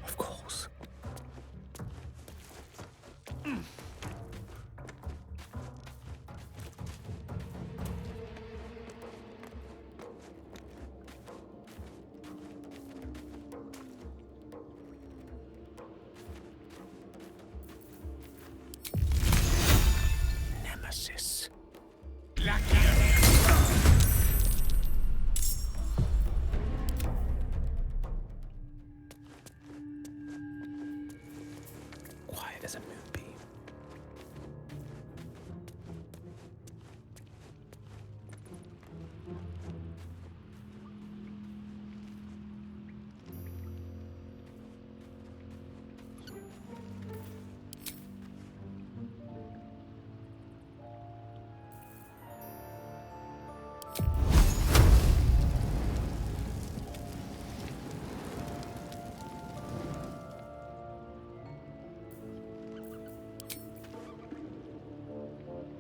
Of course. Nemesis. Quiet as a moonbeam.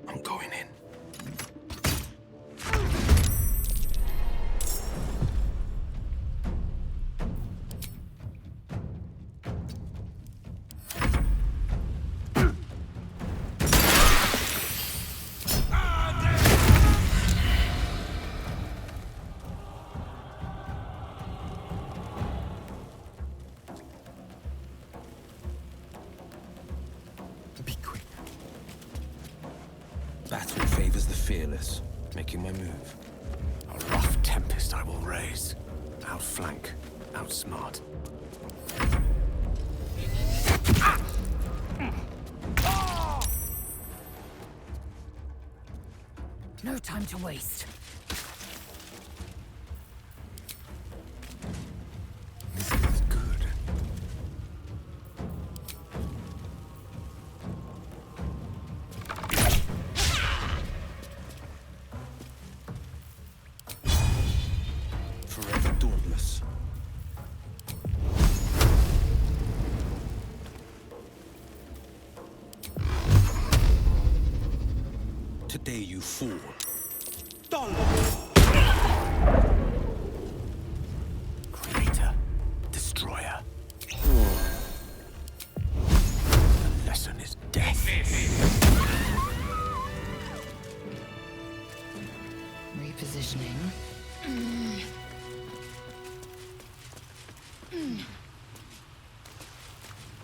I'm going in. Be quick. Battle favors the fearless. Making my move. A rough tempest I will raise. Outflank, outsmart. No time to waste. This is good. Forever dauntless. Today you fall. Creator, destroyer. The lesson is death. Repositioning.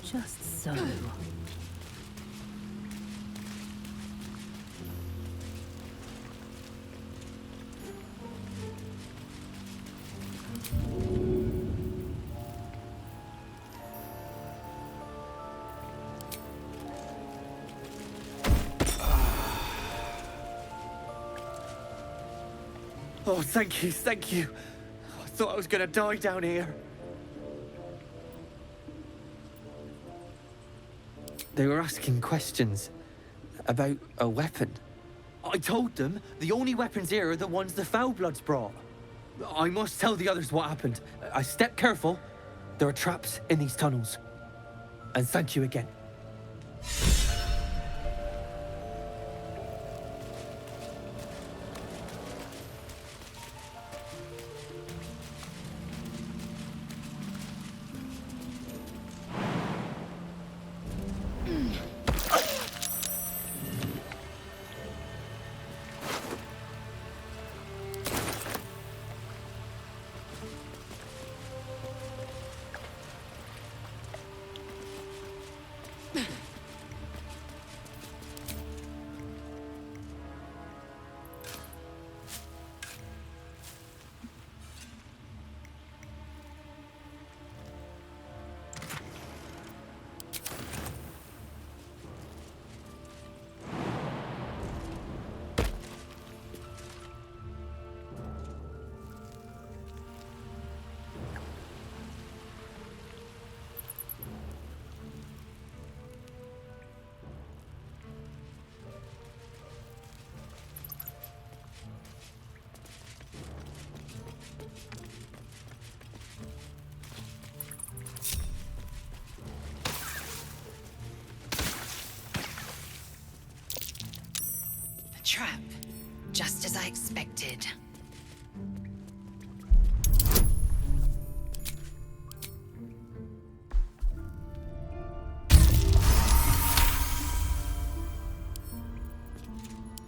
Just so. Oh, thank you, thank you. I thought I was gonna die down here. They were asking questions about a weapon. I told them the only weapons here are the ones the Foulbloods brought. I must tell the others what happened. I stepped careful. There are traps in these tunnels. And thank you again. Trap, just as I expected.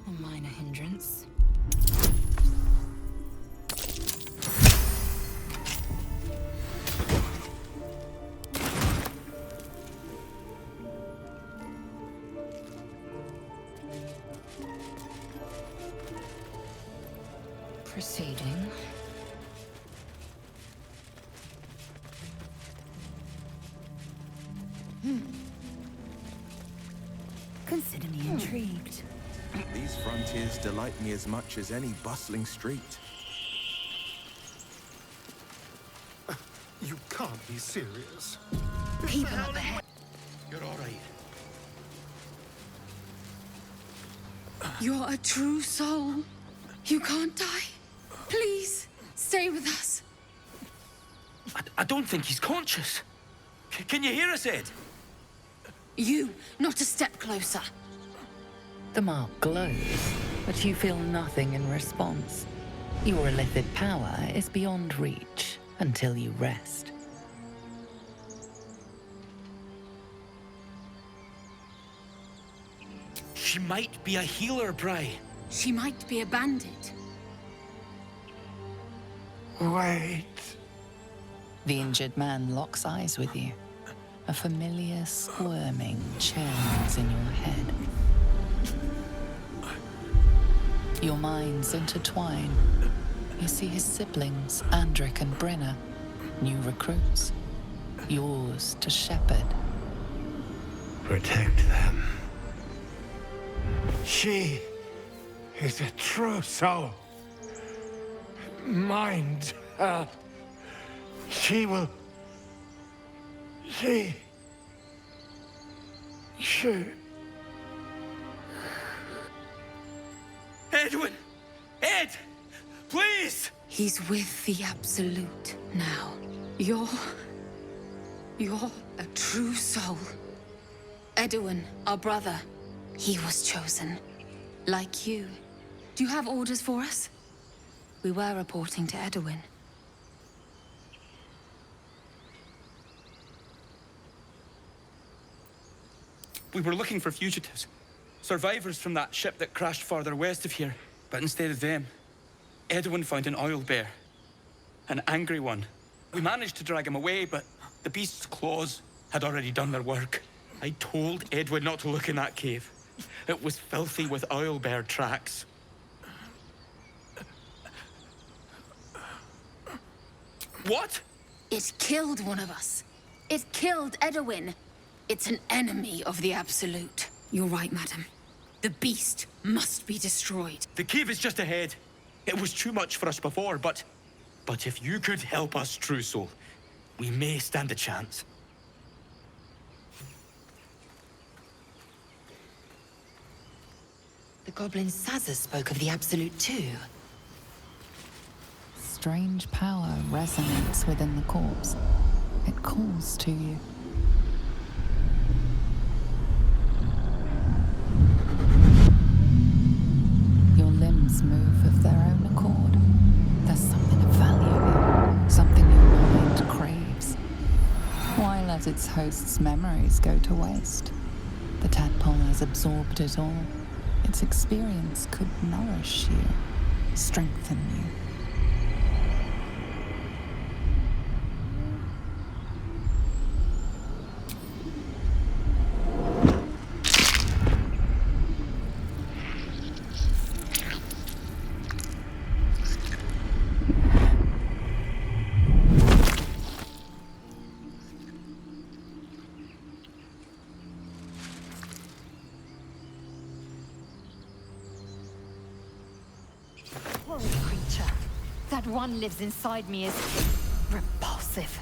A minor hindrance. Proceeding. Consider me intrigued. These frontiers delight me as much as any bustling street. You can't be serious. People up ahead. You're all right. You're a true soul. You can't die. Please, stay with us. I don't think he's conscious. Can you hear us, Ed? You, not a step closer. The mark glows, but you feel nothing in response. Your illithid power is beyond reach until you rest. She might be a healer, Bri. She might be a bandit. Wait. The injured man locks eyes with you. A familiar squirming churns in your head. Your minds intertwine. You see his siblings, Andric and Brenna, new recruits, yours to shepherd. Protect them. She is a true soul. Mind her. She will... She... Edwin! Ed! Please! He's with the Absolute now. You're a true soul. Edwin, our brother, he was chosen. Like you. Do you have orders for us? We were reporting to Edwin. We were looking for fugitives. Survivors from that ship that crashed farther west of here. But instead of them, Edwin found an oil bear. An angry one. We managed to drag him away, but the beast's claws had already done their work. I told Edwin not to look in that cave. It was filthy with oil bear tracks. What? It killed one of us. It killed Edwin. It's an enemy of the Absolute. You're right, madam. The beast must be destroyed. The cave is just ahead. It was too much for us before, but if you could help us, True Soul, we may stand a chance. The goblin Sazza spoke of the Absolute too. Strange power resonates within the corpse. It calls to you. Your limbs move of their own accord. There's something of value, something your mind craves. Why let its host's memories go to waste? The tadpole has absorbed it all. Its experience could nourish you, strengthen you. Creature. That one lives inside me is repulsive.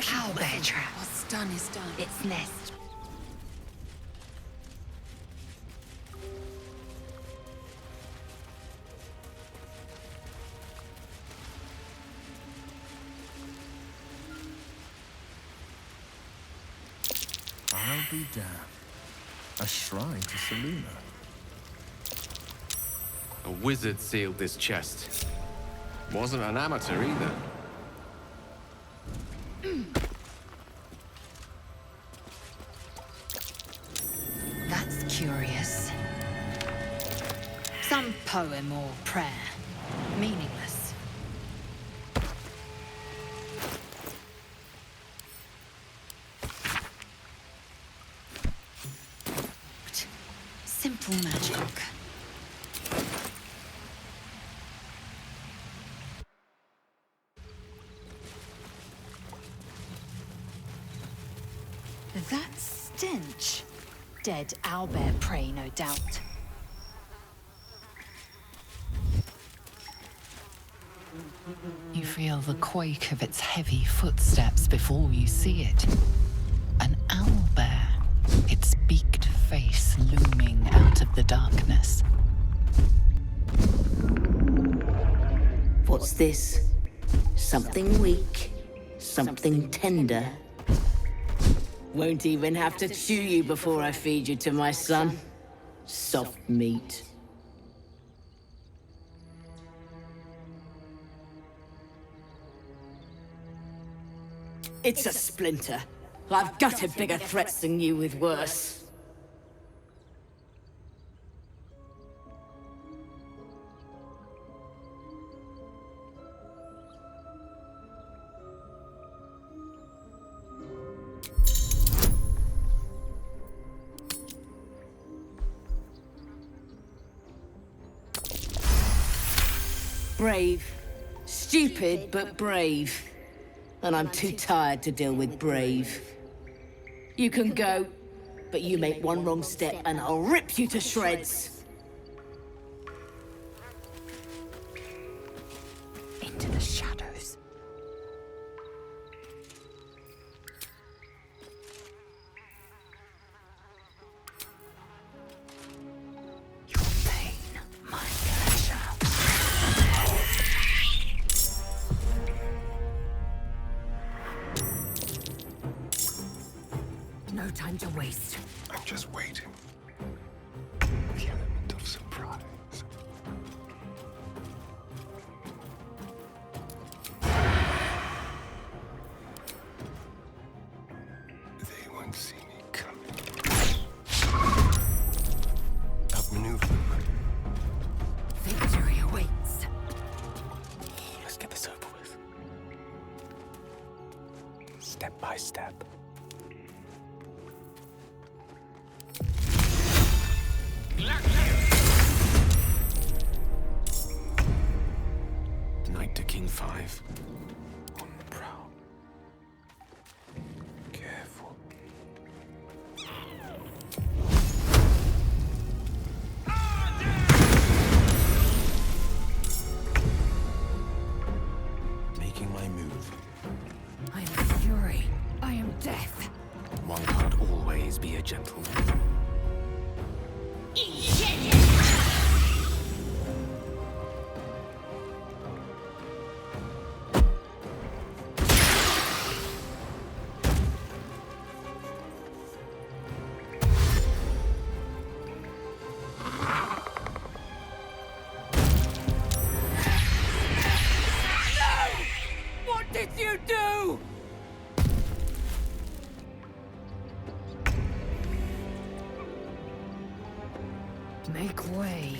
Owlbear. What's done is done. Its nest. I'll be damned. A shrine to Seluna. A wizard sealed this chest. Wasn't an amateur either. That's curious. Some poem or prayer. Meaningless. Simple magic. That stench. Dead owlbear prey, no doubt. You feel the quake of its heavy footsteps before you see it. An owlbear, its beaked face looming out of the darkness. What's this? Something weak, something tender. Won't even have to chew you before I feed you to my son. Soft meat. It's a splinter. I've gutted bigger threats than you with worse. Brave. Stupid, but brave. And I'm too tired to deal with brave. You can go, but you make one wrong step and I'll rip you to shreds. Into the shadows. Your pain, my pleasure. No time to waste. I'm just waiting. The element of surprise. didn't see me coming. Outmaneuver them. Victory awaits. Let's get this over with. Step by step. Knight to King 5. On the prowl. Careful. Making my move. I am fury. I am death. One can't always be a gentleman. What did you do? Make way.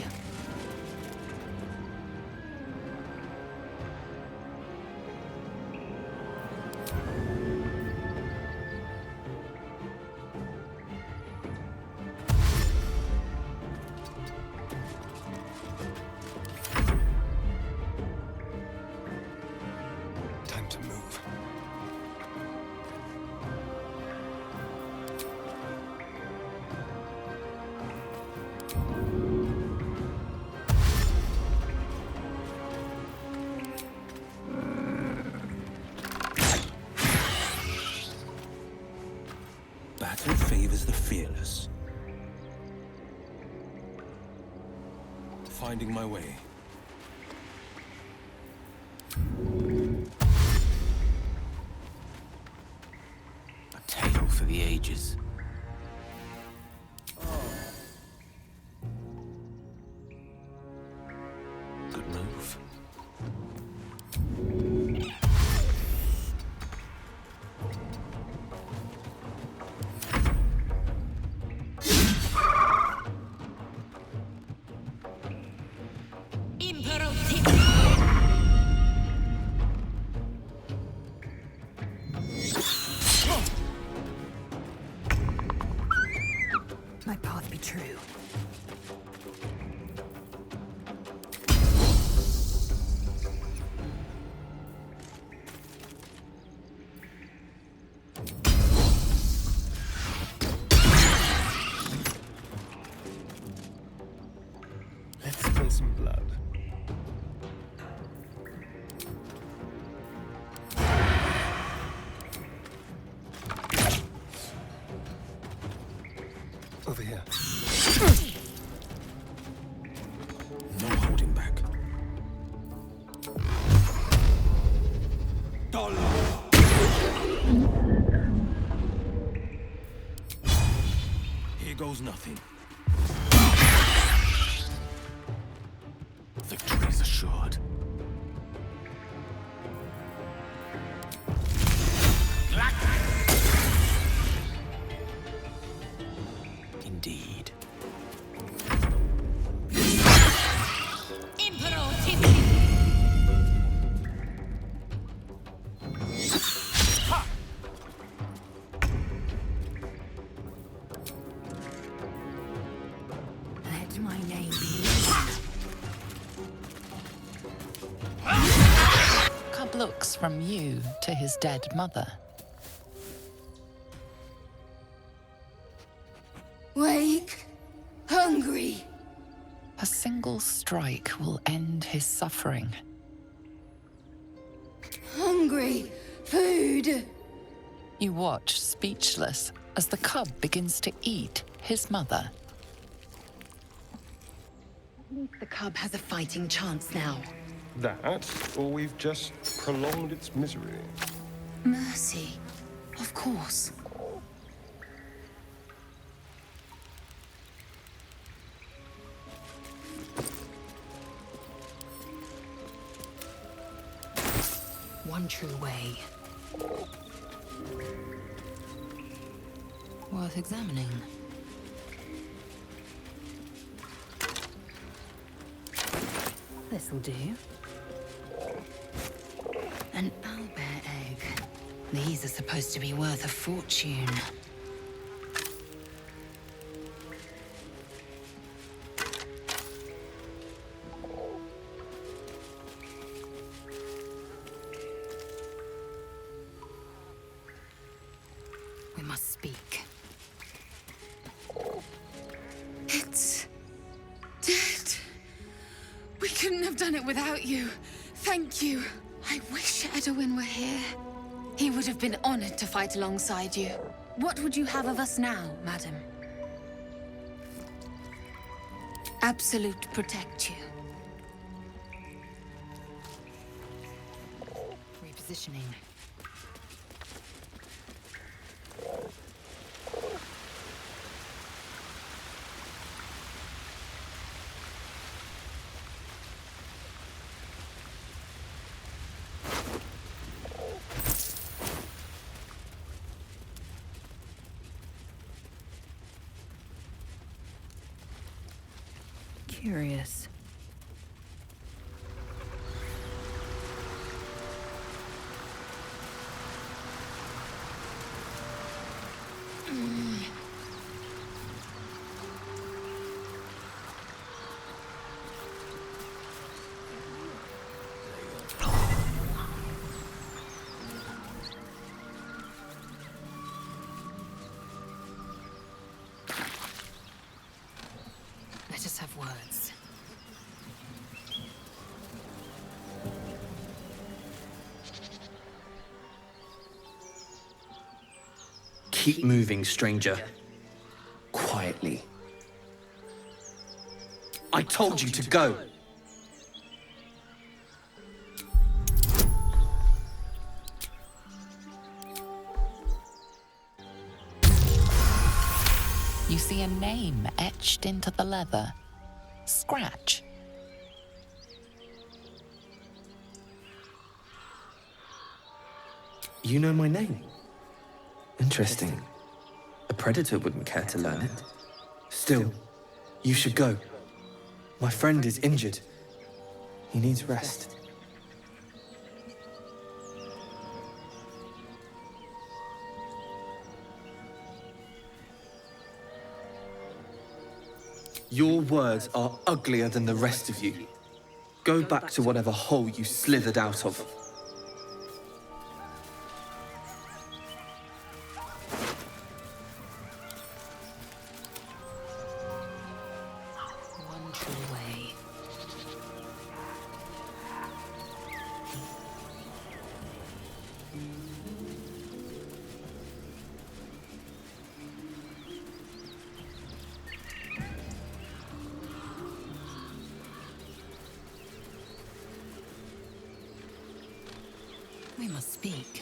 Time to move. Battle favors the fearless. Finding my way. A tale for the ages. Good move. My path be true. Let's spill some blood. Over here. No holding back. Here goes nothing. Victory is assured. Indeed. Let my name be. Cub looks from you to his dead mother. Wake. Hungry. A single strike will end his suffering. Hungry. Food. You watch, speechless, as the cub begins to eat his mother. The cub has a fighting chance now. That, or we've just prolonged its misery. Mercy. Of course. One true way. Worth examining. This'll do. An owlbear egg. These are supposed to be worth a fortune. We must speak. It's dead. We couldn't have done it without you. Thank you. I wish Edwin were here. He would have been honored to fight alongside you. What would you have of us now, madam? Absolute protect you. Repositioning. Curious. Let us have words. Keep moving, stranger. Quietly. I told you to go. You see a name etched into the leather. Scratch. You know my name? Interesting. A predator wouldn't care to learn it. Still, you should go. My friend is injured. He needs rest. Your words are uglier than the rest of you. Go back to whatever hole you slithered out of. One true way. We must speak.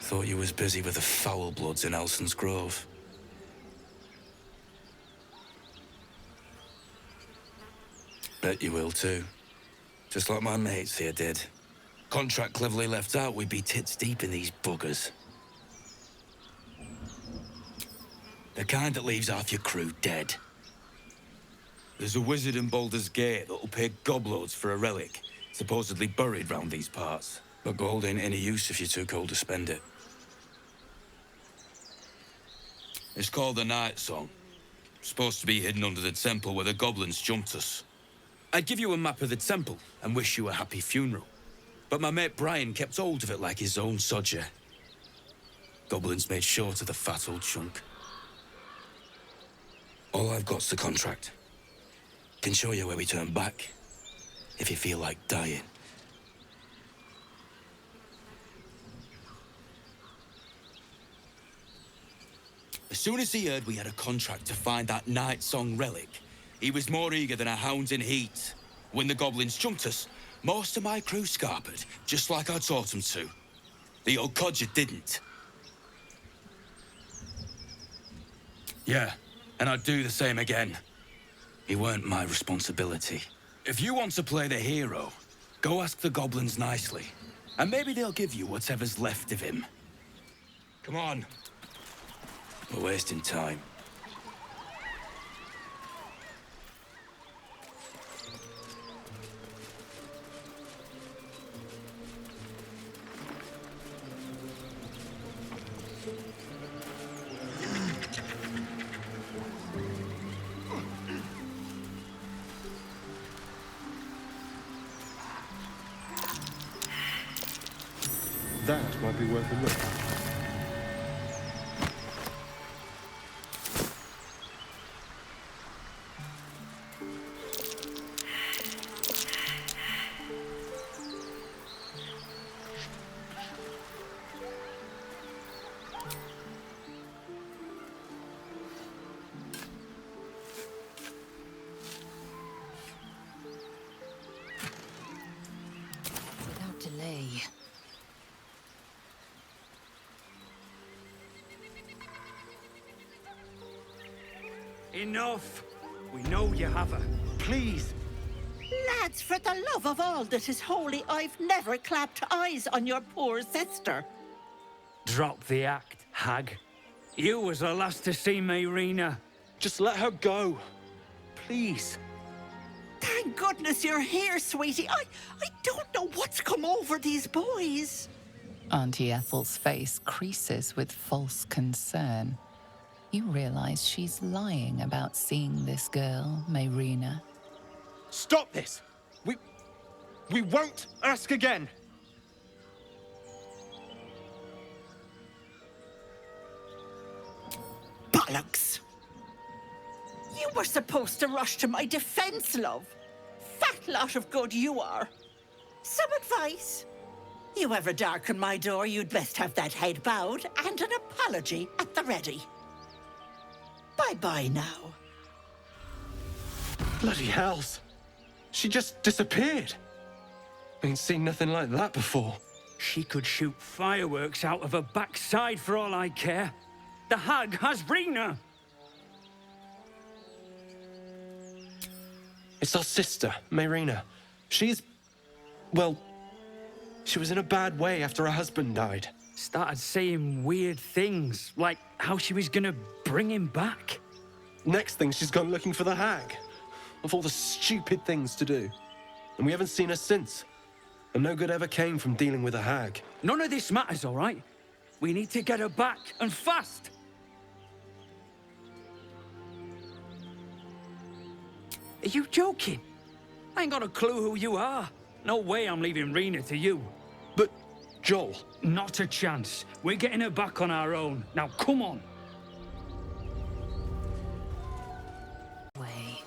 Thought you was busy with the foul bloods in Elson's Grove. Bet you will too. Just like my mates here did. Contract cleverly left out, we'd be tits deep in these buggers. The kind that leaves half your crew dead. There's a wizard in Baldur's Gate that'll pay gobloads for a relic, supposedly buried round these parts. But gold ain't any use if you're too cold to spend it. It's called the Night Song. Supposed to be hidden under the temple where the goblins jumped us. I'd give you a map of the temple and wish you a happy funeral. But my mate Brian kept hold of it like his own sodger. Goblins made short of the fat old chunk. All I've got's the contract. Can show you where we turn back, if you feel like dying. As soon as he heard we had a contract to find that Night Song relic, he was more eager than a hound in heat. When the goblins jumped us, most of my crew scarpered, just like I taught them to. The old codger didn't. Yeah, and I'd do the same again. He weren't my responsibility. If you want to play the hero, go ask the goblins nicely, and maybe they'll give you whatever's left of him. Come on. We're wasting time. That might be worth a look. Without delay. Enough! We know you have her. Please! Lads, for the love of all that is holy, I've never clapped eyes on your poor sister. Drop the act, hag. You was the last to see Mayrina. Just let her go. Please. Thank goodness you're here, sweetie. I don't know what's come over these boys. Auntie Ethel's face creases with false concern. You realize she's lying about seeing this girl, Mayrina. Stop this! We won't ask again! Bollocks! You were supposed to rush to my defense, love. Fat lot of good you are. Some advice? You ever darken my door, you'd best have that head bowed and an apology at the ready. Bye-bye now. Bloody hells! She just disappeared. Ain't seen nothing like that before. She could shoot fireworks out of her backside for all I care. The hag has Rina! It's our sister, Mayrina. She's... well... she was in a bad way after her husband died. Started saying weird things, like how she was gonna bring him back. Next thing, she's gone looking for the hag. Of all the stupid things to do. And we haven't seen her since. And no good ever came from dealing with a hag. None of this matters, all right? We need to get her back, and fast! Are you joking? I ain't got a clue who you are. No way I'm leaving Rina to you. But, Joel... Not a chance. We're getting her back on our own. Now, come on. Way.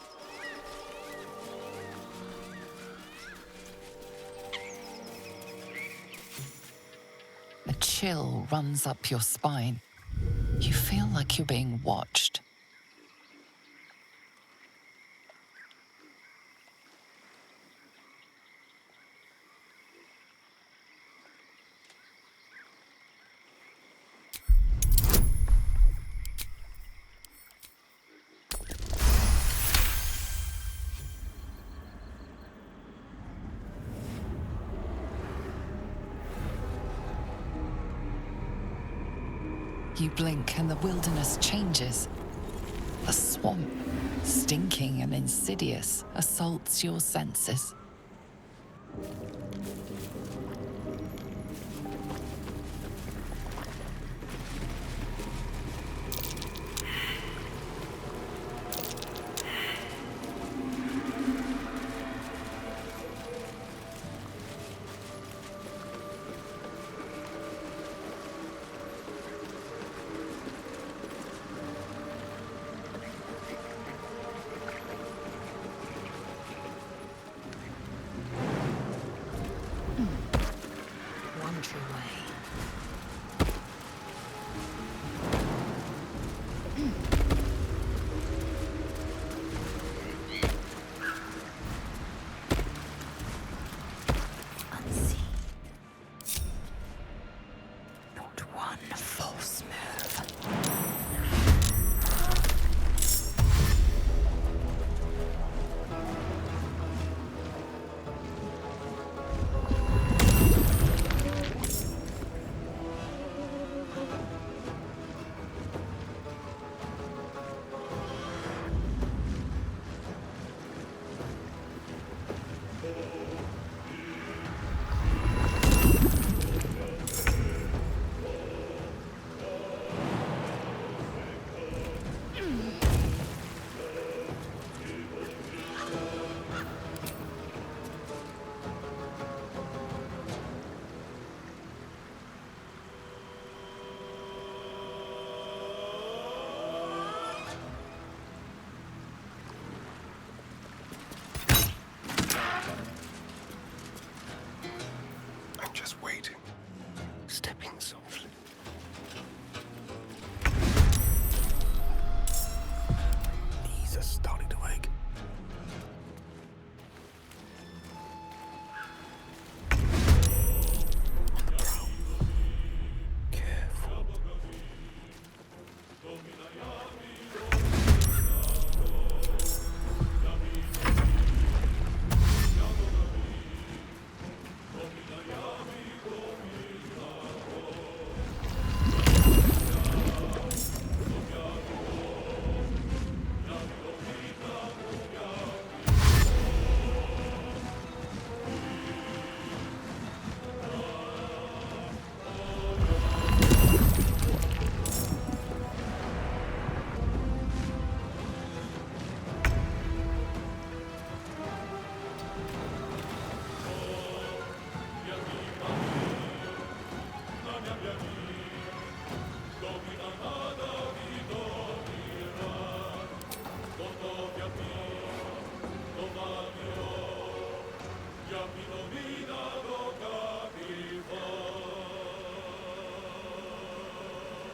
A chill runs up your spine. You feel like you're being watched. You blink and the wilderness changes. A swamp, stinking and insidious, assaults your senses.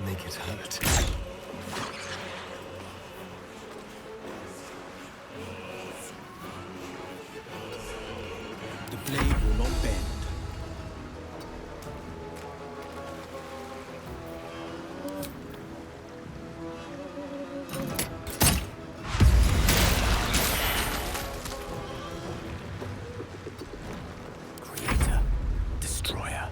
make it hurt. The blade will not bend. Creator, destroyer.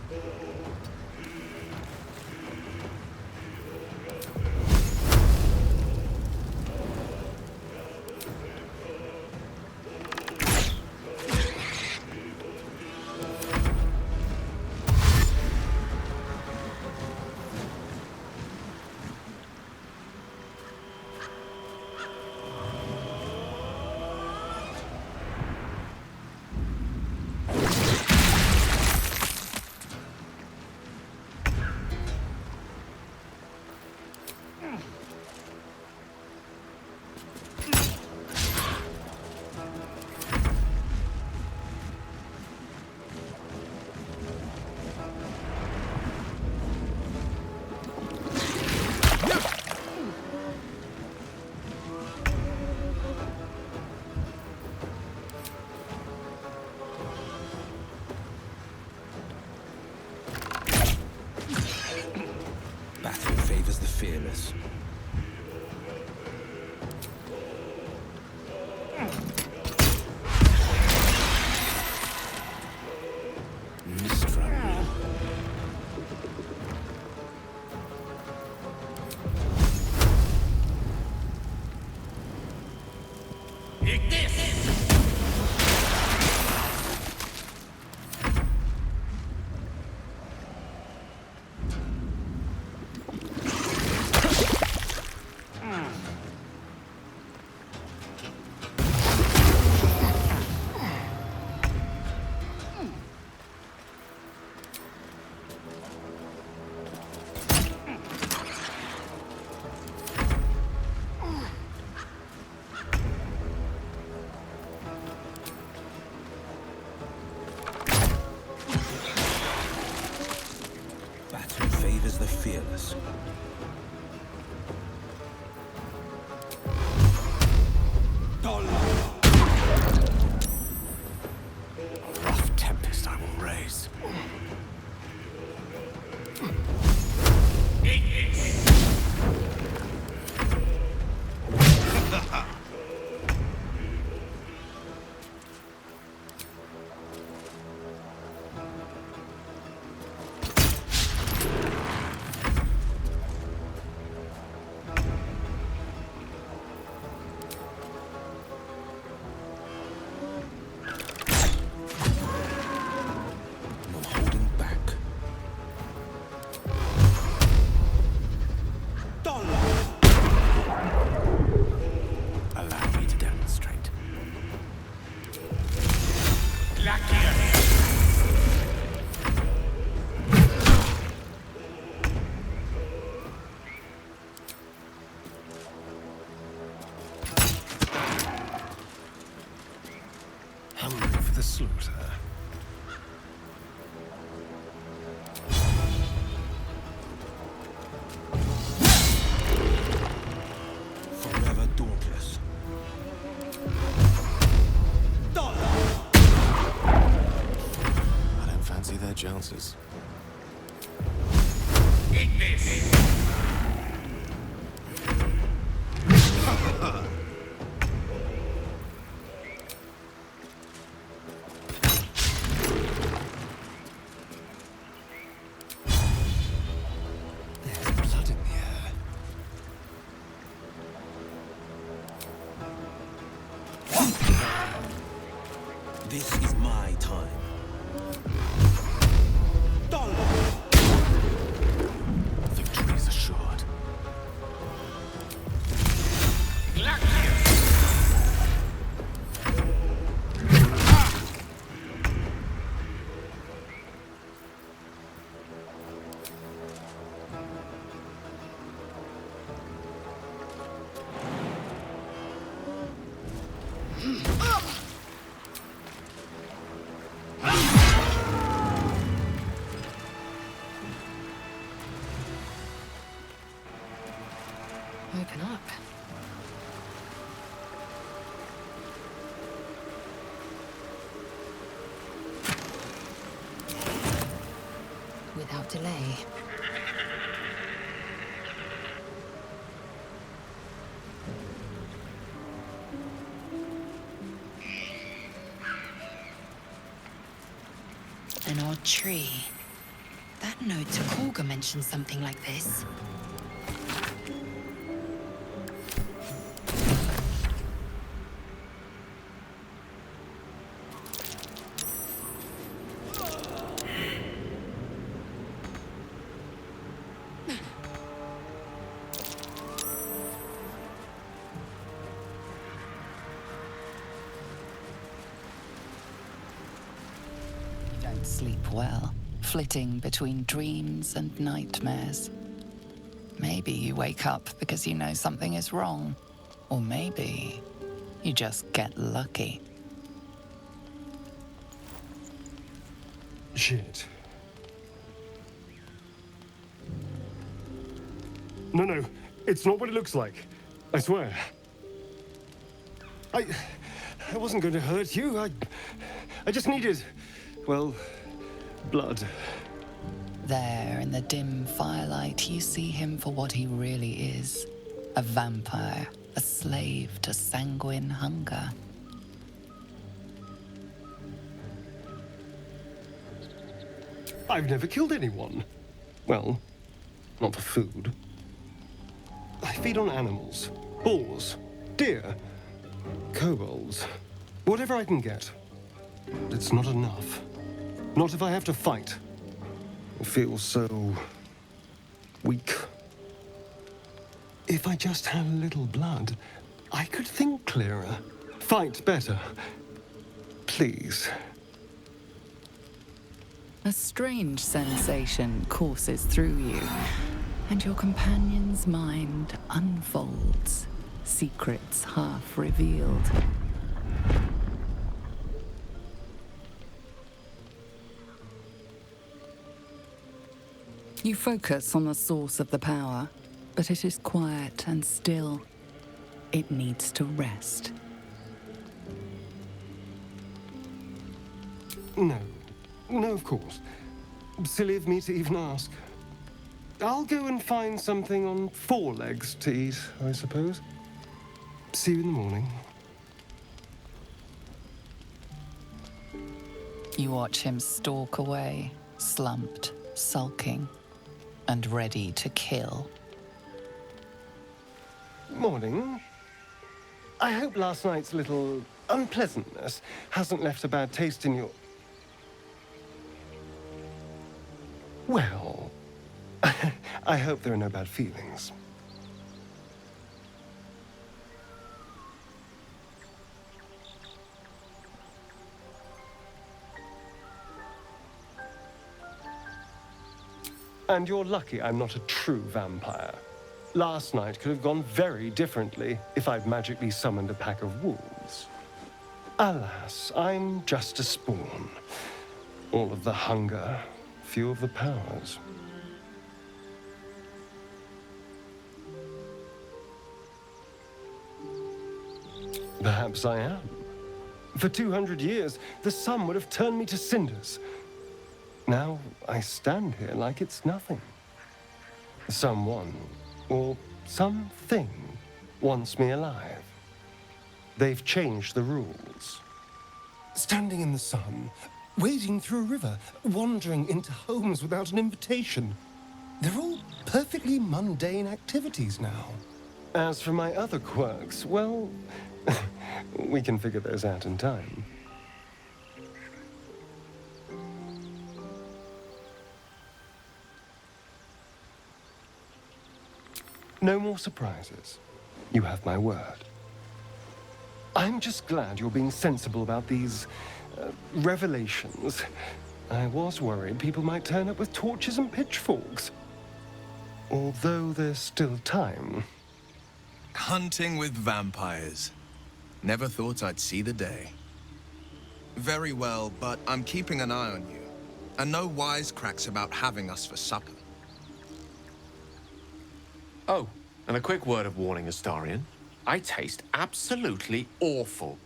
Battle favors the fearless. Mistral. Battle favors the fearless. A rough tempest I will raise. No holding back. Allow me to demonstrate. Hungry for the slaughter. Forever dauntless. I don't fancy their chances. There's blood in the air. This is my time. Victory is assured. Without delay. An odd tree. That note to Korga mentioned something like this. Sleep well, flitting between dreams and nightmares. Maybe you wake up because you know something is wrong, or maybe you just get lucky. Shit. No, it's not what it looks like. I swear. I wasn't going to hurt you. I just needed, well, blood. There, in the dim firelight, you see him for what he really is. A vampire, a slave to sanguine hunger. I've never killed anyone. Well, not for food. I feed on animals. Boars, deer, kobolds, whatever I can get. But it's not enough. Not if I have to fight. I feel so weak. If I just had a little blood, I could think clearer, fight better. Please. A strange sensation courses through you, and your companion's mind unfolds, secrets half revealed. You focus on the source of the power, but it is quiet and still. It needs to rest. No, of course. Silly of me to even ask. I'll go and find something on 4 legs to eat, I suppose. See you in the morning. You watch him stalk away, slumped, sulking, and ready to kill. Morning. I hope last night's little unpleasantness hasn't left a bad taste in your... Well, I hope there are no bad feelings. And you're lucky I'm not a true vampire. Last night could have gone very differently if I'd magically summoned a pack of wolves. Alas, I'm just a spawn. All of the hunger, few of the powers. Perhaps I am. For 200 years, the sun would have turned me to cinders. Now I stand here like it's nothing. Someone, or something, wants me alive. They've changed the rules. Standing in the sun, wading through a river, wandering into homes without an invitation. They're all perfectly mundane activities now. As for my other quirks, well, we can figure those out in time. No more surprises. You have my word. I'm just glad you're being sensible about these revelations. I was worried people might turn up with torches and pitchforks. Although there's still time. Hunting with vampires. Never thought I'd see the day. Very well, but I'm keeping an eye on you. And no wisecracks about having us for supper. Oh, And a quick word of warning, Astarion. I taste absolutely awful.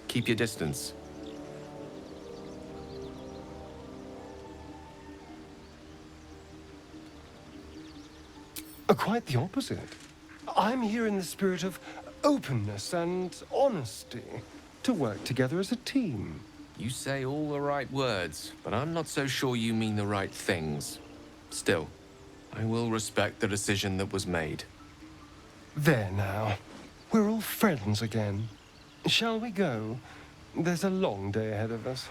Keep your distance. Quite the opposite. I'm here in the spirit of openness and honesty to work together as a team. You say all the right words, but I'm not so sure you mean the right things. Still, I will respect the decision that was made. There now. We're all friends again. Shall we go? There's a long day ahead of us.